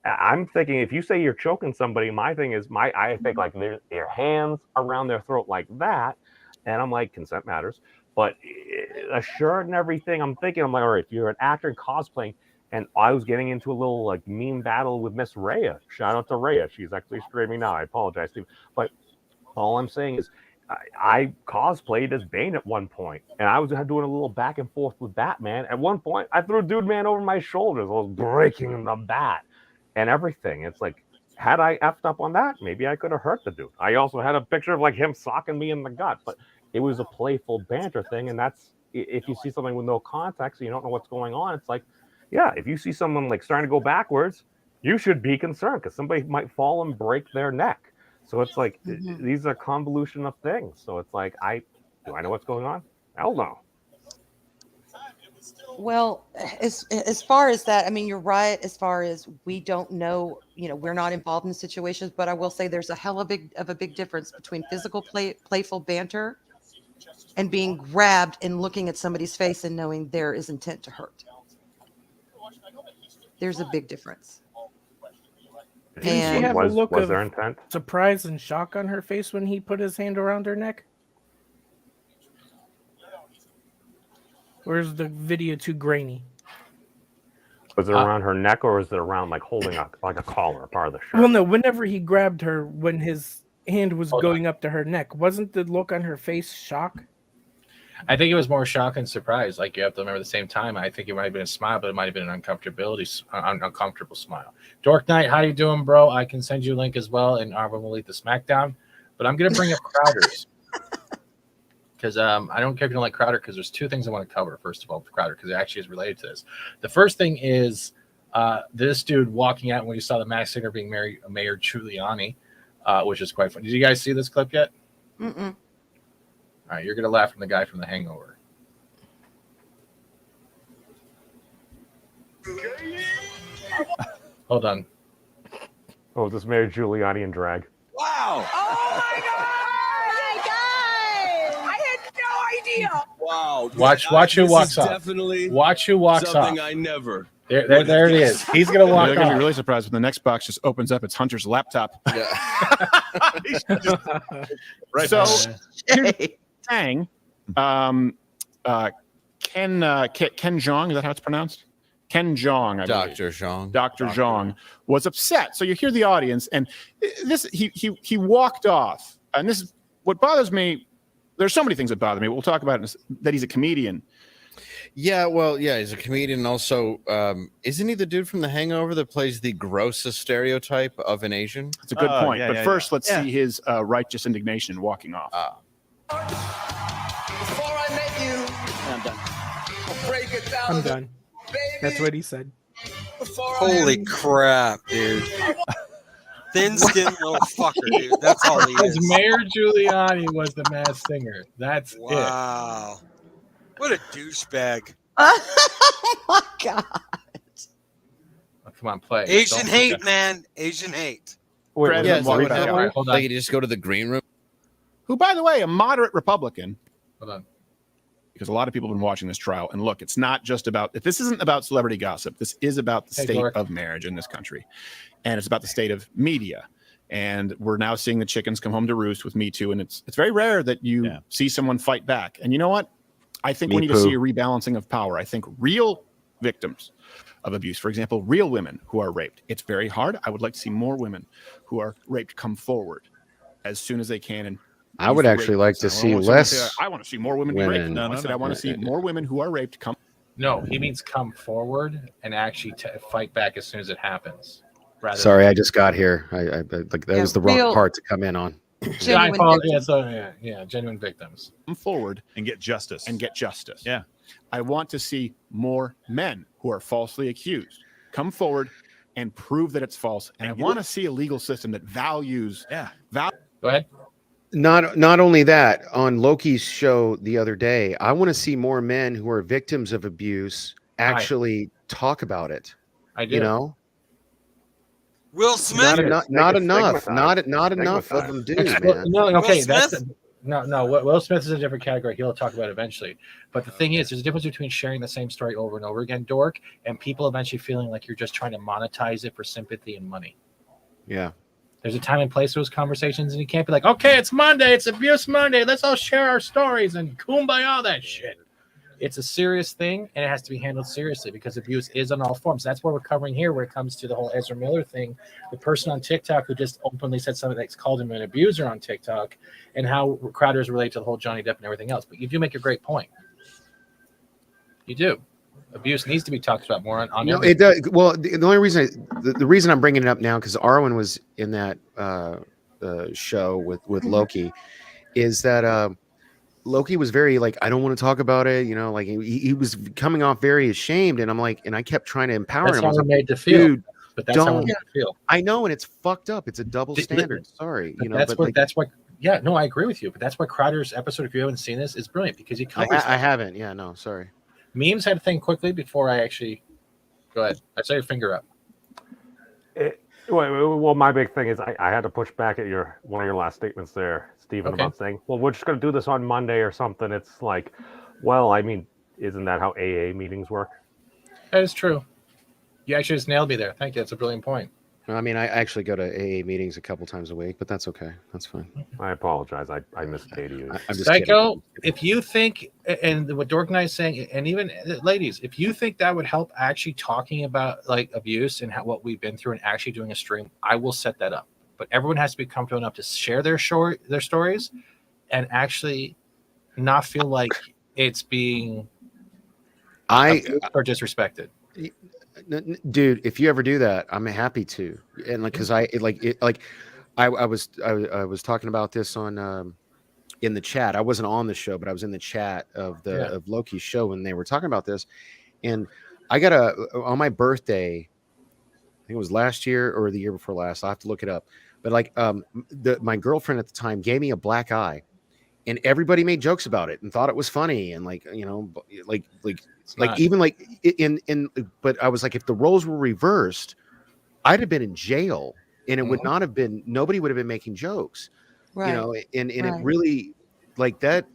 I'm thinking, if you say you're choking somebody, my thing is, I think like their hands around their throat like that, and I'm like, consent matters. But a shirt and everything, I'm like, all right, if you're an actor and cosplaying, and I was getting into a little like meme battle with Miss Rhea. Shout out to Rhea. She's actually streaming now. I apologize, Steve. But all I'm saying is, I cosplayed as Bane at one point, and I was doing a little back and forth with Batman. At one point, I threw Dude Man over my shoulders. I was breaking the bat and everything. It's like, had I effed up on that, maybe I could have hurt the dude. I also had a picture of like him socking me in the gut, but it was a playful banter thing. And that's, if you see something with no context, you don't know what's going on. It's like, yeah, if you see someone like starting to go backwards, you should be concerned because somebody might fall and break their neck. So it's like, these are convolution of things. So it's like, do I know what's going on? Hell no. Well, as far as that, I mean, you're right. As far as we don't know, we're not involved in situations, but I will say there's a hell of a big difference between physical playful banter and being grabbed and looking at somebody's face and knowing there is intent to hurt. There's a big difference. Didn't she have a look of surprise and shock on her face when he put his hand around her neck? Or is the video too grainy? Was it around her neck, or was it around like holding a collar, part of the shirt? Well, no. Whenever he grabbed her, when his hand was going up to her neck, wasn't the look on her face shock? I think it was more shock and surprise. Like, you have to remember, at the same time, I think it might have been a smile, but it might have been an uncomfortable smile. Dork Knight, how you doing, bro? I can send you a link as well, and Arvin will lead the SmackDown. But I'm going to bring up Crowders. Because I don't care if you don't like Crowder, because there's two things I want to cover, first of all, with Crowder, because it actually is related to this. The first thing is this dude walking out when you saw the Masked Singer being Mayor Giuliani, which is quite funny. Did you guys see this clip yet? Mm-mm. All right, you're going to laugh from the guy from The Hangover. Hold on. Oh, this Mayor Giuliani in drag. Wow. Oh, my God. Wow! Watch who walks off. Watch who walks off. Something I never. There it is. He's gonna walk off. You're gonna be really surprised when the next box just opens up. It's Hunter's laptop. Yeah. Right. So, Tang, Ken Jeong, is that how it's pronounced? Ken Jeong, Dr. Jeong. Dr. Jeong was upset. So you hear the audience, and this he walked off, and this is what bothers me. There's so many things that bother me. We'll talk about it, that he's a comedian. Yeah, well, yeah, he's a comedian. Also, isn't he the dude from The Hangover that plays the grossest stereotype of an Asian? It's a good point. But first, let's see his righteous indignation walking off. Before I met you, I'm done. That's what he said. Holy crap, dude. Thin-skinned little fucker, dude. That's all he is. Mayor Giuliani was the Masked Singer. That's wow. What a douchebag. Oh my God. Oh, come on, play. Asian hate, man. Asian hate. Fred, Yeah, walk so back out. All right, hold on. Like you just go to the green room. Who, by the way, a moderate Republican. Hold on. Because a lot of people have been watching this trial. And look, it's not just about, this isn't about celebrity gossip. This is about the state of marriage in this country. And it's about the state of media. And we're now seeing the chickens come home to roost with Me Too. And it's very rare that you see someone fight back. And you know what? I think we need to see a rebalancing of power. I think real victims of abuse, for example, real women who are raped, it's very hard. I would like to see more women who are raped come forward as soon as they can. And I would actually like to see less. I want to see more women be raped. No, I said I want to see more women who are raped come. No, he means come forward and actually fight back as soon as it happens. Sorry, I just got here. I like that was the wrong part to come in on. Genuine genuine victims. Come forward and get justice. Yeah. I want to see more men who are falsely accused come forward and prove that it's false. And I want to see a legal system that values. Go ahead. Not only that, on Loki's show the other day, I want to see more men who are victims of abuse actually talk about it. I do. You know, Will Smith. Not enough of them do. Man. No, okay, no. Will Smith is a different category. He'll talk about it eventually. But the thing is, there's a difference between sharing the same story over and over again, Dork, and people eventually feeling like you're just trying to monetize it for sympathy and money. Yeah. There's a time and place for those conversations, and you can't be like, okay, it's Monday, it's Abuse Monday, let's all share our stories and kumbaya all that shit. It's a serious thing, and it has to be handled seriously because abuse is on all forms. That's what we're covering here when it comes to the whole Ezra Miller thing, the person on TikTok who just openly said something that's called him an abuser on TikTok, and how Crowder's relate to the whole Johnny Depp and everything else. But you do make a great point. You do. Abuse needs to be talked about more on no, it does. Well, the only reason the reason I'm bringing it up now, because Arwen was in that show with Loki, is that Loki was very like, I don't want to talk about it, you know, like he was coming off very ashamed, and I'm like, and I kept trying to empower him. That's how we're made to feel. Dude, but that's how we're made to feel. I know, and it's fucked up. It's a double standard. Sorry, you know. That's what. Yeah, no, I agree with you. But that's why Crowder's episode, if you haven't seen this, is brilliant because he covers. I haven't. Yeah, no, sorry. Memes had a thing quickly before I actually go ahead. I saw your finger up. Well, my big thing is I had to push back at one of your last statements there, Stephen, about saying, well, we're just going to do this on Monday or something. It's like, well, I mean, isn't that how AA meetings work? That is true. You actually just nailed me there. Thank you. That's a brilliant point. I mean, I actually go to AA meetings a couple times a week, but that's okay. That's fine. I apologize. I misstated you. I'm just Psycho, kidding. if you think, and what Dork and I is saying, and even ladies, if you think that would help actually talking about like abuse and what we've been through and actually doing a stream, I will set that up. But everyone has to be comfortable enough to share their stories and actually not feel like it's being or disrespected. Dude, if you ever do that, I'm happy to. And like, cause I was talking about this on in the chat. I wasn't on the show, but I was in the chat of of Loki's show when they were talking about this. And I got on my birthday, I think it was last year or the year before last. I'll have to look it up. But like my girlfriend at the time gave me a black eye, and everybody made jokes about it and thought it was funny. And like, you know, like even like but I was like, if the roles were reversed, I'd have been in jail, and it would not have been, nobody would have been making jokes, you know, and it really like that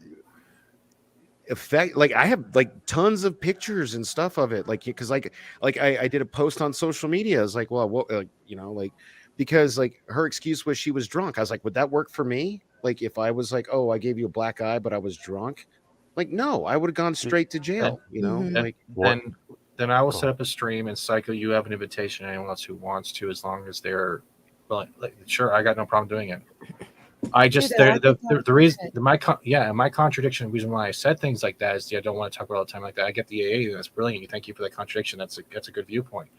effect. Like I have like tons of pictures and stuff of it. Like, cause like I did a post on social media. I was like, well, what, you know, like, because like her excuse was she was drunk. I was like, would that work for me? Like if I was like, oh, I gave you a black eye, but I was drunk. Like, no, I would have gone straight to jail, you know? Like, then I will set up a stream, and Psycho, you have an invitation to anyone else who wants to, as long as they're willing. Like, sure, I got no problem doing it. I just the reason my contradiction, the reason why I said things like that is I don't want to talk about all the time like that. I get the AA, and that's brilliant. Thank you for that contradiction. That's a good viewpoint.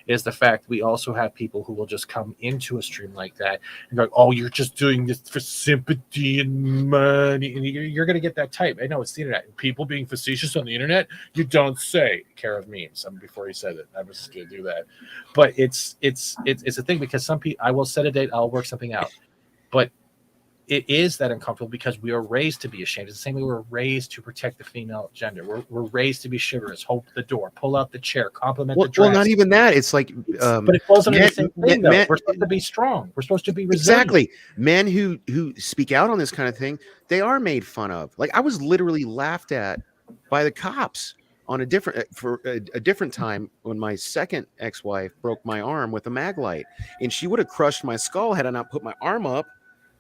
Is the fact we also have people who will just come into a stream like that and go, "Oh, you're just doing this for sympathy and money," and you're going to get that type. I know it's the internet. People being facetious on the internet, you don't say. Care of memes. Before he said it, I was just going to do that. But it's a thing because some people, I will set a date, I'll work something out, but it is that uncomfortable because we are raised to be ashamed. It's the same way we're raised to protect the female gender. We're raised to be chivalrous, hold the door, pull out the chair, compliment the dress. Well, not even that. It's like, but it falls under the same thing, though. We're supposed to be strong. We're supposed to be resilient. Exactly. Men who speak out on this kind of thing, they are made fun of. Like, I was literally laughed at by the cops on a different time when my second ex-wife broke my arm with a mag light, and she would have crushed my skull had I not put my arm up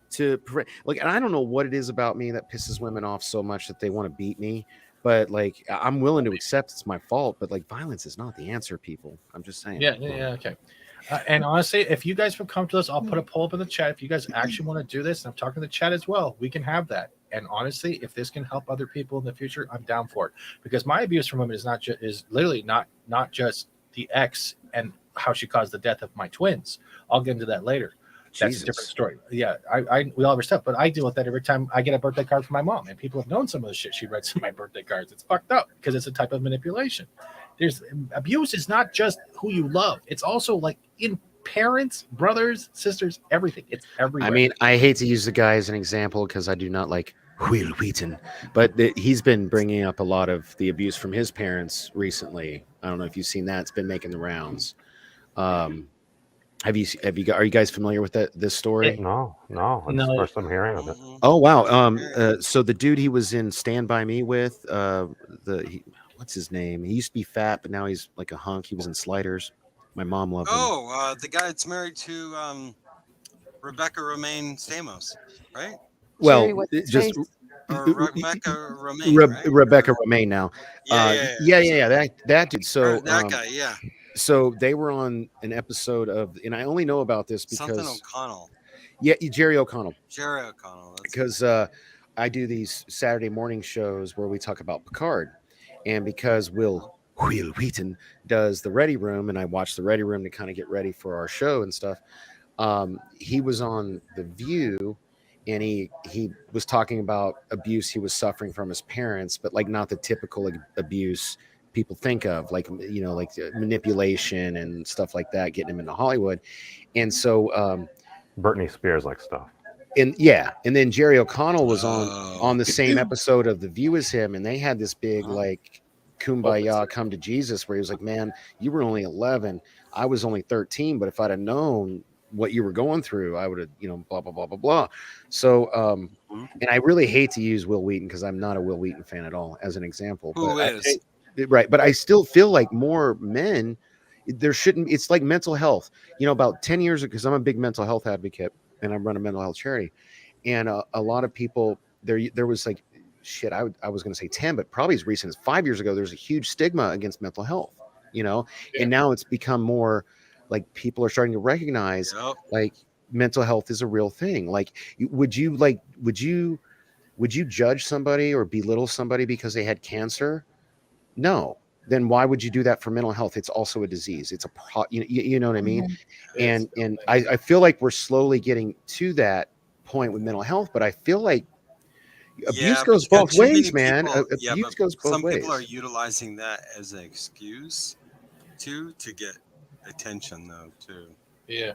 to prevent. Like, and I don't know what it is about me that pisses women off so much that they want to beat me, but like, I'm willing to accept it's my fault, but like, violence is not the answer, people. I'm just saying. Yeah, okay. And honestly, if you guys would come to us, I'll put a poll up in the chat. If you guys actually want to do this, and I'm talking to the chat as well, we can have that. And honestly, if this can help other people in the future, I'm down for it. Because my abuse from women is literally not just the ex and how she caused the death of my twins. I'll get into that later. That's a different story. Yeah, we all have our stuff, but I deal with that every time I get a birthday card from my mom, and people have known some of the shit she writes in my birthday cards. It's fucked up because it's a type of manipulation. There's abuse is not just who you love; it's also like in parents, brothers, sisters, everything. It's everywhere. I mean, I hate to use the guy as an example because I do not like Will Wheaton, but he's been bringing up a lot of the abuse from his parents recently. I don't know if you've seen that; it's been making the rounds. Are you guys familiar with this story? No. It's the first I'm hearing of it. Oh wow. So the dude he was in Stand By Me with, what's his name? He used to be fat, but now he's like a hunk. He was in Sliders. My mom loved him. Oh, the guy that's married to Rebecca Romaine Stamos, right? Well, just Rebecca Romaine. Rebecca Romaine now. Yeah. That dude. So that guy, yeah. So they were on an episode of, and I only know about this because something O'Connell. Yeah, Jerry O'Connell. Jerry O'Connell. Because I do these Saturday morning shows where we talk about Picard, and because Will Wheaton does the Ready Room, and I watch the Ready Room to kind of get ready for our show and stuff. He was on The View, and he was talking about abuse he was suffering from his parents, but like not the typical abuse people think of, like, you know, like manipulation and stuff like that, getting him into Hollywood. And so Britney Spears like stuff. And then Jerry O'Connell was on the same episode of The View as him, and they had this big like kumbaya come to Jesus where he was like, man, you were only 11, I was only 13, but if I'd have known what you were going through, I would have, you know, blah blah blah blah blah. So and I really hate to use Will Wheaton because I'm not a Will Wheaton fan at all as an example. Right, but I still feel like more men, there shouldn't. It's like mental health. You know, about 10 years ago, because I'm a big mental health advocate and I run a mental health charity, and a lot of people there was like, shit, I was going to say 10, but probably as recent as 5 years ago, there's a huge stigma against mental health. You know, and now it's become more like people are starting to recognize like mental health is a real thing. Like, would you judge somebody or belittle somebody because they had cancer? No. Then why would you do that for mental health? It's also a disease. It's you know what I mean? And I feel like we're slowly getting to that point with mental health, but I feel like abuse goes both ways, man. Abuse goes both ways. Some people are utilizing that as an excuse to get attention, though, too. Yeah.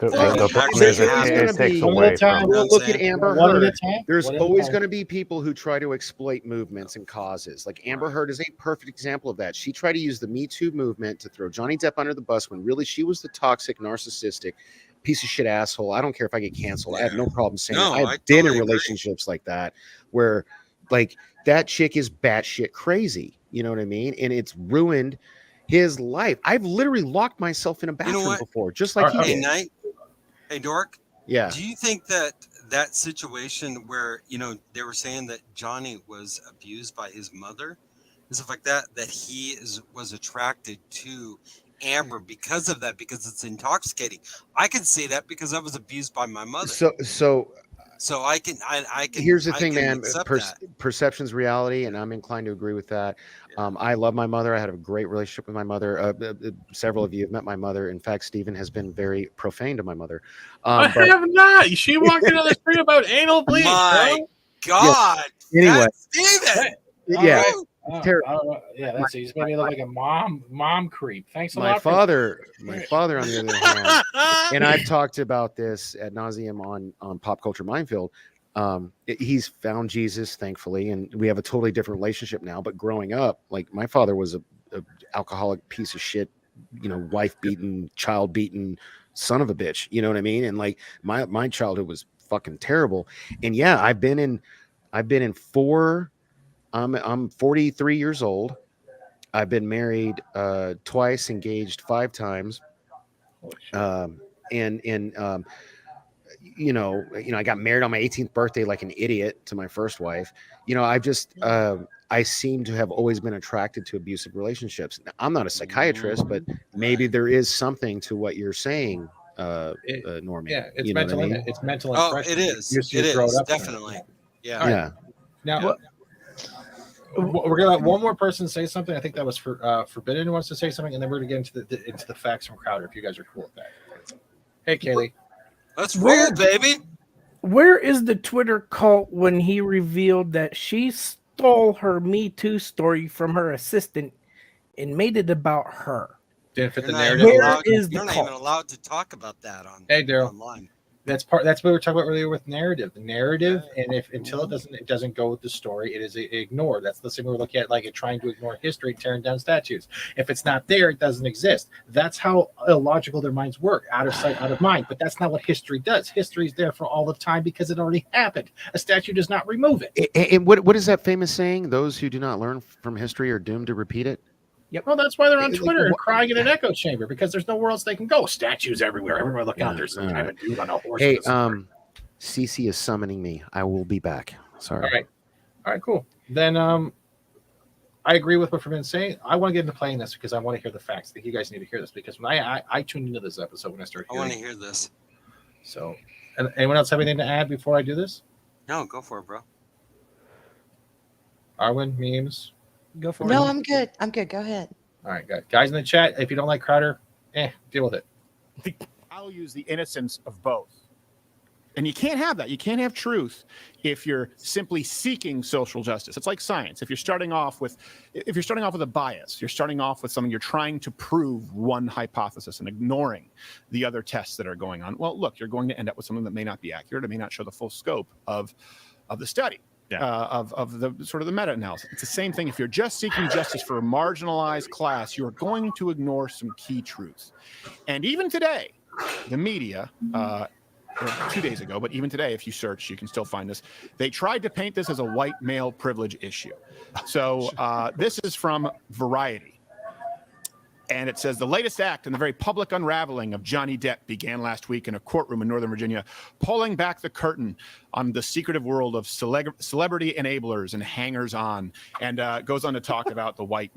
It takes away from. Look at Amber Heard. There's always going to be people who try to exploit movements and causes. Like Amber Heard is a perfect example of that. She tried to use the Me Too movement to throw Johnny Depp under the bus when really she was the toxic, narcissistic, piece of shit asshole. I don't care if I get canceled. I have no problem saying it. I've been in relationships like that where like that chick is batshit crazy. You know what I mean? And it's ruined his life. I've literally locked myself in a bathroom before, just like he did. Hey, Dork. Yeah. Do you think that situation where, you know, they were saying that Johnny was abused by his mother and stuff like that, that he was attracted to Amber because of that, because it's intoxicating? I can say that because I was abused by my mother. So I can. Here's the thing, man. Perception's reality, and I'm inclined to agree with that. I love my mother. I had a great relationship with my mother. Several of you have met my mother. In fact, Stephen has been very profane to my mother. I have not. She walked into this thing about anal bleach. My God. Yeah. Anyway, Stephen. Yeah. terrible. Yeah, that's he's made me look like a mom creep. Thanks a lot. My father, on the other hand, and I've talked about this ad nauseum on Pop Culture Minefield. He's found Jesus, thankfully, and we have a totally different relationship now. But growing up, like my father was a alcoholic piece of shit, wife beaten, child beaten, son of a bitch. You know what I mean? And like my childhood was fucking terrible. And yeah, I've been in 4. I'm 43 years old. I've been married twice, engaged 5 times. I got married on my 18th birthday like an idiot to my first wife. I seem to have always been attracted to abusive relationships. Now, I'm not a psychiatrist, but maybe there is something to what you're saying, Norman. Yeah, it's mental. It's mental impression. It is. It is definitely. Yeah. Right. Yeah. Now we're gonna let one more person say something. I think that was for Forbidden who wants to say something, and then we're gonna get into the facts from Crowder. If you guys are cool with that. Hey, Kaylee. Let's roll, baby. Where is the Twitter cult when he revealed that she stole her Me Too story from her assistant and made it about her? Didn't fit the You're narrative. not even allowed to talk about that online. That's what we were talking about earlier with narrative. The narrative, and until it doesn't go with the story, it is ignored. That's the same we were looking at, like it trying to ignore history, tearing down statues. If it's not there, it doesn't exist. That's how illogical their minds work, out of sight, out of mind. But that's not what history does. History is there for all of time because it already happened. A statue does not remove it. And what is that famous saying? Those who do not learn from history are doomed to repeat it. Yep. Well, that's why they're on Twitter and crying in an echo chamber, because there's nowhere else they can go. Statues everywhere. Everywhere look out. There's some kind of dude on a horse. Hey, CC is summoning me. I will be back. Sorry. All right, cool. Then I agree with what Forbidden's saying. I want to get into playing this because I want to hear the facts. I think you guys need to hear this because when I tuned into this episode when I started hearing I want to hear this. So, anyone else have anything to add before I do this? No, go for it, bro. Arwen, memes. Go for it. No, I'm good. Go ahead. All right, guys in the chat. If you don't like Crowder, deal with it. I'll use the innocence of both. And you can't have that. You can't have truth if you're simply seeking social justice. It's like science. If you're starting off with a bias, you're starting off with something, you're trying to prove one hypothesis and ignoring the other tests that are going on. Well, look, you're going to end up with something that may not be accurate. It may not show the full scope of the study. Of the sort of the meta-analysis. It's the same thing. If you're just seeking justice for a marginalized class, you're going to ignore some key truths. And even today, the media, 2 days ago, but even today, if you search, you can still find this. They tried to paint this as a white male privilege issue. So this is from Variety. And it says the latest act in the very public unraveling of Johnny Depp began last week in a courtroom in Northern Virginia, pulling back the curtain on the secretive world of celebrity enablers and hangers-on, and goes on to talk about the white,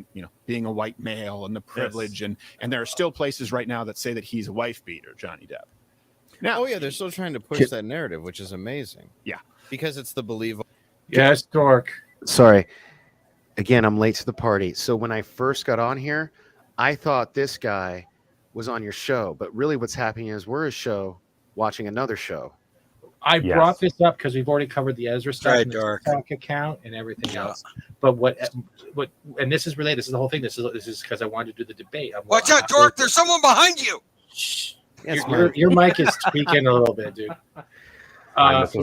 being a white male and the privilege, and there are still places right now that say that he's a wife beater, Johnny Depp. Now, they're still trying to push that narrative, which is amazing. Yeah, because it's the believable. Yes, Dork. Sorry. Again, I'm late to the party. So when I first got on here, I thought this guy was on your show, but really what's happening is we're a show watching another show. I brought this up because we've already covered the Ezra stuff, and the TikTok account, and everything else. But what, and this is related. This is the whole thing. This is because I wanted to do the debate. Watch out, Dork! There's someone behind you. Shh. Your mic is tweaking a little bit, dude. It's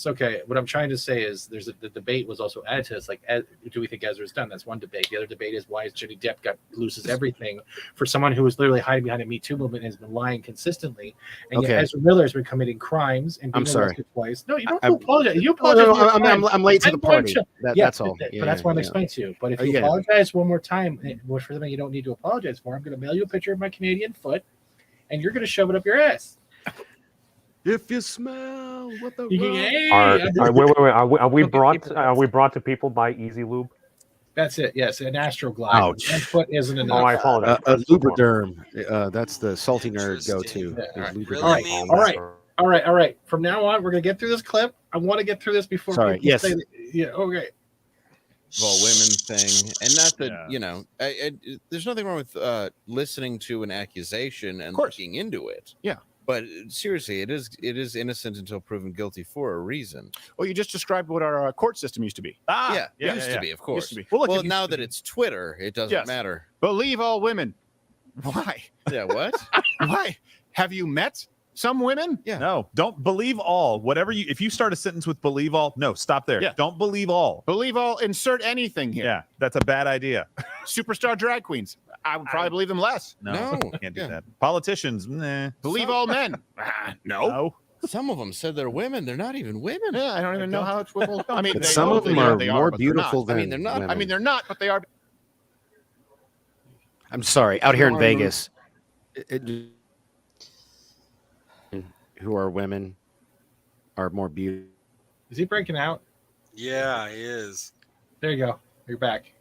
okay. What I'm trying to say is the debate was also added to this. Like, do we think Ezra's done? That's one debate. The other debate is why is Johnny Depp loses everything for someone who was literally hiding behind a Me Too movement and has been lying consistently. And yet Ezra Miller has been committing crimes and being arrested twice. No, you don't apologize. You apologize. I'm late to the party. That's all. But that's what I'm explaining to you. But if you apologize one more time, which for something you don't need to apologize for, I'm going to mail you a picture of my Canadian foot, and you're going to shove it up your ass. If you smell what the wait, are we brought to people by Easy Lube? That's it. Yes, an Astroglide. Ouch. One foot isn't enough. I apologize. A Lubriderm. That's the salty nerd go-to. Yeah, all right. From now on, we're gonna get through this clip. I want to get through this before. Sorry. Yes. Say okay. All women thing, and not that there's nothing wrong with listening to an accusation and looking into it. Yeah. But seriously, it is innocent until proven guilty for a reason. Well, you just described what our court system used to be. Used to be, of course. Used to be. Well, look, now that it's Twitter, it doesn't matter. Believe all women. Why? Yeah, what? Why? Have you met some women? Yeah. No, don't believe all. Whatever if you start a sentence with believe all, no, stop there. Yeah. Don't believe all. Believe all, insert anything here. Yeah, that's a bad idea. Superstar drag queens. I would probably believe them less. No, can't do that. Politicians, nah. Believe all men. No. Some of them said they're women. They're not even women. Yeah, I don't even know how it's. Well, I mean, But some of them are more beautiful than they're not. women. I mean, they're not, but they are. I'm sorry. Out here in Vegas, who are women are more beautiful. Is he breaking out? Yeah, he is. There you go. You're back.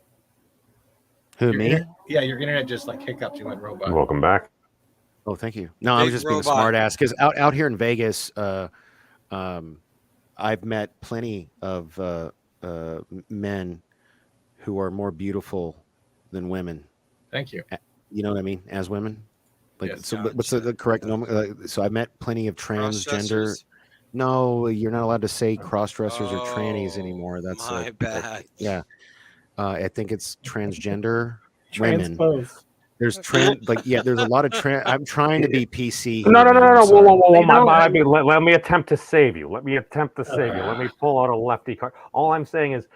Who, Your me? Yeah, your internet just like hiccuped. You went robot. Welcome back. Oh, thank you. No, I was just being a smart ass because out here in Vegas, I've met plenty of men who are more beautiful than women. Thank you. You know what I mean? As women, like Yes, so. What's the correct nomenclature? So I met plenty of transgender. Cross-dressers? No, you're not allowed to say cross-dressers or trannies anymore. That's my bad. Yeah, I think it's transgender women. Transpose. There's there's a lot of I'm trying to be PC. No. Whoa. know, Let me attempt to save you. Let me pull out a lefty card. All I'm saying is,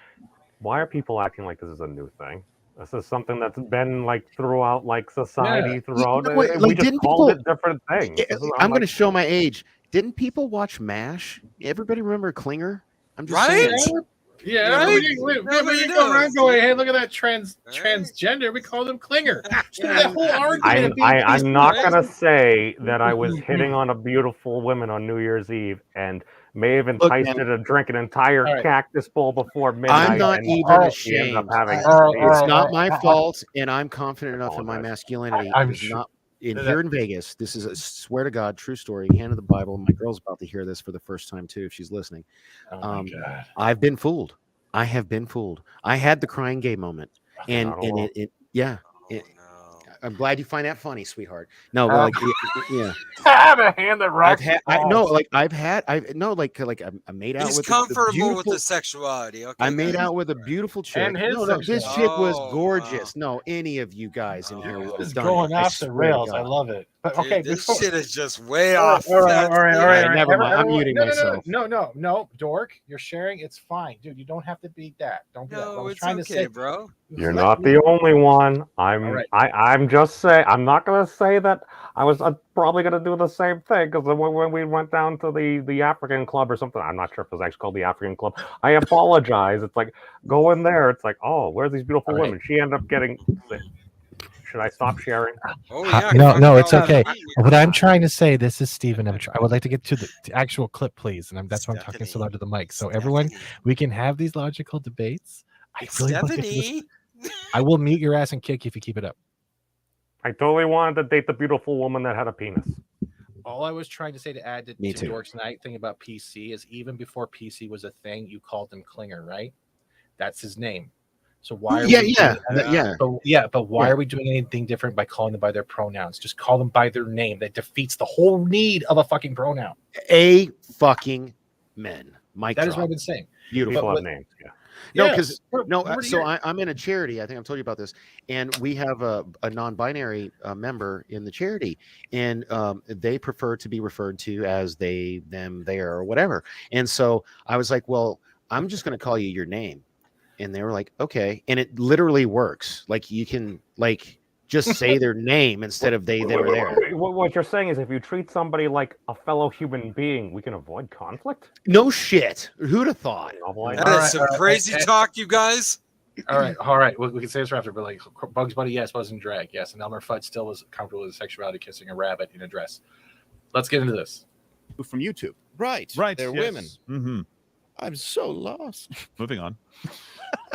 why are people acting like this is a new thing? This is something that's been like throughout like society throughout. You know what, we like, just didn't called people- it different things. I'm going to show my age. Didn't people watch MASH? Everybody remember Klinger? I'm just Right? saying. Yeah, Right? we Nobody go around knows. going, hey, look at that transgender. We call them Klinger. That whole argument. I'm not gonna say that I was hitting on a beautiful woman on New Year's Eve and may have enticed her to drink an entire cactus bowl before midnight. I'm not and even she ended up ashamed. having It's not my fault, and I'm confident enough in my masculinity. I'm It's sure. not here in Vegas. This is a swear to God true story. Hand of the Bible. My girl's about to hear this for the first time too, if she's listening. Oh my God. I've been fooled. I have been fooled. I had the crying gay moment, and I'm glad you find that funny, sweetheart. No, but yeah. Have a hand that rocks. I made out He's with comfortable with the sexuality. Okay, I made out with a beautiful chick. And his this chick was Oh, gorgeous. wow. No, any of you guys in here would This have is done going it. I off the swear to rails. I God. love it. But Dude, okay, this before, shit is just way all off. right. Never mind. I'm muting myself. No, dork. You're sharing. It's fine, dude. You don't have to beat that. Don't be that. I No, was it's trying to okay, say, bro. You're not the only one. I'm just saying. I'm not gonna say that I was probably gonna do the same thing because when we went down to the African club or something, I'm not sure if it was actually called the African club. I apologize. It's like go in there. It's like, oh, where's these beautiful women? She ended up getting. Should I stop sharing? Oh yeah. No, it's okay. What I'm trying to say, this is Steven. I would like to get to the actual clip, please, and that's why I'm talking so loud to the mic. So everyone, we can have these logical debates. I really want to get to this. I will mute your ass and kick you if you keep it up. I totally wanted to date the beautiful woman that had a penis. all I was trying to say to add to Dork's Night thing about PC is even before PC was a thing, you called him Klinger, right? That's his name. So why? But why are we doing anything different by calling them by their pronouns? Just call them by their name. That defeats the whole need of a fucking pronoun. A fucking men. Mike. That is what I've been saying. Beautiful names. Yeah. No, because so I'm in a charity. I think I've told you about this, and we have a non-binary member in the charity, and they prefer to be referred to as they, them, their, or whatever. And so I was like, well, I'm just going to call you your name. And they were like, okay. And it literally works. Like you can just say their name instead of they, them, or there. What you're saying is if you treat somebody like a fellow human being, we can avoid conflict? No shit. Who'd have thought? That is some crazy talk, you guys. All right. We can say this after, but like Bugs Bunny, yes, wasn't drag, yes, and Elmer Fudd still was comfortable with sexuality, kissing a rabbit in a dress. Let's get into this. From YouTube, right? They're women. Mm-hmm. I'm so lost. Moving on.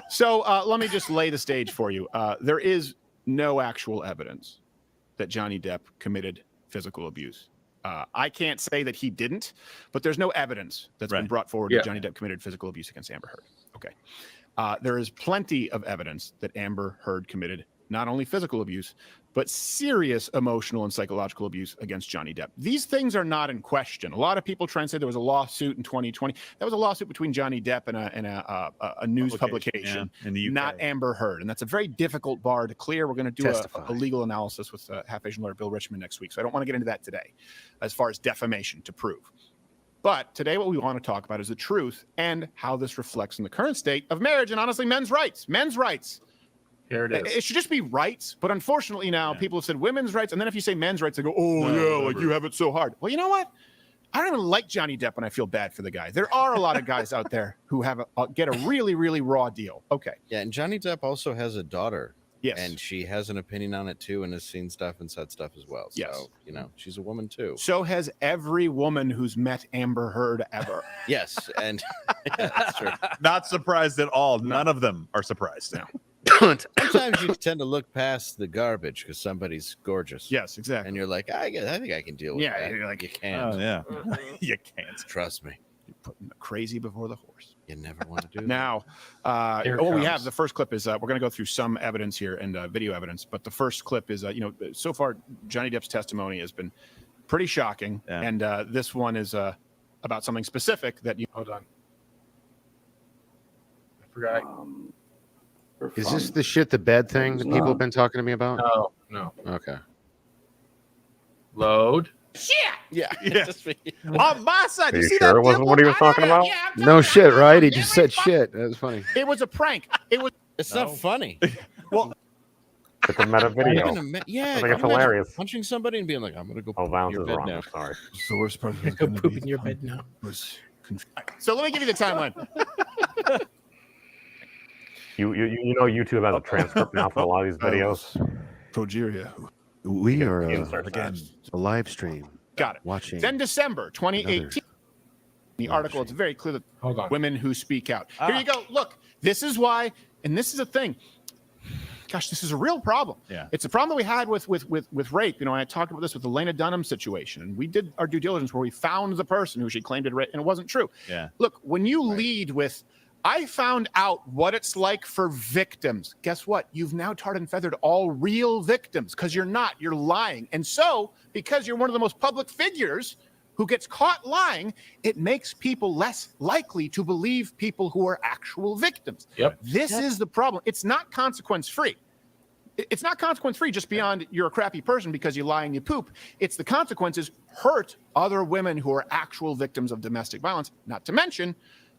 So let me just lay the stage for you. There is no actual evidence that Johnny Depp committed physical abuse. I can't say that he didn't, but there's no evidence that's been brought forward that Johnny Depp committed physical abuse against Amber Heard. Okay. There is plenty of evidence that Amber Heard committed not only physical abuse, but serious emotional and psychological abuse against Johnny Depp. These things are not in question. A lot of people try and say there was a lawsuit in 2020. That was a lawsuit between Johnny Depp and a news publication in the UK. not Amber Heard. And that's a very difficult bar to clear. We're going to do a legal analysis with Half Asian lawyer Bill Richmond next week. So I don't want to get into that today as far as defamation to prove. But today what we want to talk about is the truth and how this reflects in the current state of marriage and honestly men's rights. Men's rights. Here it is. It should just be rights, but unfortunately now people have said women's rights, and then if you say men's rights, they go, "Oh like you have it so hard." Well, you know what? I don't even like Johnny Depp, and I feel bad for the guy. There are a lot of guys out there who have get a really, really raw deal. Okay. Yeah, and Johnny Depp also has a daughter. Yes. And she has an opinion on it too, and has seen stuff and said stuff as well. So, yes. She's a woman too. So has every woman who's met Amber Heard ever. Yes, and that's true. Not surprised at all. None of them are surprised now. Sometimes you tend to look past the garbage because somebody's gorgeous. Yes, exactly. And you're like, I think I can deal with that. You're like, you can't. Oh, yeah. You can't. Trust me. You're putting the crazy before the horse. You never want to do that. Now, we have the first clip is we're going to go through some evidence here and video evidence, but the first clip is so far Johnny Depp's testimony has been pretty shocking, and this one is about something specific that you hold on. I forgot. Is this the shit the bed thing that people have been talking to me about? No. Okay. Load. Shit. Yeah. On my side. Are You you see sure that it wasn't what he was talking about? No shit, right? He just said shit. That was funny. It was a prank. It's not funny. Well, it's a meta video. Yeah, I think it's hilarious. Punching somebody and being like, "I'm gonna go Oh, poop in Valance your is bed wrong. now." I'm sorry. the worst part Go poop in your bed now. So let me give you the timeline. You know YouTube has a transcript now for a lot of these videos. Progeria. We are Insert again a live stream. Got it. Watching. Then December 2018. The article, it's very clear that women who speak out. Here you go. Look, this is why, and this is a thing. Gosh, this is a real problem. Yeah. It's a problem that we had with rape. I talked about this with the Lena Dunham situation, and we did our due diligence where we found the person who she claimed had raped, and it wasn't true. Yeah. Look, when you lead with, I found out what it's like for victims. Guess what? You've now tarred and feathered all real victims because you're not. You're lying. And so, because you're one of the most public figures who gets caught lying, it makes people less likely to believe people who are actual victims. Yep. This is the problem. It's not consequence-free. It's not consequence-free just beyond you're a crappy person because you lie and you poop. It's the consequences hurt other women who are actual victims of domestic violence, not to mention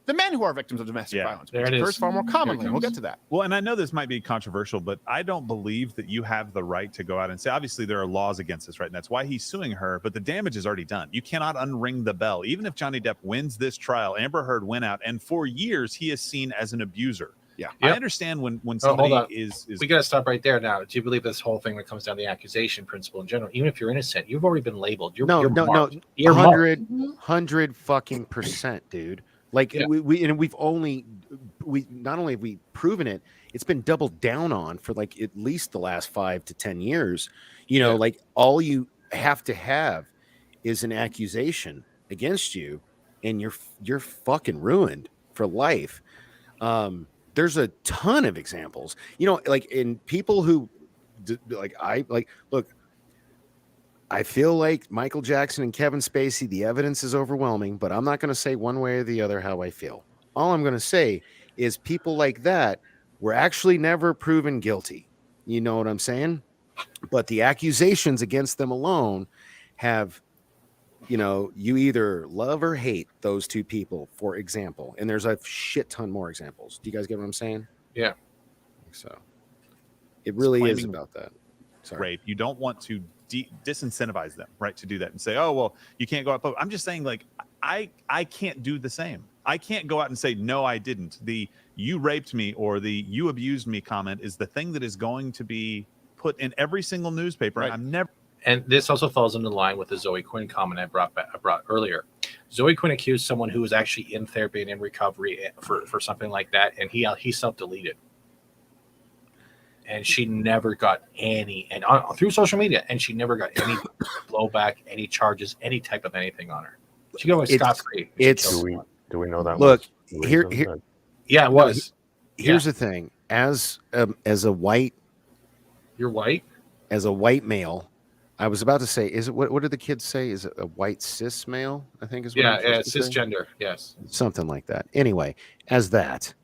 the men who are victims of domestic violence, which occurs far more commonly. We'll get to that. Well, and I know this might be controversial, but I don't believe that you have the right to go out and say, obviously there are laws against this, right? And that's why he's suing her, but the damage is already done. You cannot unring the bell. Even if Johnny Depp wins this trial, Amber Heard went out, and for years he is seen as an abuser. Yeah. I understand when somebody is we got to stop right there now. Do you believe this whole thing that comes down to the accusation principle in general? Even if you're innocent, you've already been labeled. You're marked. You're 100 fucking percent, dude. Like we've not only have we proven it, it's been doubled down on for like at least the last 5 to 10 years. Like all you have to have is an accusation against you, and you're fucking ruined for life. There's a ton of examples, like in people who look. I feel like Michael Jackson and Kevin Spacey, the evidence is overwhelming, but I'm not going to say one way or the other how I feel. All I'm going to say is people like that were actually never proven guilty. You know what I'm saying? But the accusations against them alone have, you either love or hate those two people, for example. And there's a shit ton more examples. Do you guys get what I'm saying? Yeah. So it really is about that. Sorry. Rape. You don't want to disincentivize them, right, to do that and say, oh, well, you can't go out. But I'm just saying, like, I can't do the same. I can't go out and say, no, I didn't. The you raped me or the you abused me comment is the thing that is going to be put in every single newspaper. Right. I'm never. And this also falls into line with the Zoe Quinn comment I brought earlier. Zoe Quinn accused someone who was actually in therapy and in recovery for something like that, and he self-deleted. And she never got any, and through social media, and she never got any blowback, any charges, any type of anything on her. She got away scot-free. Do we know that? Look, here. Yeah, it was. Here's the thing: as a white, you're white. as a white male, I was about to say, is it what did the kids say? Is it a white cis male? I think is what I'm supposed to say. Cisgender, yes. Something like that. Anyway, as that,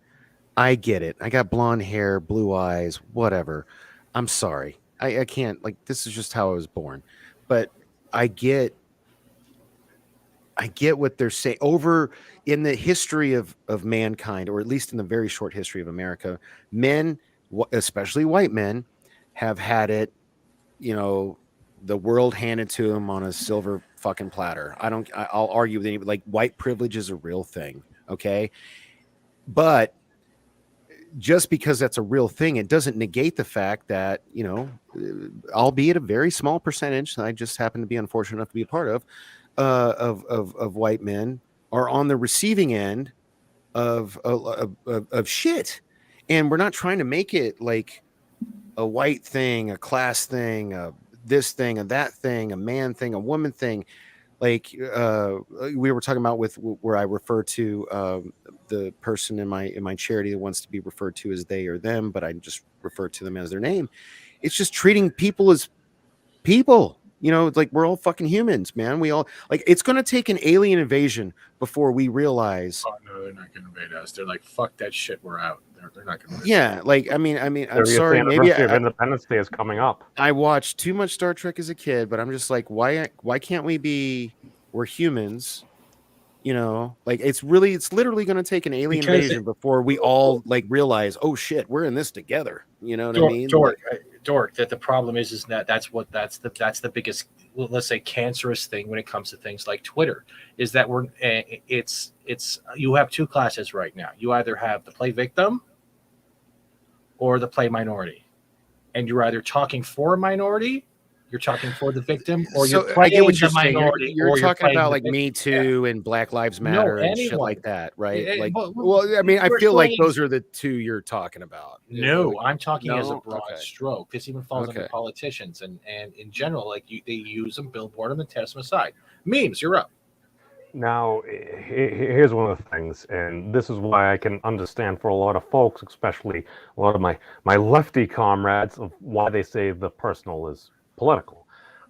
I get it. I got blonde hair, blue eyes, whatever. I'm sorry. I can't, like, this is just how I was born. But I get what they're saying. Over in the history of mankind, or at least in the very short history of America, men, especially white men, have had it, the world handed to them on a silver fucking platter. I'll argue with anybody, like, white privilege is a real thing. Okay. But just because that's a real thing, it doesn't negate the fact that, albeit a very small percentage, I just happen to be unfortunate enough to be a part of white men are on the receiving end of shit. And we're not trying to make it like a white thing, a class thing, this thing, a that thing, a man thing, a woman thing. Like we were talking about with where I refer to the person in my charity that wants to be referred to as they or them, but I just refer to them as their name. It's just treating people as people. It's like we're all fucking humans, man. We all, like, it's going to take an alien invasion before we realize. Oh no, they're not going to invade us. They're like, fuck that shit. We're out. They're not going to. Yeah, like I mean, I'm sorry. Maybe Independence Day is coming up. I watched too much Star Trek as a kid, but I'm just like, why can't we be? We're humans. Like it's literally going to take an alien invasion before we all like realize, oh shit, we're in this together. You know what I mean? Dork, that the problem is that's the biggest, let's say, cancerous thing when it comes to things like Twitter, is that it's you have two classes right now. You either have the play victim or the play minority, and you're either talking for a minority, you're talking for the victim, or you're playing I get what you're the saying. minority. You're talking about like victim. Me Too and Black Lives Matter and shit like that, right? I mean, I feel like those are the two you're talking about. No, I'm talking as a broad stroke. This even falls under politicians and in general, like they use them, billboard them, and test them aside. Memes, you're up. Now, here's one of the things, and this is why I can understand for a lot of folks, especially a lot of my lefty comrades, of why they say the personal is political.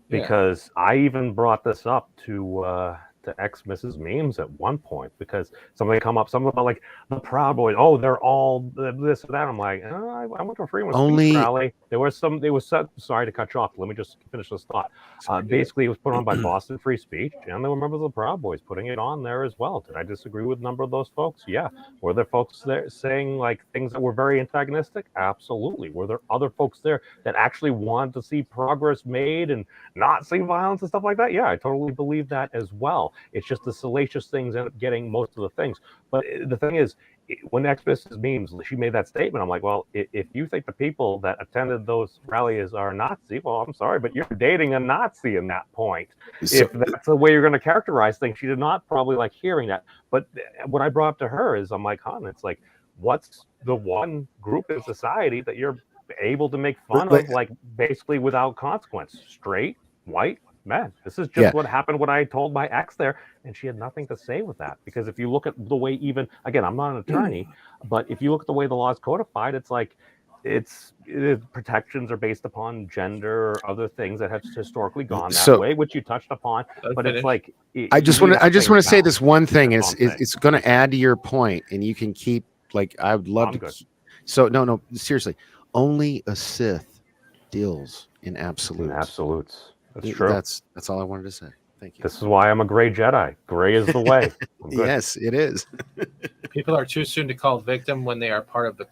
Because I even brought this up to ex-Mrs. Memes at one point, because something about like the Proud Boys. Oh, they're all this or that. I'm like, I went to a freedom of speech rally. There was sorry to cut you off. Let me just finish this thought. Basically, it was put on by Boston Free Speech, and there were members of the Proud Boys putting it on there as well. Did I disagree with a number of those folks? Yeah. Were there folks there saying like things that were very antagonistic? Absolutely. Were there other folks there that actually wanted to see progress made and not see violence and stuff like that? Yeah, I totally believe that as well. It's just the salacious things end up getting most of the things. But the thing is, when ex-Mrs. Memes, she made that statement, I'm like, well, if you think the people that attended those rallies are Nazi, well, I'm sorry, but you're dating a Nazi in that point. If that's the way you're going to characterize things, she did not probably like hearing that. But what I brought up to her is, I'm like, hon, it's like, what's the one group in society that you're able to make fun of, like, basically without consequence? Straight, white, man. This is just what happened when I told my ex there, and she had nothing to say with that. Because if you look at the way, even again, I'm not an attorney, but if you look at the way the law is codified, it's like protections are based upon gender or other things that have historically gone that way, which you touched upon. But it's like I just want to say this one thing is it's going to add to your point, and you can keep like I would love to. So no, seriously, only a Sith deals in absolutes. Absolutes. That's true. That's all I wanted to say. Thank you. This is why I'm a gray Jedi. Gray is the way. Yes, it is. People are too soon to call victim when they are part of the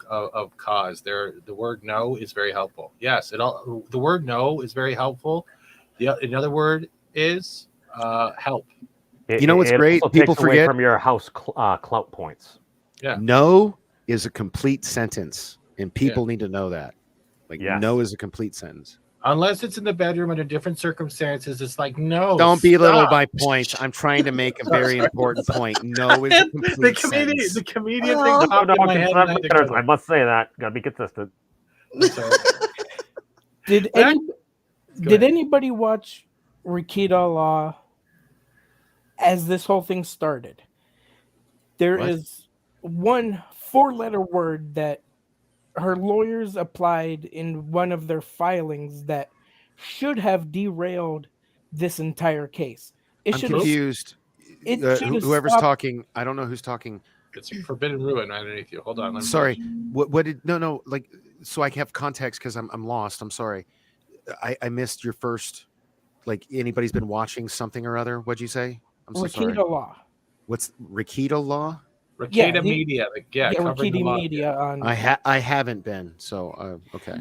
cause. The word no is very helpful. Yes, the word no is very helpful. Another word is help. You know what's great? People forget from your house clout points. Yeah. No is a complete sentence, and people need to know that. Like no is a complete sentence. Unless it's in the bedroom under different circumstances, it's like no. Don't belittle my point. I'm trying to make a very important point. No is a complete sentence. The comedian thing popped in my head. I must say that. Gotta be consistent. Did anybody watch Rakita Law as this whole thing started? There is one 4-letter word that her lawyers applied in one of their filings that should have derailed this entire case. I'm confused. Whoever's talking, I don't know who's talking. It's Forbidden Ruin underneath you. Hold on. Let me Sorry. What did no like so I have context because I'm lost. I'm sorry. I missed your first, like, anybody's been watching something or other. What'd you say? I'm so sorry. Rikita Law. What's Rikita Law? Rikita Media. Rikita Media on I haven't been, so okay.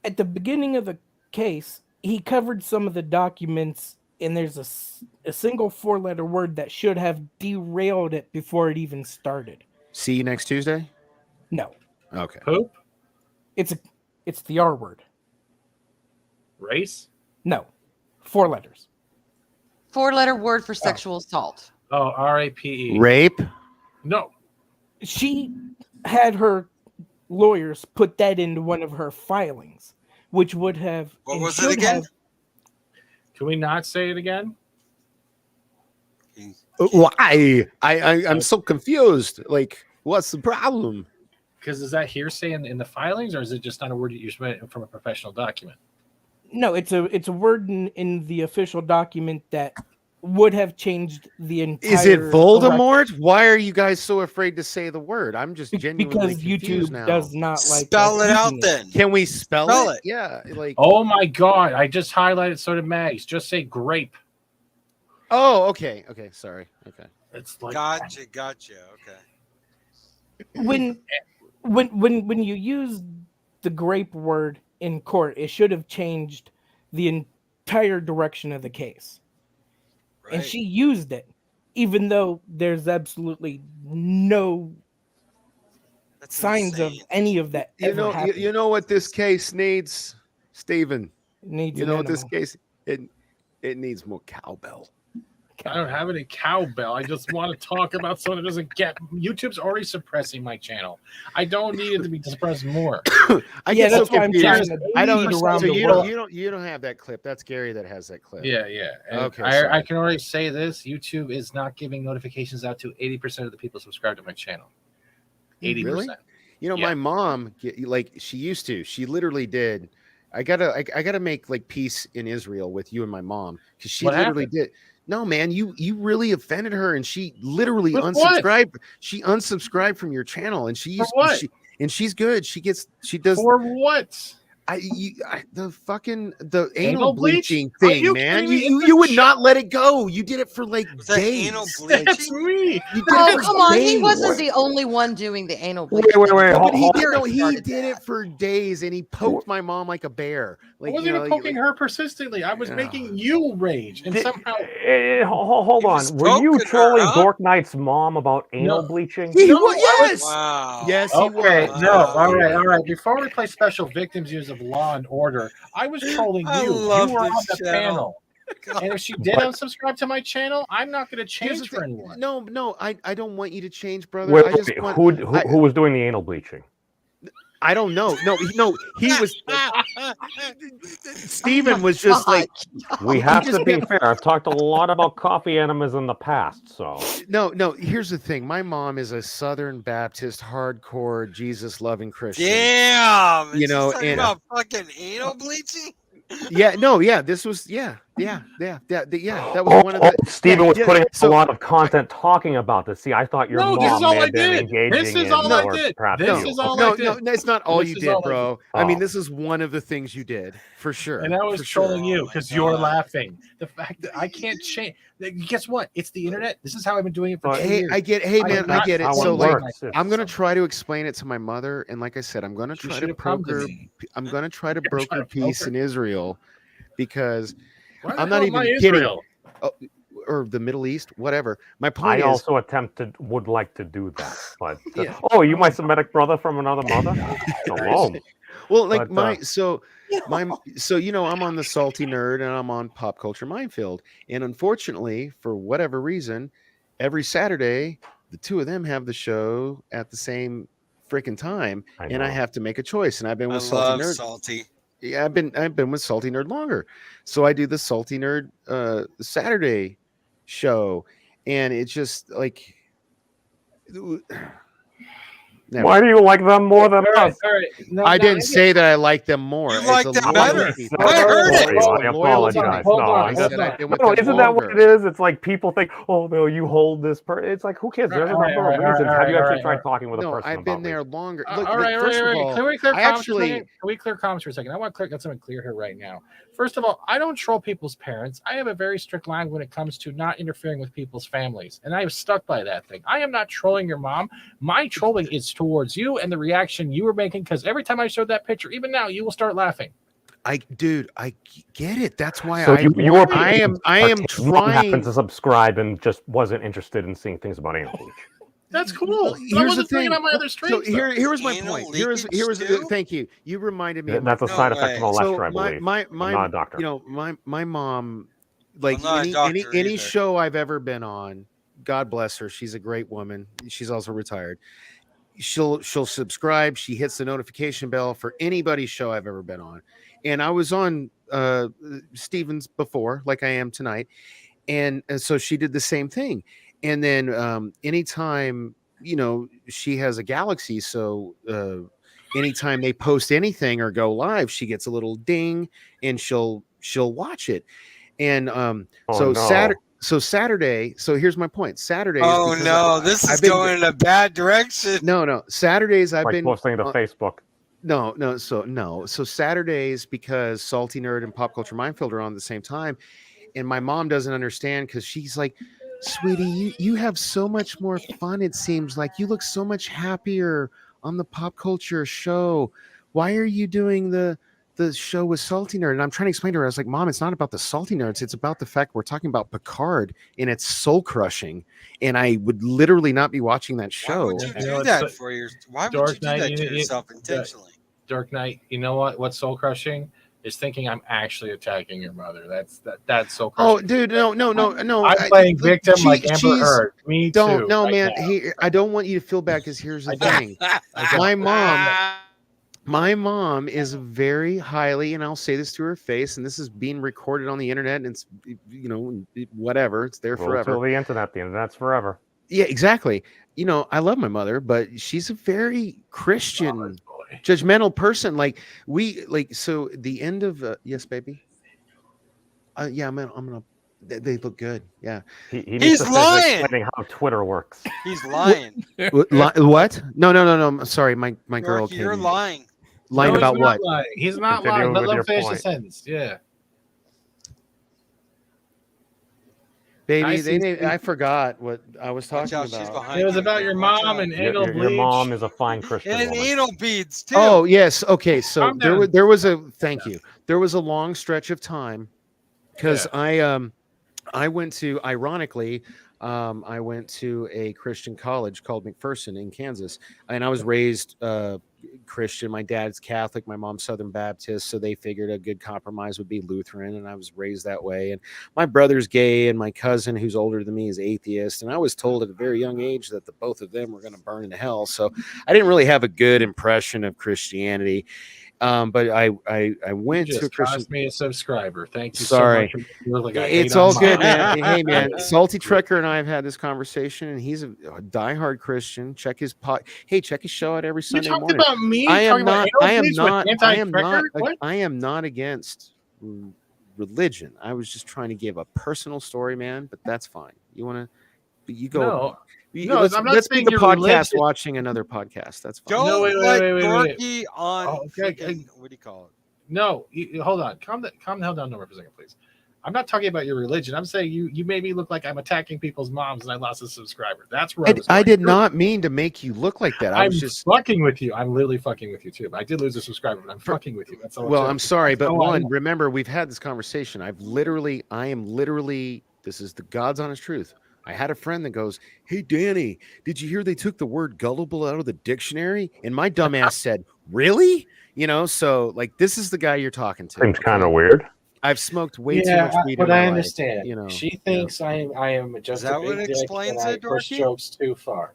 At the beginning of the case, he covered some of the documents, and there's a single 4-letter word that should have derailed it before it even started. See you next Tuesday? No. Okay. Poop? It's the R word. Race? No. 4 letters. 4-letter word for sexual assault. Oh, R-A-P-E. Rape? No. She had her lawyers put that into one of her filings, which would have. What was it again? Can we not say it again? Why? I'm so confused. Like, what's the problem? Because is that hearsay in the filings, or is it just not a word that you submit from a professional document? No, it's a word in the official document that would have changed the entire. Is it Voldemort? Why are you guys so afraid to say the word? I'm just genuinely because confused YouTube now. does not like spell it out. Then can we spell it? Yeah, like. Oh my God! I just highlighted. So did Mags. Just say grape. Oh, okay. Sorry. Okay. It's like gotcha. Okay. When you use the grape word in court, it should have changed the entire direction of the case. Right. And she used it, even though there's absolutely no signs of any of that. You know what this case needs, Stephen? What this case it needs more cowbell. I don't have any cowbell. I just want to talk about something that doesn't get. YouTube's already suppressing my channel. I don't need it to be suppressed more. I get so confused. I don't. So you don't have that clip. That's Gary that has that clip. Yeah. Okay. I can already say this: YouTube is not giving notifications out to 80% of the people subscribed to my channel. 80%. Really? You know, my mom, like she used to. She literally did. I gotta make like peace in Israel with you and my mom because she literally did. No, man, you really offended her, and she literally unsubscribed. What? She unsubscribed from your channel, and she's good. She does for what? The anal bleaching thing, man. You would not let it go. You did it for like days. Anal bleaching? That's me. Oh, come on. He wasn't the only one doing the anal bleaching. Wait. He did it for days, and he poked my mom like a bear. Like, I wasn't even poking her persistently. I was making you rage, and somehow. Hold on. Were you trolling Dork Knight's mom about anal bleaching? Yes. Wow. Yes. Okay. No. All right. Before we play Special Victims Use of Law and Order, I was trolling you. You were on the panel. And if she did unsubscribe to my channel, I'm not going to change for anyone. No, I don't want you to change, brother. Who was doing the anal bleaching? I don't know. No, he was. Stephen was just like. We have to be fair. I've talked a lot about coffee enemas in the past, so. No. Here's the thing. My mom is a Southern Baptist, hardcore, Jesus-loving Christian. Damn. You know, and about fucking anal bleaching. This was that was one of the. Stephen was putting a lot of content talking about this. See, I thought your mom may have been engaging This is all I did. No, that's not all you did, bro. I mean, this is one of the things you did for sure. And I was trolling you because you're laughing. The fact that I can't change. Guess what? It's the internet. This is how I've been doing it for 2 years. I get it. So like, I'm gonna try to explain it to my mother, and like I said, I'm gonna try to broker peace in Israel. Because I'm not even kidding. Or the Middle East, whatever. My point is, I also would like to do that, but you my Semitic brother from another mother? Shalom. Well, like so you know, I'm on the Salty Nerd and I'm on Pop Culture Minefield, and unfortunately, for whatever reason, every Saturday the two of them have the show at the same freaking time, and I have to make a choice. And I've been with Salty Nerd. Salty. Yeah, I've been with Salty Nerd longer, so I do the Salty Nerd Saturday show, and it's just like Never. Why do you like them more than us? All right. No, I no, didn't say that I like them more. You It's like a them loyalty better. thing. I heard it. It's a I loyalty apologize. thing. No, I I'm said just, I've been with no, them isn't that what it longer. is? It's like people think, oh no, you hold this person. It's like, who cares? There's a number of reasons. Have you actually tried talking with a No, person I've about been there this? longer. all Look, right, first of all right. all, Can we clear I comments actually. for a second? Can we clear comments for a second? I want to get something clear here right now. First of all, I don't troll people's parents. I have a very strict line when it comes to not interfering with people's families, and I have stuck by that thing. I am not trolling your mom. My trolling is towards you and the reaction you were making, because every time I showed that picture, even now, you will start laughing. I get it. That's why So I am Mom trying happened to subscribe and just wasn't interested in seeing things about anal leakage. That's cool. But I Here's the wasn't bringing thing. up my other streams. So here was my point. Thank you. You reminded me. That's a side effect of molester, I so believe. my I'm not a doctor. You know, my mom, like I'm not a doctor any either. show I've ever been on, God bless her. She's a great woman. She's also retired. She'll subscribe. She hits the notification bell for anybody's show I've ever been on. And I was on Steven's before, like I am tonight, and so she did the same thing. And then anytime, you know, she has a Galaxy, so anytime they post anything or go live, she gets a little ding and she'll watch it. And Saturday, so here's my point. Saturday. Oh no, this is going in a bad direction. No. Saturdays I've like been posting to Facebook. No. So Saturdays, because Salty Nerd and Pop Culture Minefield are on at the same time, and my mom doesn't understand because she's like, sweetie, you have so much more fun. It seems like you look so much happier on the pop culture show. Why are you doing the show with Salty Nerd? And I'm trying to explain to her, I was like, Mom, it's not about the Salty Nerds. It's about the fact we're talking about Picard, and it's soul crushing. And I would literally not be watching that show. Why would you do that for your? Why would you do that to yourself intentionally? Dark Knight, you know what? What's soul crushing is thinking I'm actually attacking your mother. That's soul crushing. Oh, dude, no. I'm playing victim like Amber Heard. Me too. No, right man. now. Hey, I don't want you to feel bad because here's the thing. My mom is very highly, and I'll say this to her face, and this is being recorded on the internet, and it's, you know, whatever. It's there forever. Until the internet's forever. Yeah, exactly. You know, I love my mother, but she's a very Christian, judgmental person. Like so the end of yes, baby. Yeah, I'm gonna. They look good. Yeah, he's lying. Explaining how Twitter works. He's lying. What? No. I'm sorry, my girl. You're lying. Lying about what? He's not lying. Let him finish the sentence. Yeah. Baby, I forgot what I was talking about. It was about your mom and anal bleach. Your mom is a fine Christian and woman. anal beads too. Oh yes, okay. So there was a thank you. There was a long stretch of time because I went to, ironically, I went to a Christian college called McPherson in Kansas, and I was raised Christian. My dad's Catholic, my mom's Southern Baptist, so they figured a good compromise would be Lutheran, and I was raised that way. And my brother's gay, and my cousin, who's older than me, is atheist, and I was told at a very young age that the both of them were going to burn in hell. So I didn't really have a good impression of Christianity. But I went to a Christian. Cost me a subscriber. Thank you. Sorry, so much. it's all good, man. Hey, man, Salty Trekker and I have had this conversation, and he's a diehard Christian. Check his check his show out every Sunday morning. About me? I am not against religion. I was just trying to give a personal story, man. But that's fine. You want to? You go. No, let's, I'm not let's saying be the you're podcast religious. watching another podcast. That's fine. Don't wait, Dorky on. Oh, okay. Freaking, what do you call it? No, hold on. Calm the hell down for a second, please. I'm not talking about your religion. I'm saying you made me look like I'm attacking people's moms and I lost a subscriber. That's where I did not mean to make you look like that. I was just fucking with you. I'm literally fucking with you too. I did lose a subscriber, but I'm fucking with you. That's all. Well, I'm sorry, but remember, we've had this conversation. I am literally. This is the God's honest truth. I had a friend that goes, "Hey, Danny, did you hear they took the word gullible out of the dictionary?" And my dumbass said, "Really?" You know, so like this is the guy you're talking to. Seems kind of weird. I've smoked way too much weed. But in my I understand. Life, you know, she thinks I am just that a big what dick explains and I it, push Dorky? jokes too far.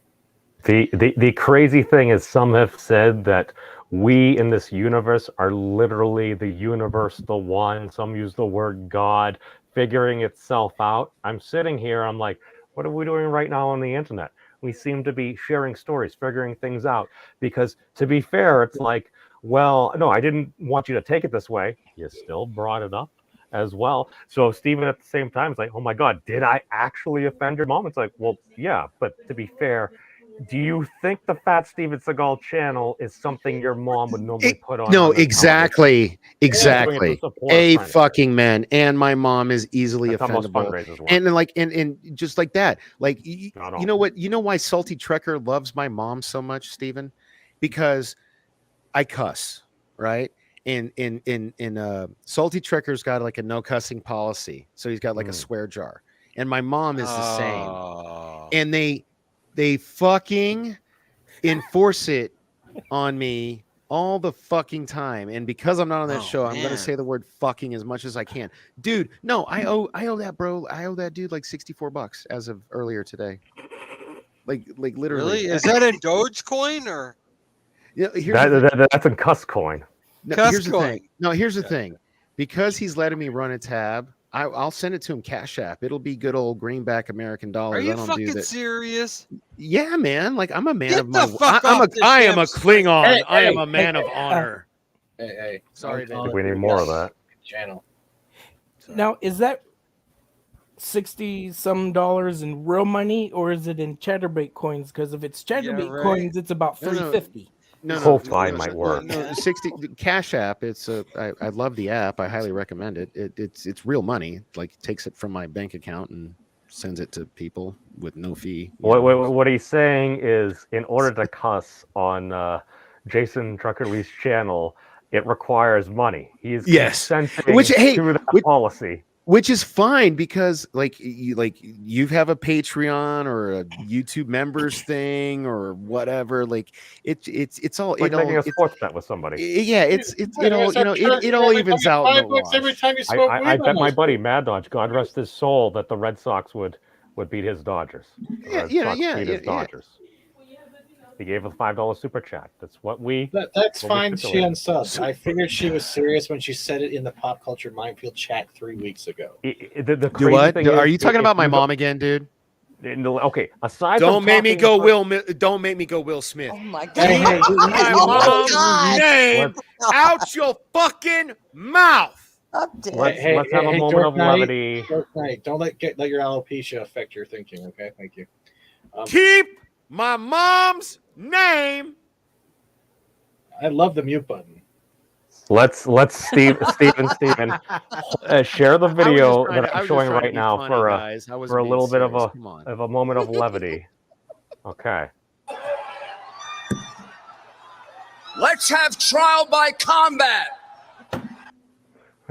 The crazy thing is, some have said that we in this universe are literally the universe, the one. Some use the word God, figuring itself out. I'm sitting here. I'm like, what are we doing right now on the internet? we seem to be sharing stories, figuring things out. Because to be fair, it's like, well, no, I didn't want you to take it this way. You still brought it up as well. So Stephen at the same time is like, oh my God, did I actually offend your mom? It's like, well, yeah, but to be fair, do you think the FAT-STEVENSEAGAL channel is something your mom would normally put on? No, on the exactly. A friend. fucking man. And my mom is easily That's how most offendable. fundraisers work. And then like, and just like that, like, you know what, you know why Salty Trekker loves my mom so much, Stephen? Because I cuss, right? And Salty Trekker's got like a no cussing policy. So he's got like a swear jar. And my mom is the same. And they fucking enforce it on me all the fucking time. And because I'm not on that show, I'm going to say the word fucking as much as I can. Dude, no, I owe that bro. I owe that dude like $64 as of earlier today. Like literally. Really? Is that in Dogecoin or? Yeah, that's a cuss coin. No, here's the thing. No, here's the thing. Because he's letting me run a tab, I'll send it to him Cash App. It'll be good old greenback American dollars. Are you I don't fucking do that. serious? Yeah, man. Like I'm a man Get of my. the fuck I am off a this Klingon. Hey, I am hey, a man hey, of honor. Hey, sorry, man. We need more of that. Channel. Now, is that $60-some in real money, or is it in Chatterbait coins? Because if it's Chatterbait coins, it's about $3.50. No, might work. No, 60 Cash App. It's I love the app. I highly recommend it. It's real money. Like takes it from my bank account and sends it to people with no fee. What he's saying is, in order to cuss on Jason Truckerly's channel, it requires money. He is consenting to that policy. Which is fine because you have a Patreon or a YouTube members thing or whatever. Like it's all like making a sports bet with somebody. Yeah, it all evens out. Every time you smoke I bet my buddy Mad Dodge, God rest his soul, that the Red Sox would beat his Dodgers. Dodgers. He gave a $5 super chat. That's what that's fine. She unsubbed. I figured she was serious when she said it in the pop culture minefield chat 3 weeks ago. The crazy thing are you talking about my mom again, dude? Okay. Aside don't from make me go Don't make me go Will Smith. Oh my God! My mom's name out your fucking mouth. Let's have a moment of levity. Don't let your alopecia affect your thinking. Okay, thank you. Keep my mom's name. I love the mute button. Let's Stephen share the video that I'm showing right now for a little bit of a moment of levity. Okay. Let's have trial by combat.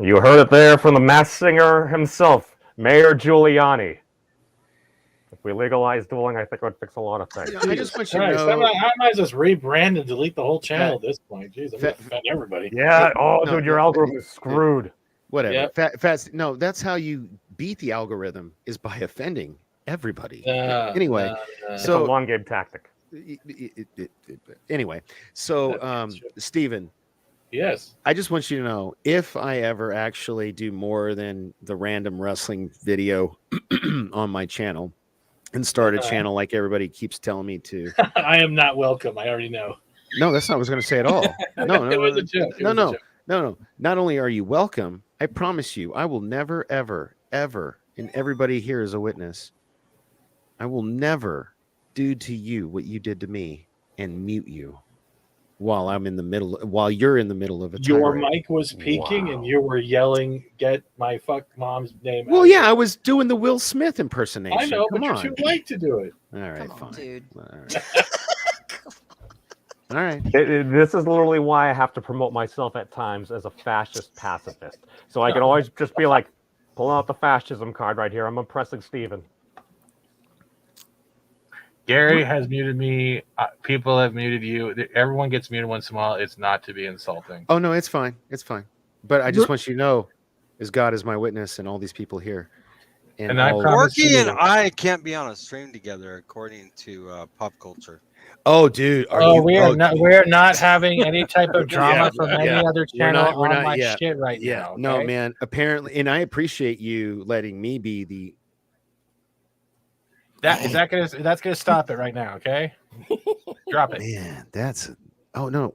You heard it there from the Masked Singer himself, Mayor Giuliani. If we legalize dueling, I think it would fix a lot of things. I just want you to know. I might just rebrand and delete the whole channel at this point. Jeez, I'm going to offend everybody. Yeah. Dude, your algorithm is screwed. Whatever. Yep. No, that's how you beat the algorithm, is by offending everybody. Anyway, so it's a long game tactic. Anyway, so Stephen. Yes. I just want you to know, if I ever actually do more than the random wrestling video on my channel and start a channel like everybody keeps telling me to. I am not welcome. I already know. No, that's not what I was going to say at all. No, it was a joke. No. Not only are you welcome, I promise you, I will never, ever, ever, and everybody here is a witness, I will never do to you what you did to me and mute you while you're in the middle of a tirade. Your mic was peaking and you were yelling, "Get my fuck mom's name." Well, yeah, I was doing the Will Smith impersonation. I know, but you're too late to do it. All right, fine. Dude. All right. All right. This is literally why I have to promote myself at times as a fascist pacifist. So I can always just be like, pull out the fascism card right here. I'm oppressing Stephen. Gary has muted me. People have muted you. Everyone gets muted once in a while. It's not to be insulting. Oh, no, it's fine. It's fine. But I just want you to know, as God is my witness and all these people here. And Corky and I can't be on a stream together, according to pop culture. Oh, dude. We're not having any type of drama from any other channel on my shit right now. Okay? No, man. Apparently, and I appreciate you letting me be the That's gonna stop it right now. Okay, drop it. Man, that's. Oh no!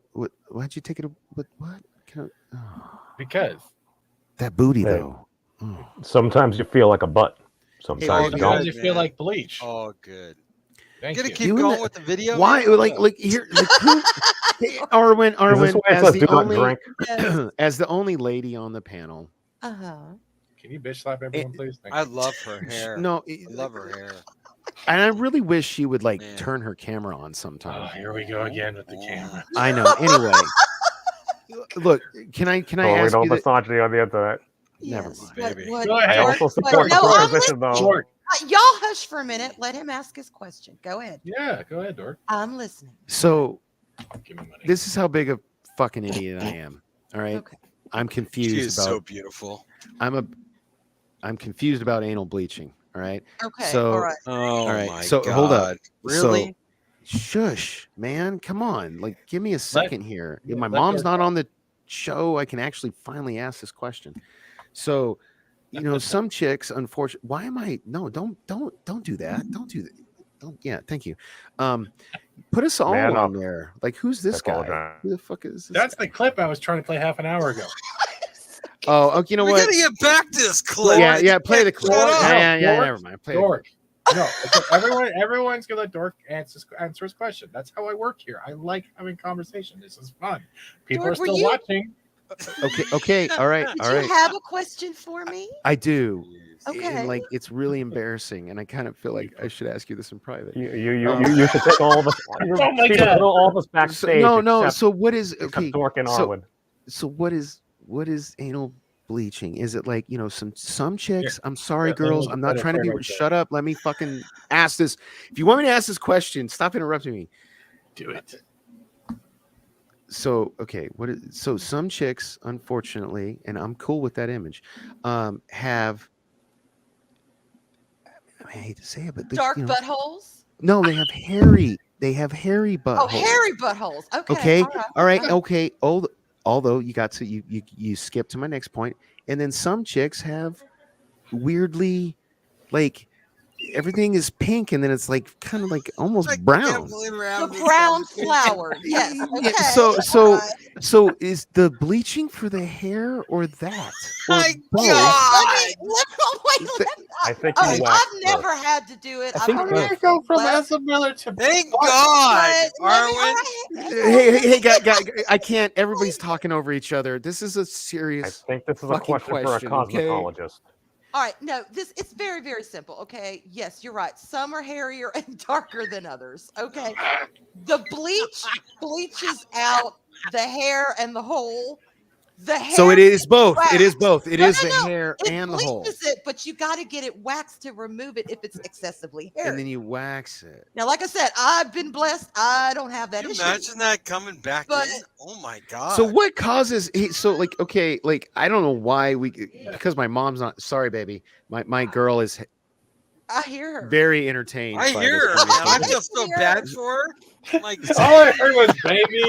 Why'd you take it? What? Because that booty Hey, though. Sometimes you feel like a butt. Sometimes you don't. You feel like bleach. Oh, good. Thank Gonna you. keep going with the video. Why? man? Like here, like who? Hey, Arwen, Is this why it as says the do not only drink? as the only lady on the panel. Can you bitch slap everyone, please? Thank I you. love her hair. No, I love her hair. And I really wish she would like turn her camera on sometime. Oh, here we go again with the camera. I know. Anyway, look, can I we ask don't you that? misogyny on the internet. Never mind. Baby. Go ahead. I also support the No, I'm proposition, though. Short. Y'all hush for a minute. Let him ask his question. Go ahead. Yeah, go ahead, Dork. I'm listening. So, Give me money. this is how big a fucking idiot I am. All right, Okay. I'm confused She is about. so beautiful. I'm confused about anal bleaching. All right. Okay. So, all right. Oh all right. my So God. hold up. Really? So, shush, man. Come on. Like, give me a second here. If my let mom's her not talk. on the show, I can actually finally ask this question. So, some chicks, unfortunately, why am I? No, don't do that. Don't do that. Don't. Yeah. Thank you. Put us all Man on up. there. Like, who's this guy? Apologize. Who the fuck is this? That's the clip I was trying to play half an hour ago. Oh, okay. You know We what? gotta get back to this clip. Yeah. Play the clip. Dork, Yeah. Dork, Never mind. Play the Dork. No, everyone's gonna let Dork answer his question. That's how I work here. I like having conversation. This is fun. People Dork, are were still you- watching. Okay. All right. Did All you right. have a question for me? I do. Okay. And like, it's really embarrassing, and I kind of feel like I should ask you this in private. You should take all of us. Oh my Put God. all of us backstage. No. except- So what is except okay? Dork and so, Arwen. so what is anal bleaching? Is it like some chicks? I'm sorry, Let girls. me I'm not let it trying to play be. right there. Shut up. Let me fucking ask this. If you want me to ask this question, stop interrupting me. Do it. So okay, so some chicks, unfortunately, and I'm cool with that image, have. I hate to say it, but Dark buttholes? No, they have hairy. They have hairy buttholes. Oh, hairy buttholes. Okay. Okay. All right. Uh, Okay. Although you got to you skip to my next point, and then some chicks have weirdly, like, everything is pink, and then it's like kind of like almost brown. The brown flower. Yes. Okay. So so is the bleaching for the hair or that? Or My both? I think Oh, you waxed I've never had to do it. I think I've both. only Go from left, Ezra Miller to Thank God, but let me- Arwen. all right. Hey, guy, I can't. Everybody's talking over each other. This is a I serious. think this is a fucking question for a question, okay? cosmetologist. All right, no, it's very, very simple. Okay, yes, you're right. Some are hairier and darker than others. Okay, the bleach bleaches out the hair and the hole. The hair So it is both. waxed. It is both. It No, is no, the no. hair It and the hole, bleaches it, but you got to get it waxed to remove it if it's excessively hairy. and then you wax it. Now, like I said, I've been blessed. I don't have that Can you issue. imagine that coming back But- in? Oh my God. So what causes? So like, okay, like I don't know why because my mom's not. Sorry, baby. My girl is I hear her. very entertained. I by hear this her. Man. I conversation. feel so bad for her. Like, All I heard was baby.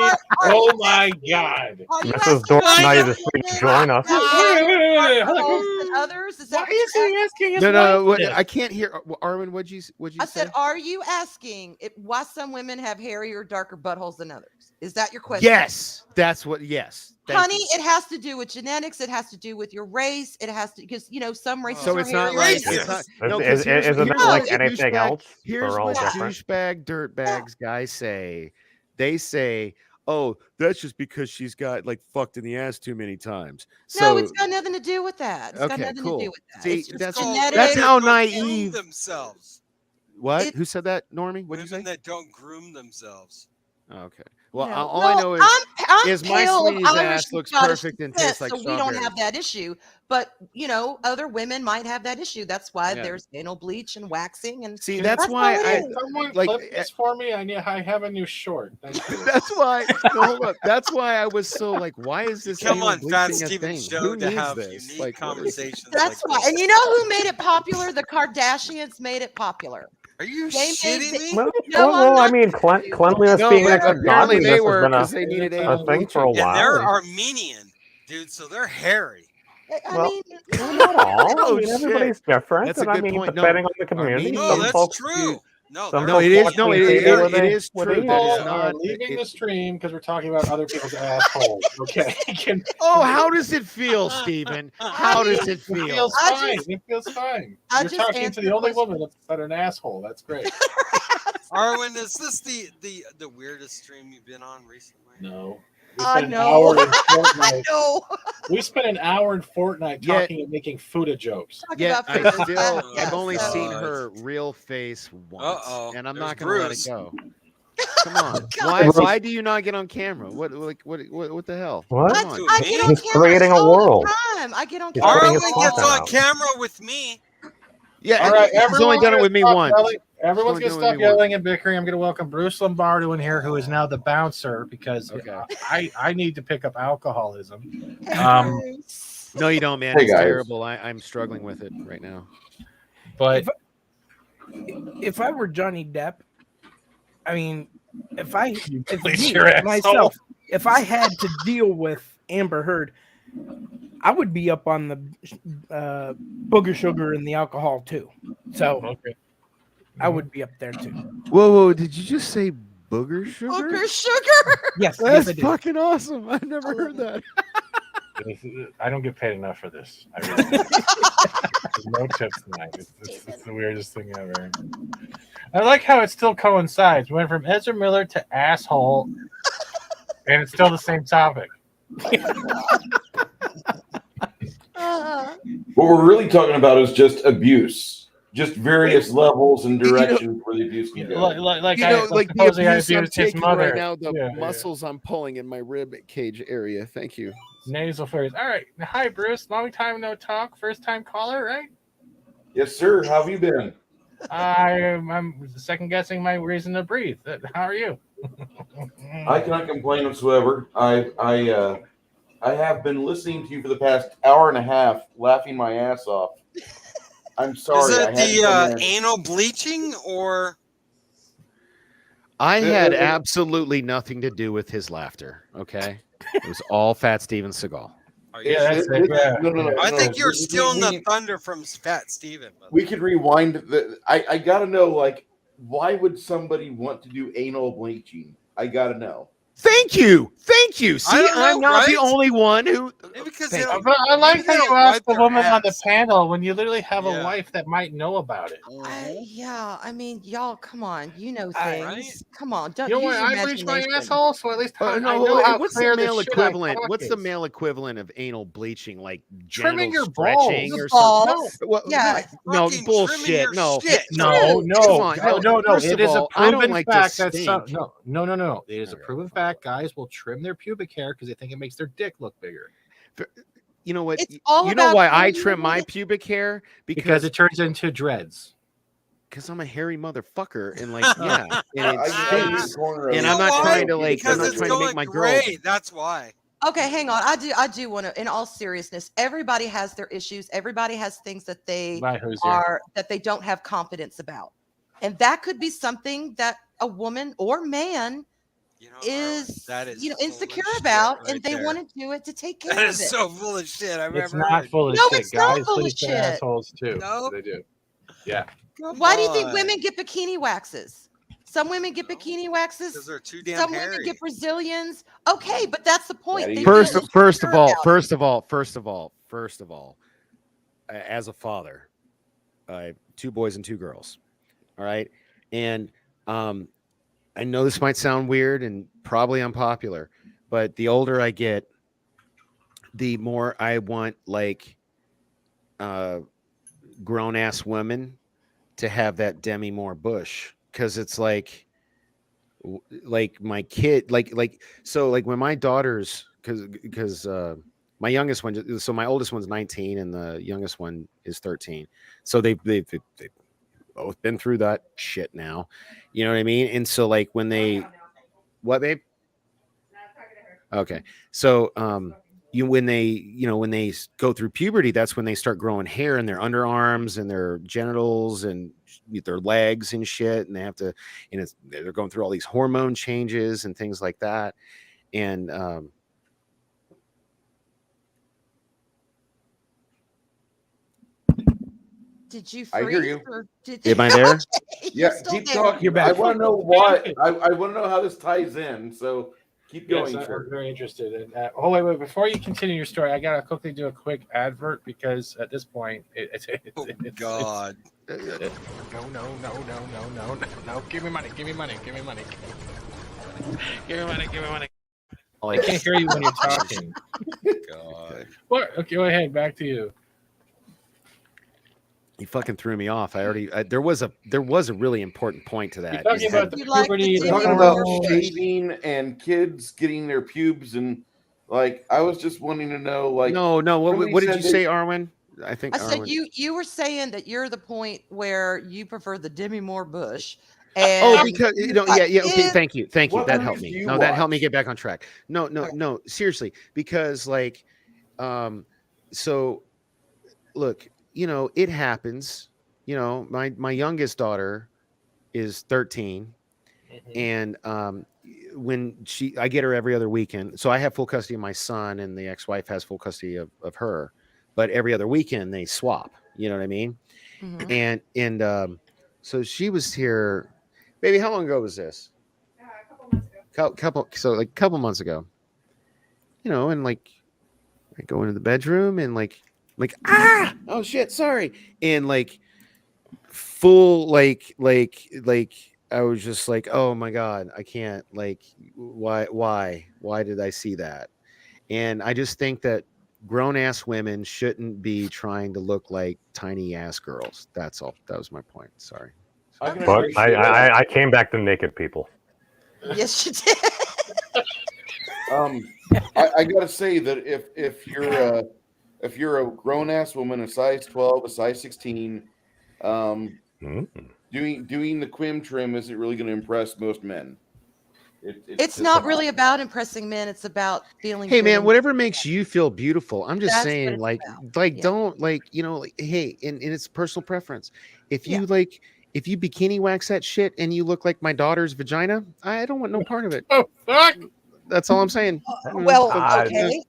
Oh my God. Are you Mrs. asking Dork other Knight is women free to join us. Wait. Hold on. buttholes than others? Is that Why what is you're he asking his No. wife What, this? I can't hear. Arwen, what'd you I say? said, are you asking why some women have hairier, darker buttholes than others? Is that your question? Yes, that's what. Yes, thank Honey, you. it has to do with genetics. It has to do with your race. It has to, because, some races So are it's not hairier. like racist. it's not, no, 'cause Isn't it like what anything douchebag- else? Here's They're all what different. douchebag dirtbags guys say. They say, "Oh, that's just because she's got like fucked in the ass too many times." No, So it's got nothing to do with that. It's got Okay, nothing cool. to do with that. See, It's just that's genetics. how Women that don't groom naive. themselves. What? It- Who said that, Normie? What'd you say? Women that don't groom themselves. Oh, okay. Well, No. all I know is I'm is my pale, sweetie's Irish, ass looks Scottish perfect and descent, tastes like so we don't strawberries. have that issue. But other women might have that issue. That's why Yeah. there's anal bleach and waxing, and See, that's why all it I is. Someone like. clip this for me. I have a new short. Thank you. That's why. No, hold up. That's why I was so like, why is this? Come anal on, Fat bleaching a Stevens thing? show Who to needs have this? unique Like, what is- conversations. That's like why. And this. you know who made it popular? The Kardashians made it popular. Are you They made shitting the- me? Well, No, I'm I not mean, gonna do cleanliness No, being but next to apparently godliness they has were been because they needed a anal thing for a bleaching. while. And they're Armenian, dude, so they're hairy. I Well, mean, not all. Oh, I mean, shit. everybody's different, That's a and I good mean, point. No, depending on the community, Armenians- No, some that's folks, true. No, some there No, are it folks is. want No, to it, be it, where it they is where true. they That People is are. are not. leaving the stream because we're talking about other people's assholes. Okay. Oh, how does it feel, Steven? How does it It feel? feels I fine. just- It feels fine. I You're just talking to answered the a only question. woman that's not an asshole. That's great. Arwen, is this the weirdest stream you've been on recently? No. We I spent an know. hour in I Fortnite. know. We spent an hour in Fortnite Yet- talking and making Fuda jokes. Talk Yet about I food. still, Yeah, I've only so- seen her real face once, Uh-oh. and I'm There's not going to let it Bruce. go. Come on, God. why do you not get on camera? What the hell? What? Come on. I get on He's camera creating a all world. the time. I get on He's camera. putting his Arwen gets content on out. camera with me. Yeah, All right, he's only everyone's done it gonna with me stop once. yelling. Everyone's only gonna done it with stop me once. yelling and bickering. I'm gonna welcome Bruce Lombardo in here, who is now the bouncer because I need to pick up alcoholism. No, you don't, man. Hey, It's guys. terrible. I'm struggling with it right now. But if I were Johnny Depp, I mean, if please me, your asshole. myself, if I had to deal with Amber Heard, I would be up on the booger sugar and the alcohol too. So I would be up there too. Whoa! Did you just say booger sugar? Booger sugar. Yes, That's I did. fucking awesome. I've never heard that. I don't get paid enough for this. I really don't. There's no tips tonight. It's the weirdest thing ever. I like how it still coincides. We went from Ezra Miller to asshole, and it's still the same topic. What we're really talking about is just abuse, just various levels and directions where the abuse can go. Like You know, like the supposedly I abuse I'm abused his taking mother. right now, the Yeah, muscles I'm pulling in my rib cage area. Thank you. Nasal flares. All right. Hi, Bruce. Long time no talk. First time caller, right? Yes, sir. How have you been? I'm second guessing my reason to breathe. How are you? I cannot complain whatsoever. I have been listening to you for the past hour and a half, laughing my ass off. I'm sorry. Is I it had to the come in. anal bleaching or? I had absolutely nothing to do with his laughter. Okay, it was all FAT-STEVENSEAGAL. Yeah, that's it. Yeah. No. I think you're We- stealing we- the thunder from Fat Steven. We could rewind. I got to know, like, why would somebody want to do anal bleaching? I got to know. Thank you. See, don't know, I'm not the right? only one who. Because Thank they you. don't, But I like maybe they how you don't asked wipe the their woman on the ass. panel when you literally have a Yeah. wife that might know about it. Yeah, I mean, y'all, come on. You know Right? things. Come on. Don't You know use why your I bleach my imagination. asshole? So at least I No, know how what's clear the male shit I equivalent? talk What's the is. male equivalent of anal bleaching? Like Trimming genital your balls. stretching The or balls. something? Well, Yeah. no, Fucking trimming bullshit. your No, shit. No, Come no, on, no. First It of is a all, I don't proven like to fact that stink. no. It is a proven fact. Guys will trim their pubic hair because they think it makes their dick look bigger. You know what? It's all You know about why I cleaning trim my it. pubic hair? Because it turns into dreads. Because I'm a hairy motherfucker, and like, yeah, and it I stinks. corner And of I'm it. not Why? trying to like, I'm Because not it's trying to make going my girl. gray. That's why. Okay, hang on. I do want to, in all seriousness, everybody has their issues. Everybody has things that they Bye, Hoosier. are that they don't have confidence about. And that could be something that a woman or man You know, is, that is insecure full of about, shit and they right want to do it to take care That of is it. so full of shit. I've It's ever not heard. full of No, shit. it's not Guys full of bleach their shit. assholes too. Nope. They do. Yeah. Come Why do you think on. women get bikini waxes? Some women get bikini waxes. Because they're too damn Some hairy. women get Brazilians. Okay, but that's the point. They First feel of insecure all, about it. first of all, as a father, I have 2 boys and 2 girls. All right, and I know this might sound weird and probably unpopular, but the older I get, the more I want like grown ass women to have that Demi Moore bush, because it's like my kid, so like when my daughters, because my youngest one, so my oldest one's 19 and the youngest one is 13, so they've both been through that shit now, you know what I mean? And so like when they, what, babe? Okay, so when they go through puberty, that's when they start growing hair in their underarms and their genitals and their legs and shit, and they have to, and they're going through all these hormone changes and things like that, and Did you I freeze? hear you. Or did Am I there? Okay, Yeah, you're still keep there. talking. You're back. I want to know why. I want to know how this ties in. So keep Yes, going, I'm sir. very interested in that. Oh, wait. Before you continue your story, I got to quickly do a quick advert because at this point, it's God. no. Give me money. Give me money. Give me money. Give me money. Give me money. I can't hear you when you're talking. God. What? Okay, go ahead. Back to you. You fucking threw me off. There was a really important point to that. You're talking about the puberty. You're talking about shaving and kids getting their pubes, and like I was just wanting to know, like, no. somebody What did said you that- say, Arwen? I think I said Arwen. you were saying that you're the point where you prefer the Demi Moore Bush. Oh, And because yeah. Okay, thank you. What That helped movies me. do you No, that helped me watch? get back on track. No. Seriously, because like, so look, it happens. My youngest daughter is 13, and when I get her every other weekend. So I have full custody of my son, and the ex-wife has full custody of her. But every other weekend they swap. You know what I mean? Mhm. And so she was here. Baby, how long ago was this? A couple months ago. And like I go into the bedroom and like oh shit, sorry. And like full like I was just like, oh my God, I can't, like, why did I see that? And I just think that grown ass women shouldn't be trying to look like tiny ass girls. That's all. That was my point. Sorry. But I came back to naked people. Yes, you did. I gotta say that if you're a grown ass woman, a size 12, a size 16, doing the quim trim isn't really going to impress most men. It's not really about impressing men. It's about feeling. Hey good man, in whatever yourself. makes you feel beautiful. I'm just That's what saying, it's like, about. Yeah. don't hey, and it's personal preference. If you if you bikini wax that shit and you look like my daughter's vagina, I don't want no part of it. Oh fuck! That's all I'm saying. Well, okay.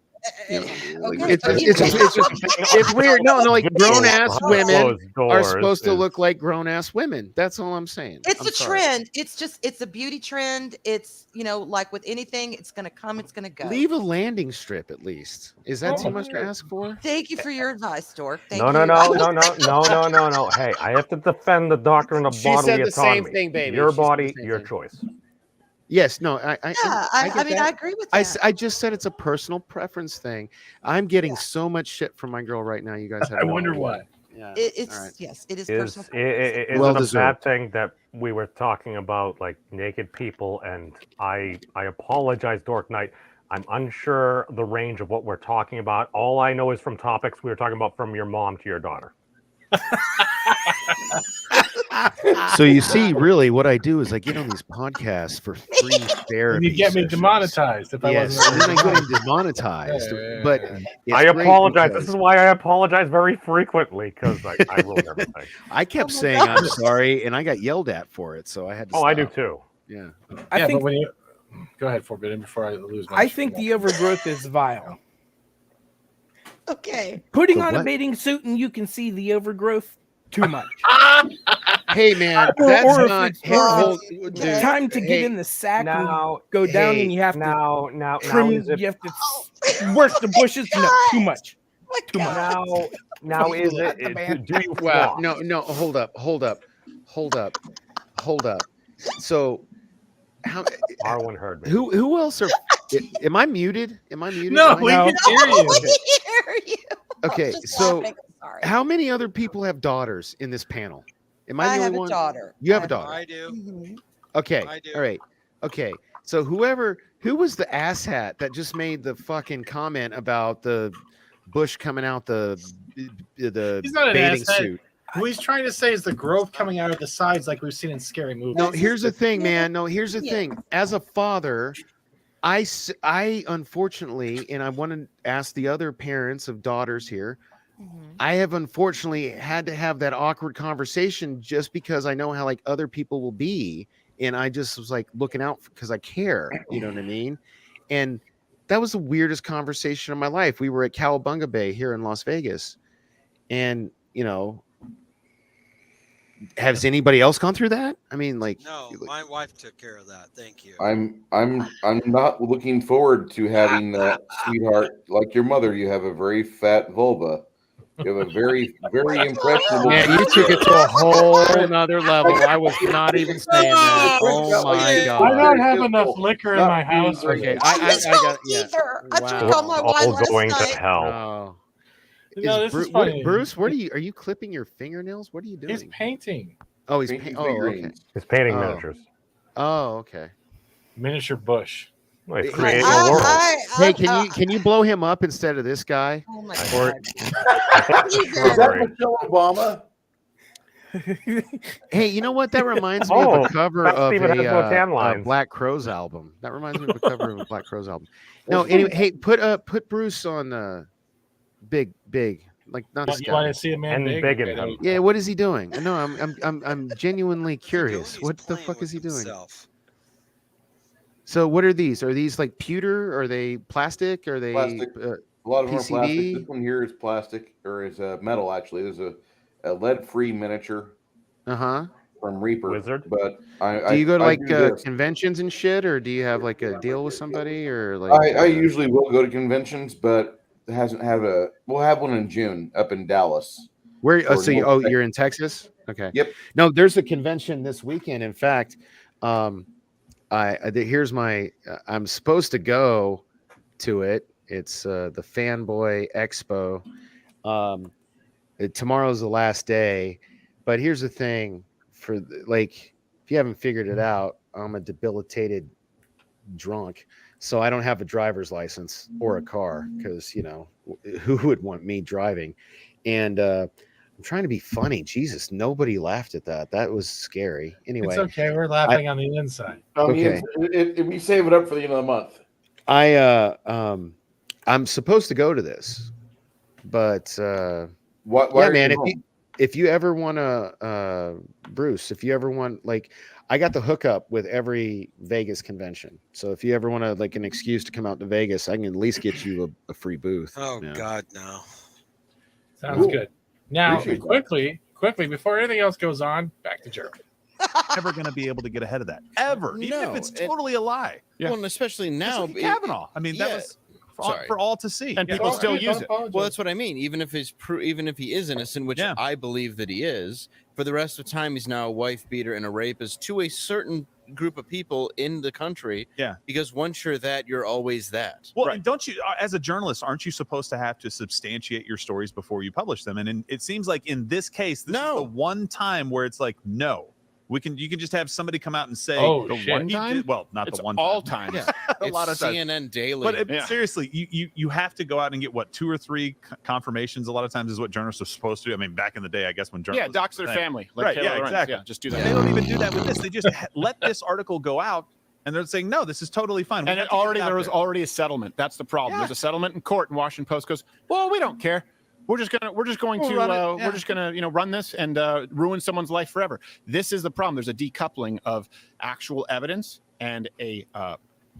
It's weird. No, like grown ass women are supposed to look like grown ass women. That's all I'm saying. It's I'm a sorry. trend. It's a beauty trend. It's, like with anything, it's going to come, it's going to go. Leave a landing strip at least. Is that too much to ask for? Thank you for your advice, Dork. Thank No. Hey, I have to defend the doctrine of She bodily said the same autonomy. thing, baby. Your She said the body, same your thing. choice. Yes, no, I mean, get I that. agree with that. I just said it's a personal preference thing. I'm getting so much shit from my girl right now. You guys have I no wonder idea. why. Yeah. Yes, it is Is personal. it Well a bad deserved. thing that we were talking about like naked people, and I apologize, Dork Knight. I'm unsure the range of what we're talking about. All I know is from topics we were talking about from your mom to your daughter. So you see, really, what I do is I get on these podcasts for free therapy. And you get me sessions. demonetized if I Yes, wasn't. and then I get demonetized. But it's I great apologize. because This is why I apologize very frequently, because I ruin everything. I kept saying I'm sorry, and I got yelled at for it, so I had to. Oh, stop. I do too. Yeah. I think. But when you go ahead, Forbidden, before I lose my. I think the overgrowth is vile. Okay. Putting The on a what? bathing suit and you can see the overgrowth. Too much. Hey man, Or that's if not. it's Hey, hold, it's dude, time to get hey, in the sack now- and go down, hey, and you have to now trim. is it You have to work the bushes. No, too much. Too much. now is it? Do you Wow, floss? no, hold up. So, how? Arwen heard me. Who else are? Am I muted? Am I muted? No, Am I- we can hear you. We hear you. Okay, Just so laughing. Sorry. how many other people have daughters in this panel? Am I I the have only a one? daughter. You have I a daughter. I do. Mhm. Okay. I do. All right. Okay. So who was the asshat that just made the fucking comment about the bush coming out the He's not an bathing asshat. suit? What he's trying to say is the growth coming out of the sides, like we've seen in scary movies. No, here's the thing, man. No, here's the thing. As a father, I unfortunately, and I want to ask the other parents of daughters here, I have unfortunately had to have that awkward conversation just because I know how like other people will be. And I just was like looking out because I care, you know what I mean? And that was the weirdest conversation of my life. We were at Cowabunga Bay here in Las Vegas. And, has anybody else gone through that? I mean, like, No, my wife took care of that. Thank you. I'm not looking forward to having that, sweetheart. Like your mother, you have a very fat vulva. You have a very, very impressionable. man, you took it to a whole another level. I was not even saying that. Oh my god! I don't have enough liquor in my house. Okay, I got either. I drank wow. all my wine All last going to night. hell. Oh. No, this is funny. Bruce, what are you clipping your fingernails? What are you doing? He's painting. Oh, he's Painting painting. Oh, okay. figurines. He's painting Oh. miniatures. Oh, okay. Miniature bush. Well, he's Hey, creating a world. Hey, can you blow him up instead of this guy? Oh my Or god. Is that Michelle Obama? hey, you know what? That reminds me Oh, of a cover Fat of Steven has no tan a lines. Black Crowes album. That reminds me of a cover of a Black Crowes album. No, anyway, hey, put Bruce on big, like not this You guy. want to see a man And big in him. Yeah, what is he doing? No, I'm genuinely curious. What the fuck is he doing? So what are these? Are these like pewter? Are they plastic? Are they Plastic. A lot of them are PCB? plastic. This one here is plastic, or is metal actually. There's a lead-free miniature from Reaper. Wizard. But do you go to I like do this. conventions and shit, or do you have like a deal with somebody, or like? I usually will go to conventions, but it hasn't had a. We'll have one in June up in Dallas. Where? Or So North you're in Texas? Okay. Yep. No, there's a convention this weekend. In fact, here's my. I'm supposed to go to it. It's the Fanboy Expo. Tomorrow's the last day, but here's the thing: if you haven't figured it out, I'm a debilitated drunk, so I don't have a driver's license or a car because who would want me driving? And I'm trying to be funny. Jesus, nobody laughed at that. That was scary. Anyway, It's okay. We're laughing on the inside. Okay. We save it up for the end of the month. I'm supposed to go to this, but why yeah, are man. you If you ever want to, Bruce, if you ever want, like, I got the hookup with every Vegas convention. So if you ever want to, like, an excuse to come out to Vegas, I can at least get you a free booth. Oh Yeah. God, no. Sounds Cool. good. Now, Appreciate that. quickly, before anything else goes on, back to Germany. Never going to be able to get ahead of that ever, even No, if it's totally a lie. Well, and especially now, Just like Kavanaugh. I mean, that yeah, was sorry. for all to see, And people still use it. Well, that's what I mean. Even if he is innocent, which I believe that he is, for the rest of the time he's now a wife beater and a rapist to a certain group of people in the country. Yeah. Because once you're that, you're always that. Well, and don't you, as a journalist, aren't you supposed to have to substantiate your stories before you publish them? And it seems like in this case, this is the one time where it's like, no. You can just have somebody come out and say, Oh, the shit. One time? Well, not It's the one all time. times. Yeah. A It's lot of times. CNN Daily. But seriously, you have to go out and get what 2 or 3 confirmations. A lot of times is what journalists are supposed to do. I mean, back in the day, I guess when journalists dox their family, like right? Taylor Yeah, Lorenz. exactly. Yeah, just do that. They don't even do that with this. They just let this article go out, and they're saying, no, this is totally fine. We And have it to get already out there was there. already a settlement. That's the problem. Yeah. There's a settlement in court, and Washington Post goes, well, we don't care. We're just gonna run this and ruin someone's life forever. This is the problem. There's a decoupling of actual evidence and a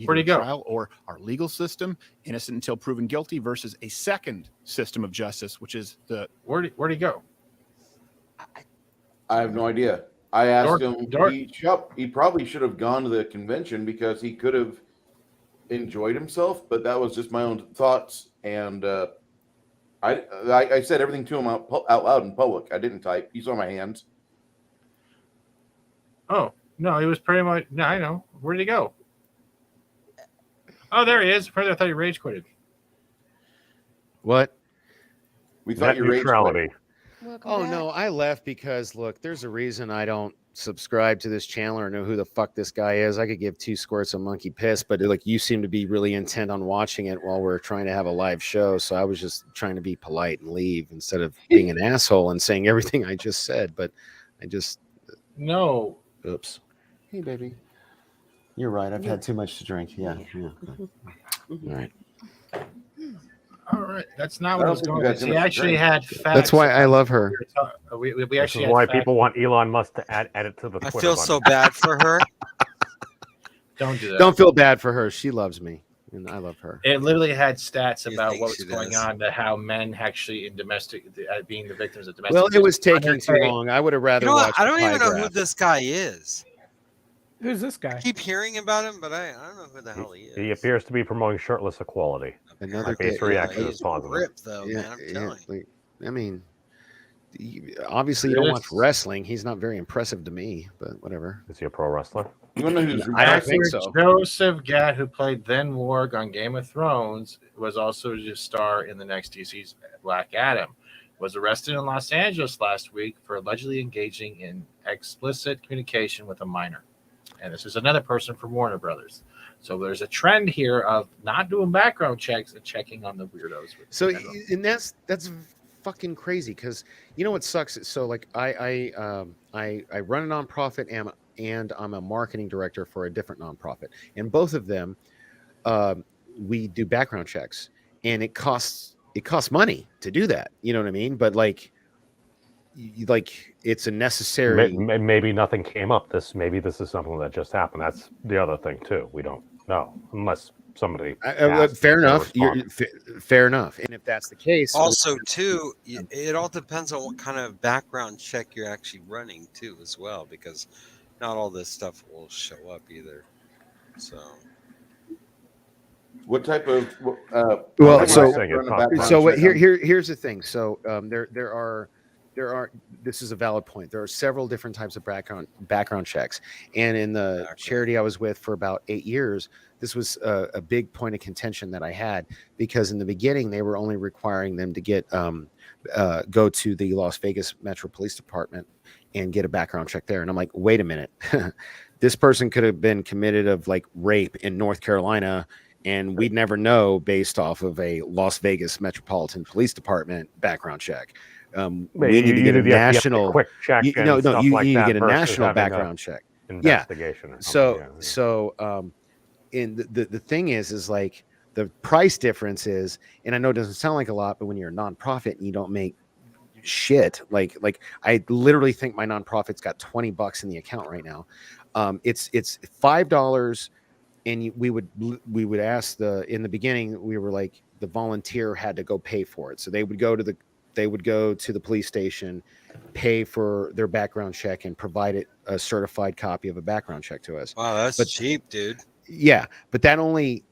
Where'd he go? trial or our legal system, innocent until proven guilty, versus a second system of justice, which is the Where'd he go? I have no idea. I asked him. Dark. He probably should have gone to the convention because he could have enjoyed himself. But that was just my own thoughts, and I said everything to him out loud in public. I didn't type. You saw my hands. Oh no, he was pretty much. No, I know. Where did he go? Oh, there he is. Further, I thought he rage quitted. What? We thought Net neutrality. Oh no, I left because look, there's a reason I don't subscribe to this channel or know who the fuck this guy is. I could give 2 squirts of monkey piss, but like you seem to be really intent on watching it while we're trying to have a live show. So I was just trying to be polite and leave instead of being an asshole and saying everything I just said. But I just No. Oops. Hey baby. You're right. I've had too much to drink. Yeah. All right. All right, that's not I what don't was think going you on. guys He gonna actually drink. had facts. That's why I love her. We This actually is had why facts. people want Elon Musk to add it to the I Twitter feel button. so bad for her. Don't do that. Don't feel bad for her. She loves me. and I love her. It literally had stats You about think what was she going does? on, to how men actually in domestic, being the victims of domestic. Well, it was abuse. taking too 100K. long. I would have rather You know what? watched I the don't pie even know who graph. this guy is. Who's this guy? I keep hearing about him, but I don't know who the hell he is. He appears to be promoting shirtless equality. Another My base day- reaction he's is positive. ripped though, Yeah, man. I'm yeah, telling you. like, I mean, obviously you don't watch wrestling. He's not very impressive to me, but whatever. Is he a pro wrestler? You want to know who's I don't think Actor so. Joseph Gad, who played Then Warg on Game of Thrones, was also a star in the next DC's Black Adam. Was arrested in Los Angeles last week for allegedly engaging in explicit communication with a minor. And this is another person from Warner Brothers. So there's a trend here of not doing background checks and checking on the weirdos. So, and that's fucking crazy, because you know what sucks. So like I run a nonprofit and I'm a marketing director for a different nonprofit, and both of them we do background checks, and it costs money to do that. You know what I mean? But like it's a necessary. Maybe nothing came up. Maybe this is something that just happened. That's the other thing too. We don't know unless somebody. Fair enough. Fair enough. And if that's the case, Also, too, it all depends on what kind of background check you're actually running too, as well, because not all this stuff will show up either. So, what type of? Here's the thing. So there are. This is a valid point. There are several different types of background checks, and in the charity I was with for about 8 years, this was a big point of contention that I had, because in the beginning they were only requiring them to get go to the Las Vegas Metro Police Department and get a background check there. And I'm like, wait a minute, this person could have been committed of like rape in North Carolina, and we'd never know based off of a Las Vegas Metropolitan Police Department background check. We need to get a national quick check. You need to get a national background check. Investigation. Yeah. And the thing is like the price difference is, and I know it doesn't sound like a lot, but when you're a nonprofit and you don't make shit, like I literally think my nonprofit's got $20 in the account right now. It's $5, and we would ask in the beginning, we were like, the volunteer had to go pay for it, so they would go to the police station, pay for their background check, and provide a certified copy of a background check to us. Wow, that's cheap, dude. Yeah, but that only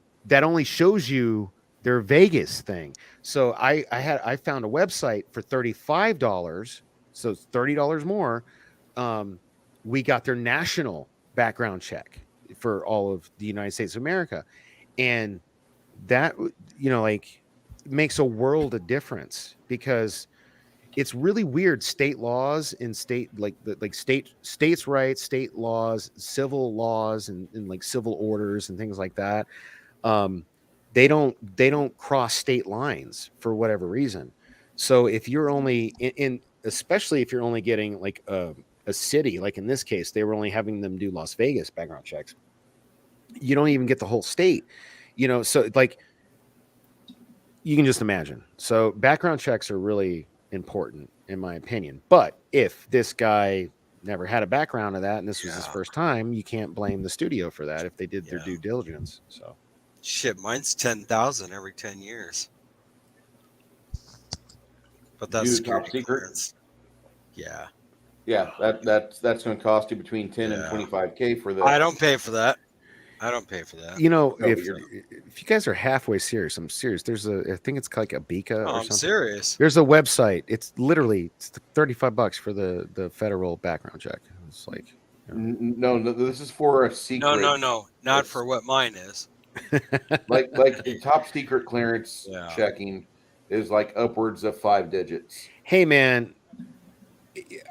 shows you their Vegas thing. So I found a website for $35, so it's $30 more. We got their national background check for all of the United States of America, and that makes a world of difference, because it's really weird. State laws and states' rights, state laws, civil laws, and like civil orders and things like that. They don't cross state lines for whatever reason. So if you're only especially if you're only getting like a city, like in this case, they were only having them do Las Vegas background checks. You don't even get the whole state, so like, you can just imagine. So background checks are really important, in my opinion. But if this guy never had a background of that, and this was his first time, you can't blame the studio for that if they did their due diligence. So, shit, mine's 10,000 every 10 years. But that's top secret. Clearance. Yeah. Yeah, that's going to cost you between 10 and 25K for the. I don't pay for that. If you guys are halfway serious, I'm serious. I think it's like a Beacon or something. I'm serious. There's a website. It's $35 for the federal background check. It's like, no, this is for a secret. No, not for what mine is. like the top secret clearance checking is like upwards of 5 digits. Hey man,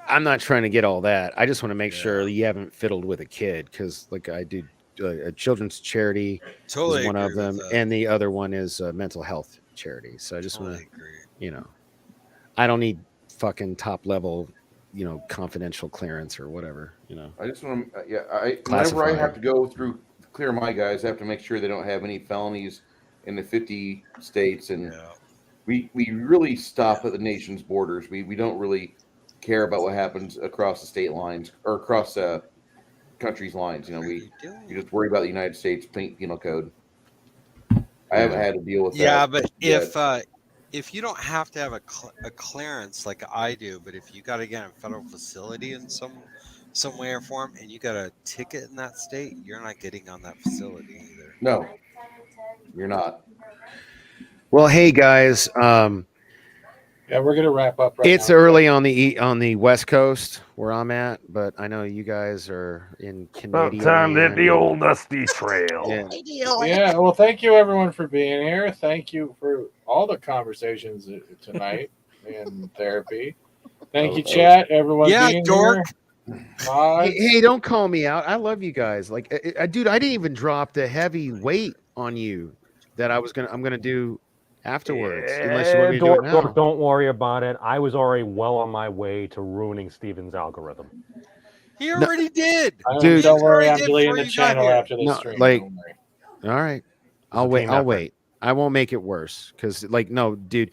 I'm not trying to get all that. I just want to make sure you haven't fiddled with a kid, because like I do. A children's charity is one of them, and the other one is a mental health charity. So I just want to, I don't need fucking top level, confidential clearance or whatever. I just want to, whenever I have to go through clear my guys, I have to make sure they don't have any felonies in the 50 states, and we really stop at the nation's borders. We don't really care about what happens across the state lines or across countries' lines. We just worry about the United States penal code. I haven't had to deal with that. Yeah, but yet. if you don't have to have a clearance like I do, but if you got to get in a federal facility in some way or form, and you got a ticket in that state, you're not getting on that facility either. No, you're not. Well, hey guys, yeah, we're gonna wrap up. It's early on the West Coast where I'm at, but I know you guys are in Canadian. Time to hit the old dusty trail. Yeah, well, thank you everyone for being here. Thank you for all the conversations tonight in therapy. Thank you, chat. Everyone, being dork. Here. Hey, don't call me out. I love you guys. Like, dude, I didn't even drop the heavy weight on you that I'm gonna do afterwards. Unless you want me to do it now. Don't worry about it. I was already well on my way to ruining Steven's algorithm. He already did. Dude, don't worry. I'm deleting the channel after this stream. All right. I'll wait. I won't make it worse because, no, dude,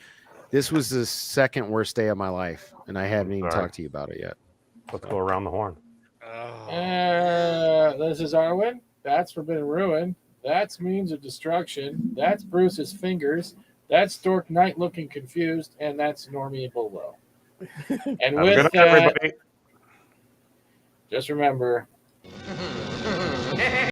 this was the second worst day of my life, and I haven't even talked to you about it yet. Let's go around the horn. This is Arwen. That's Forbidden Ruin. That's Means of Destruction. That's Bruce's Fingers. That's Dork Knight looking confused, and that's Normie Below. And with that, everybody, just remember.